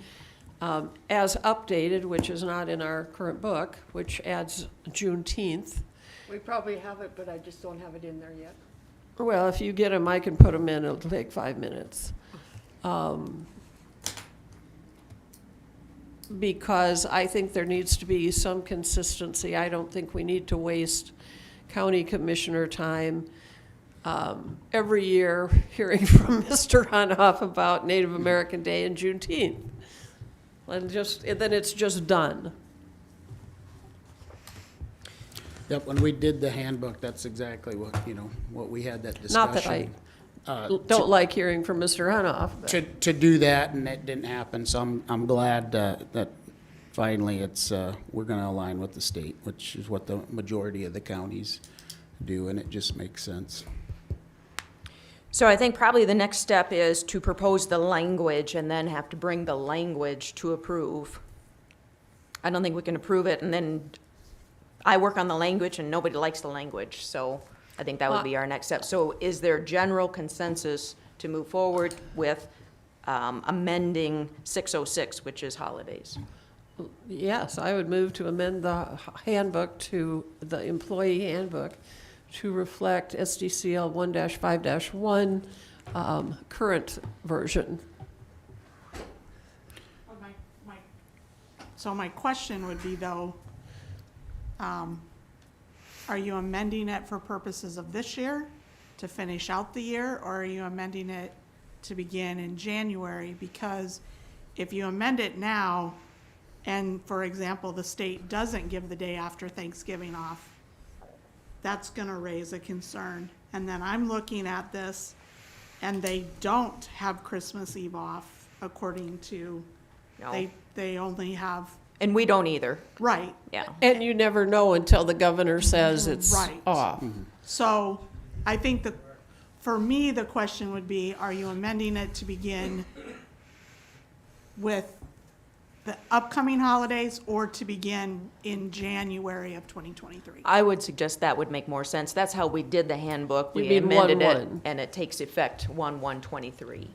as updated, which is not in our current book, which adds Juneteenth. We probably have it, but I just don't have it in there yet. Well, if you get them, I can put them in. It'll take 5 minutes. Because I think there needs to be some consistency. I don't think we need to waste county commissioner time every year hearing from Mr. Hunoff about Native American Day and Juneteenth. And then it's just done. Yep, when we did the handbook, that's exactly what we had that discussion. Not that I don't like hearing from Mr. Hunoff. To do that, and that didn't happen, so I'm glad that finally we're gonna align with the state, which is what the majority of the counties do, and it just makes sense. So I think probably the next step is to propose the language and then have to bring the language to approve. I don't think we can approve it and then I work on the language and nobody likes the language, so I think that would be our next step. So is there general consensus to move forward with amending 606, which is holidays? Yes, I would move to amend the handbook to the employee handbook to reflect SDCL 1-5-1 current version. So my question would be though, are you amending it for purposes of this year to finish out the year, or are you amending it to begin in January, because if you amend it now, and for example, the state doesn't give the day after Thanksgiving off, that's gonna raise a concern. And then I'm looking at this, and they don't have Christmas Eve off, according to, No. they only have, And we don't either. right. Yeah. And you never know until the governor says it's Right. off. So I think that, for me, the question would be, are you amending it to begin with the upcoming holidays or to begin in January of 2023? I would suggest that would make more sense. That's how we did the handbook. You We mean amended it, 1/1. and it takes effect 1/1/23.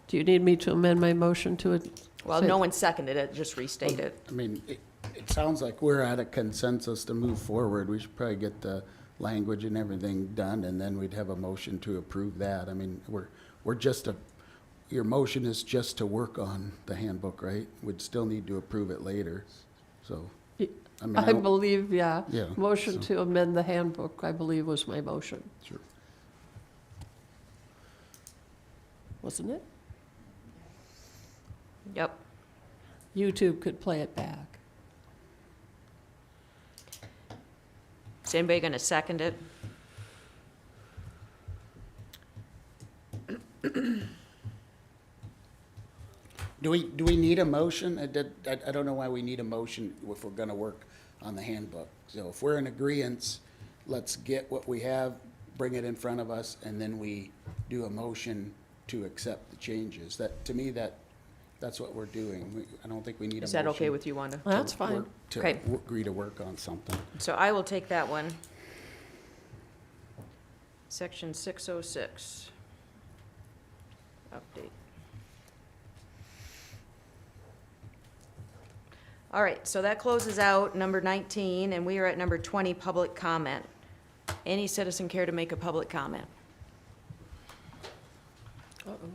Do you need me to amend my motion to it? Well, no one seconded it, just restate it. I mean, it sounds like we're at a consensus to move forward. We should probably get the language and everything done, and then we'd have a motion to approve that. I mean, we're just your motion is just to work on the handbook, right? We'd still need to approve it later, so. I mean, I believe, yeah. Yeah, Motion so- to amend the handbook, I believe was my motion, Sure. wasn't it? Yep. YouTube could play it back. Is anybody going to second it? Do we need a motion? I don't know why we need a motion if we're gonna work on the handbook. So if we're in agreeance, let's get what we have, bring it in front of us, and then we do a motion to accept the changes. That, to me, that's what we're doing. I don't think we need a motion. Is that okay with you, Wanda? That's to fine. work- To Okay. agree to work on something. So I will take that one. Section 606. Update. All right, so that closes out number 19, and we are at number 20, public comment. Any citizen care to make a public comment? Uh-oh.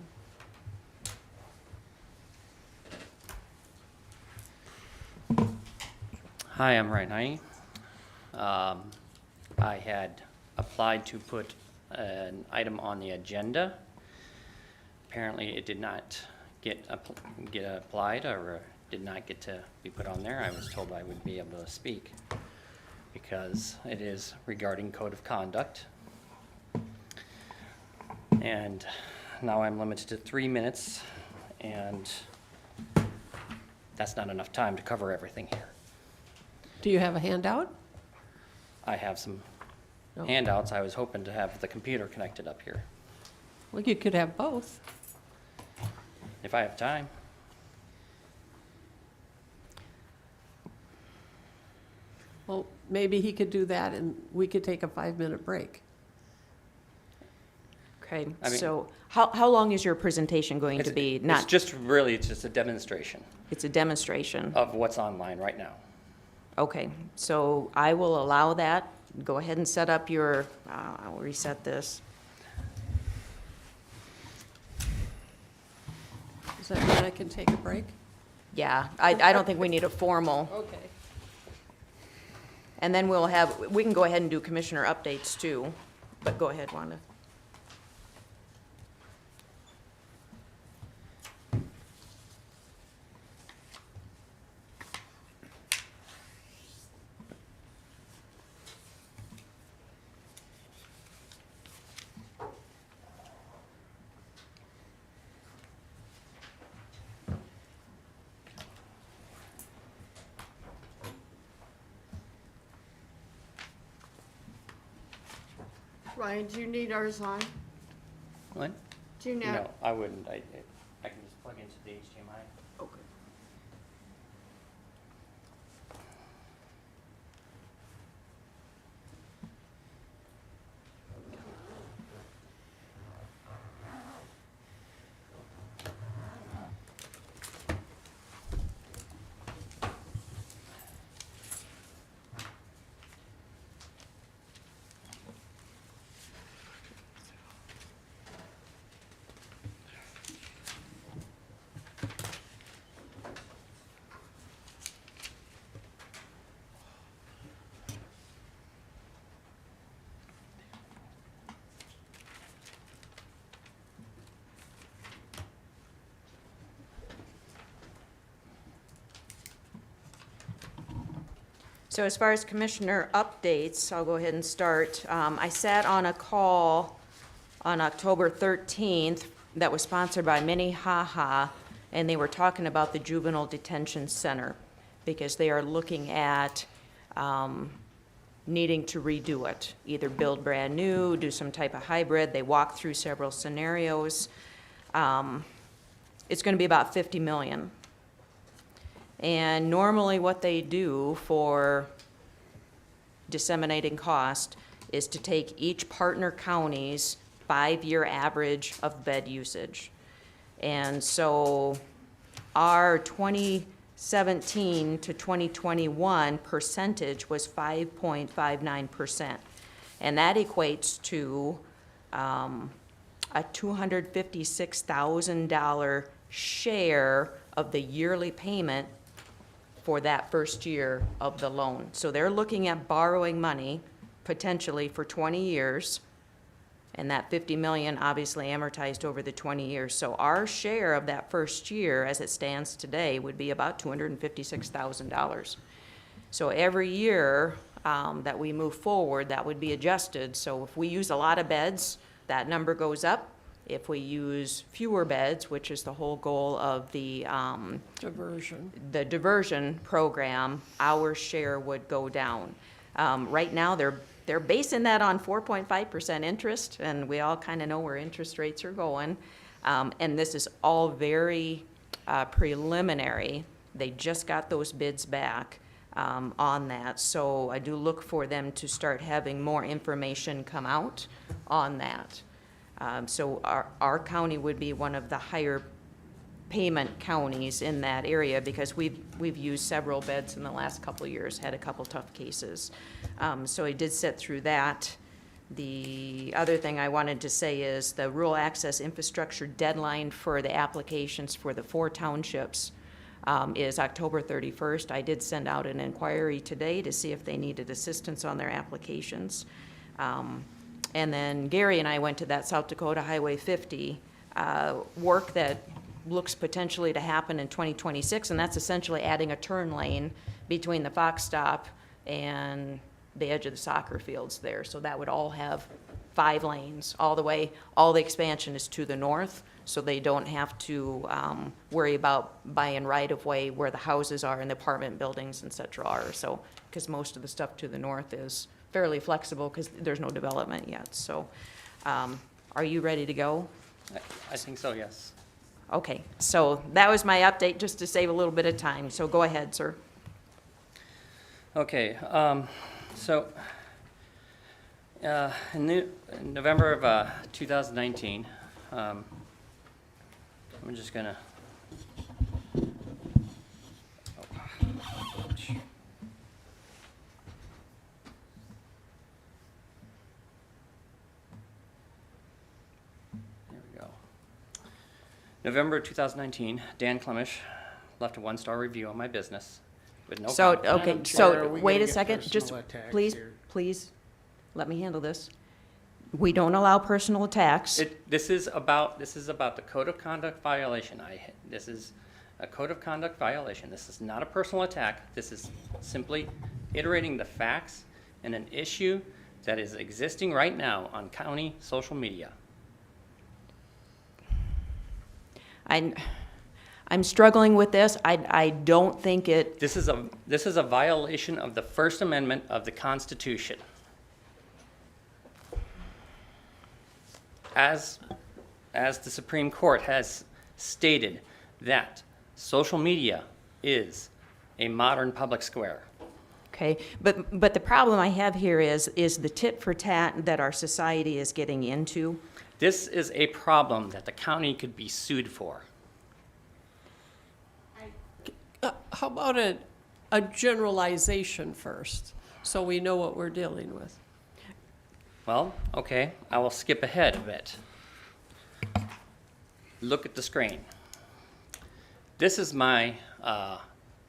Hi, I'm Ryan Heine. I had applied to put an item on the agenda. Apparently, it did not get applied or did not get to be put on there. I was told I would be able to speak because it is regarding code of conduct. And now I'm limited to 3 minutes, and that's not enough time to cover everything here. Do you have a handout? I have some No. handouts. I was hoping to have the computer connected up here, Well, you could have both. if I have time. Well, maybe he could do that and we could take a 5-minute break. Okay, I mean- so how long is your presentation going to be? It's Not, just really, it's just a demonstration it's a demonstration. of what's online right now. Okay, so I will allow that. Go ahead and set up your, I'll reset this. Does that mean I can take a break? Yeah, I don't think we need a formal. Okay. And then we can go ahead and do commissioner updates too, but go ahead, Wanda. Ryan, do you need ours on? What? Do you know? No, I wouldn't. I can just plug into the HDMI. Okay. So as far as commissioner updates, I'll go ahead and start. I sat on a call on October 13th that was sponsored by Minnehaha, and they were talking about the juvenile detention center because they are looking at needing to redo it, either build brand new, do some type of hybrid. They walked through several scenarios. It's going to be about $50 million. And normally what they do for disseminating cost is to take each partner county's 5-year average of bed usage. And so our 2017 to 2021 percentage was 5.59%. And that equates to a $256,000 share of the yearly payment for that first year of the loan. So they're looking at borrowing money potentially for 20 years, and that 50 million obviously amortized over the 20 years. So our share of that first year, as it stands today, would be about $256,000. So every year that we move forward, that would be adjusted. So if we use a lot of beds, that number goes up. If we use fewer beds, which is the whole goal of the diversion program, our share would go down. Right now, they're basing that on 4.5% interest, and we all kind of know where interest rates are going. And this is all very preliminary. They just got those bids back on that. So I do look for them to start having more information come out on that. So our county would be one of the higher payment counties in that area because we've used several beds in the last couple of years, had a couple tough cases. So I did sit through that. The other thing I wanted to say is the rural access infrastructure deadline for the applications for the 4 townships is October 31st. I did send out an inquiry today to see if they needed assistance on their applications. And then Gary and I went to that South Dakota Highway 50 work that looks potentially to happen in 2026, and that's essentially adding a turn lane between the Fox Stop and the edge of the soccer fields there. So that would all have 5 lanes all the way. All the expansion is to the north, so they don't have to worry about buying right-of-way where the houses are and the apartment buildings, et cetera, are. So, because most of the stuff to the north is fairly flexible because there's no development yet. So are you ready to go? I think so, yes. Okay, so that was my update just to save a little bit of time. So go ahead, sir. Okay, in November of 2019, I'm just gonna. November 2019, Dan Clemish left a 1-star review on my business with no So, comment. okay, so wait a second, just please, please, let me handle this. We don't allow personal attacks. This is about the code of conduct violation. This is a code of conduct violation. This is not a personal attack. This is simply iterating the facts in an issue that is existing right now on county social media. I'm struggling with this. I don't think it. This is a violation of the First Amendment of the Constitution. As the Supreme Court has stated that social media is a modern public square. Okay, but the problem I have here is the tit for tat that our society is getting into. This is a problem that the county could be sued for. How about a generalization first, so we know what we're dealing with? Well, okay, I will skip ahead a bit. Look at the screen. This is my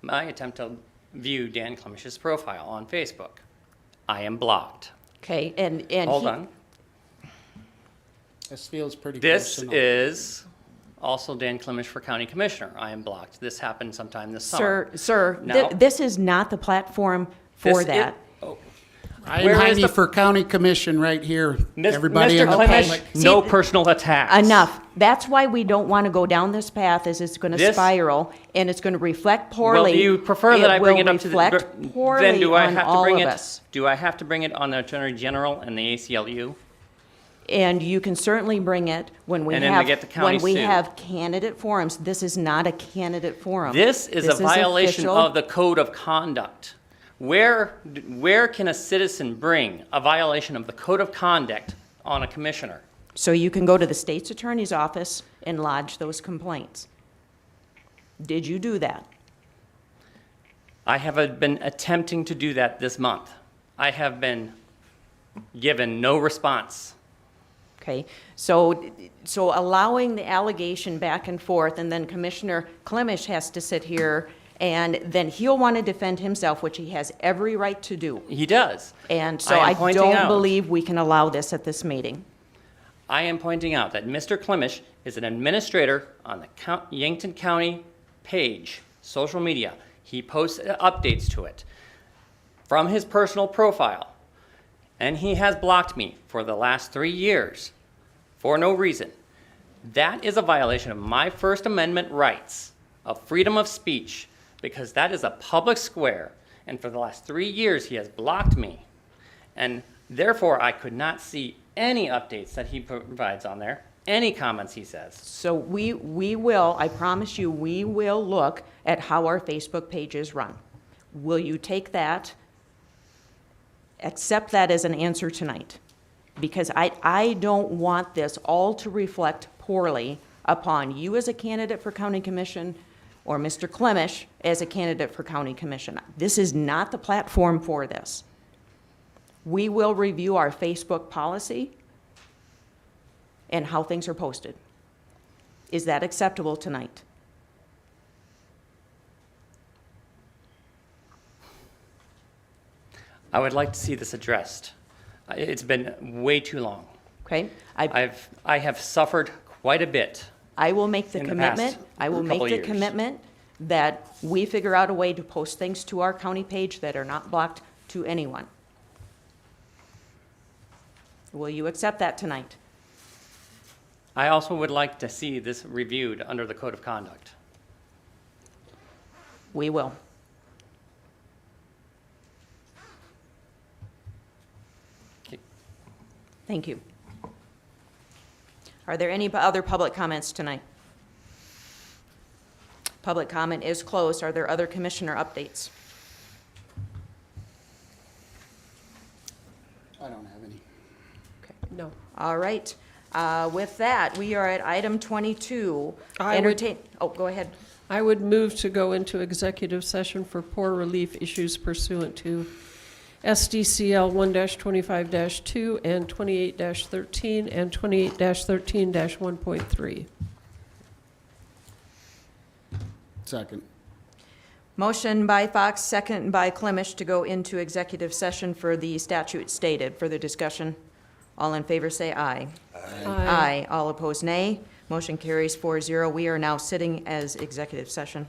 attempt to view Dan Clemish's profile on Facebook. I am blocked. Okay, and Hold on. This feels pretty This personal. is also Dan Clemish for County Commissioner. I am blocked. This happened sometime this summer. Sir, Now- this is not the platform for This that. Ryan Where is Heine the- for county commission right here. Everybody Mr. in the Clemish, public. no personal attacks. Enough. That's why we don't want to go down this path, is it's going to This- spiral, and it's going to reflect poorly. Well, do you prefer that I bring it up to the? will reflect Then poorly do I on have to all bring of it? us. Do I have to bring it on the Attorney General and the ACLU? And you can certainly bring it when we And then have, we get the county when we sued. have candidate forums. This is not a candidate forum. This is a violation official. of the code of conduct. Where can a citizen bring a violation of the code of conduct on a commissioner? So you can go to the state's attorney's office and lodge those complaints. Did you do that? I have been attempting to do that this month. I have been given no response. Okay, so allowing the allegation back and forth, and then Commissioner Clemish has to sit here, and then he'll want to defend himself, which he has every right to do. He does. And so I am I pointing don't out- believe we can allow this at this meeting. I am pointing out that Mr. Clemish is an administrator on the Yankton County page, social media. He posts updates to it from his personal profile. And he has blocked me for the last 3 years for no reason. That is a violation of my First Amendment rights of freedom of speech, because that is a public square. And for the last 3 years, he has blocked me. And therefore, I could not see any updates that he provides on there, any comments he says. So we will, I promise you, we will look at how our Facebook pages run. Will you take that, accept that as an answer tonight? Because I don't want this all to reflect poorly upon you as a candidate for county commission or Mr. Clemish as a candidate for county commission. This is not the platform for this. We will review our Facebook policy and how things are posted. Is that acceptable tonight? I would like to see this addressed. It's been way too long. Okay? I have suffered quite a bit. I will make the in the past commitment, I will make couple the years. commitment that we figure out a way to post things to our county page that are not blocked to anyone. Will you accept that tonight? I also would like to see this reviewed under the code of conduct. We will. Okay. Thank you. Are there any other public comments tonight? Public comment is closed. Are there other commissioner updates? I don't have any. No. All right. With that, we are at item 22. I would- Oh, go ahead. I would move to go into executive session for poor relief issues pursuant to SDCL 1-25-2 and 28-13 and 28-13-1.3. Second. Motion by Fox, second by Clemish to go into executive session for the statute stated. Further discussion? All in favor say aye. Aye. All opposed, nay. Motion carries 4-0. We are now sitting as executive session.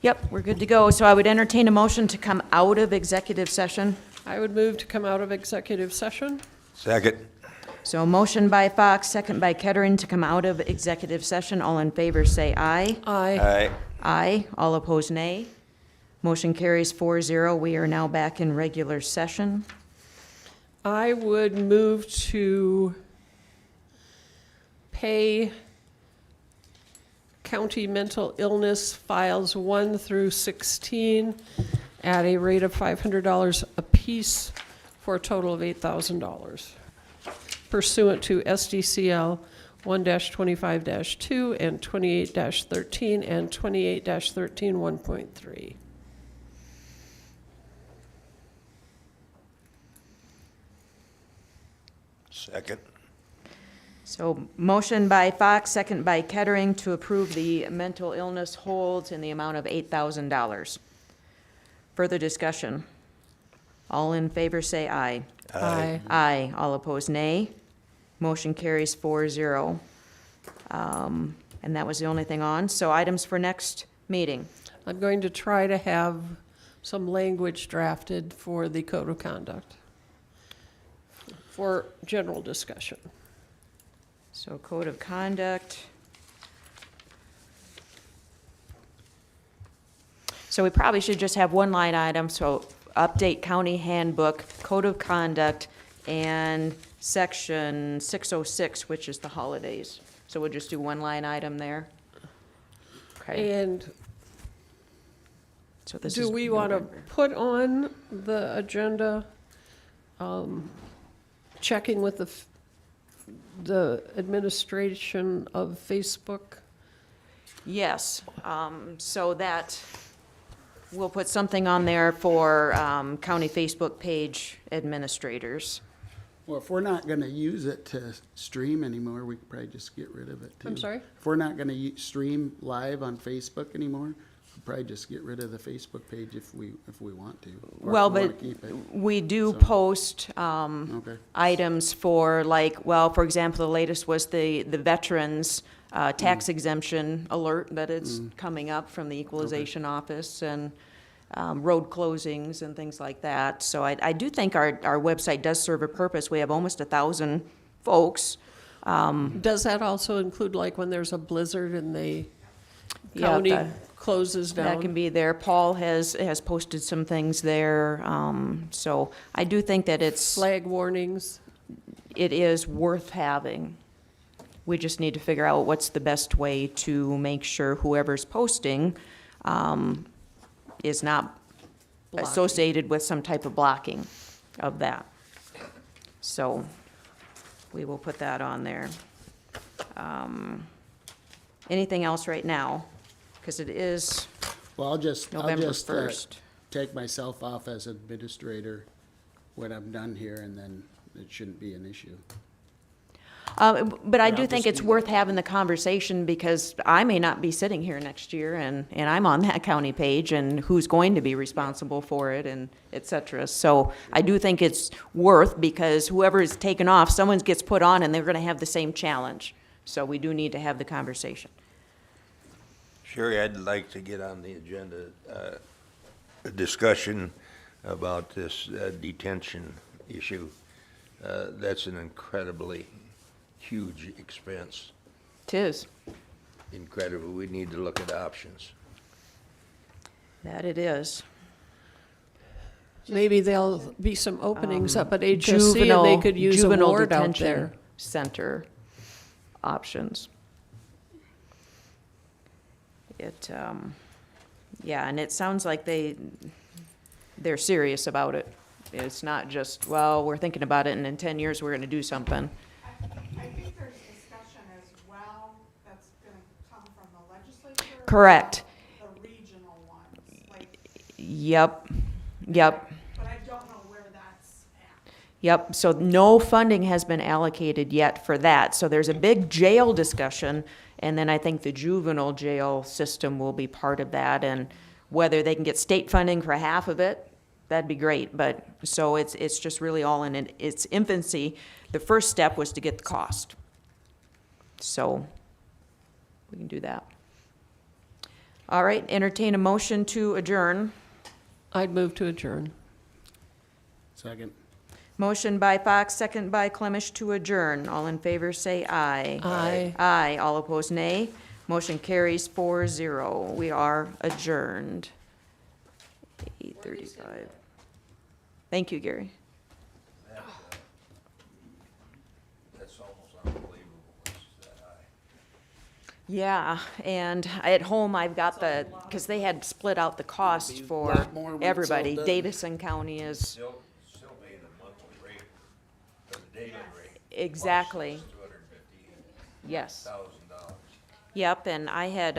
Yep, we're good to go. So I would entertain a motion to come out of executive session. I would move to come out of executive session. Second. So a motion by Fox, second by Kettering to come out of executive session. All in favor, say aye. Aye. Aye. Aye. All opposed, nay. Motion carries 4-0. We are now back in regular session. I would move to pay county mental illness files 1 through 16 at a rate of $500 apiece for a total of $8,000 pursuant to SDCL 1-25-2 and 28-13 and 28-13 1.3. Second. So motion by Fox, second by Kettering to approve the mental illness holds in the amount of $8,000. Further discussion. All in favor say aye. Aye. Aye. All opposed, nay. Motion carries 4-0. And that was the only thing on. So items for next meeting. I'm going to try to have some language drafted for the code of conduct for general discussion. So code of conduct. So we probably should just have one line item, so update county handbook, code of conduct, and section 606, which is the holidays. So we'll just do one line item there. Okay, And so this do is we want to November. put on the agenda, checking with the administration of Facebook? Yes, so that, we'll put something on there for county Facebook page administrators. Well, if we're not gonna use it to stream anymore, we could probably just get rid of it too. I'm sorry? If we're not gonna stream live on Facebook anymore, we'll probably just get rid of the Facebook page if we want to. or if Well, we wanna but keep it. we do So- post Okay. items for like, well, for example, the latest was the veterans tax exemption alert that it's coming up from the equalization office, and road closings and things like that. So I do think our website does serve a purpose. We have almost 1,000 folks. Does that also include like when there's a blizzard and the Yeah, county closes That down? can be there. Paul has posted some things there. So I do think that Flag warnings? it is worth having. We just need to figure out what's the best way to make sure whoever's posting is not Blocking. associated with some type of blocking of that. So we will put that on there. Anything else right now? Because it is Well, I'll just November 1st. take myself off as administrator when I'm done here, and then it shouldn't be an issue. But I Or do I'll think just it's be worth having the conversation, because I may not be sitting here next year, and I'm on that county page, and who's going to be responsible for it, and et cetera. So I do think it's worth, because whoever is taken off, someone gets put on, and they're gonna have the same challenge. So we do need to have the conversation. Sherry, I'd like to get on the agenda, a discussion about this detention issue. That's an incredibly huge expense. Tis, Incredible. We need to look at options. that it is. Maybe there'll be some openings up at HSC and they could use a Juvenile ward out detention there. center options. It, yeah, and it sounds like they're serious about it. It's not just, well, we're thinking about it, and in 10 years, we're gonna do something. I think there's discussion as well that's gonna come from the legislature. Correct. The regional ones, like, Yep, but I don't know where that's at. yep. So no funding has been allocated yet for that. So there's a big jail discussion, and then I think the juvenile jail system will be part of that, and whether they can get state funding for half of it, that'd be great. But, so it's just really all in its infancy. The first step was to get the cost. So we can do that. All right, entertain a motion to adjourn. I'd move to adjourn. Second. Motion by Fox, second by Clemish to adjourn. All in favor, say aye. Aye. Aye. All opposed, nay. Motion carries 4-0. We are adjourned. 8:35. Thank you, Gary. That's almost unbelievable, it's that high. Yeah, and at home, I've got the, because they had split out the cost for lot more when it's all everybody. done. Davison County is, Still paying the monthly rate, or the daily rate. exactly, $250,000. yes. Yep, and I had,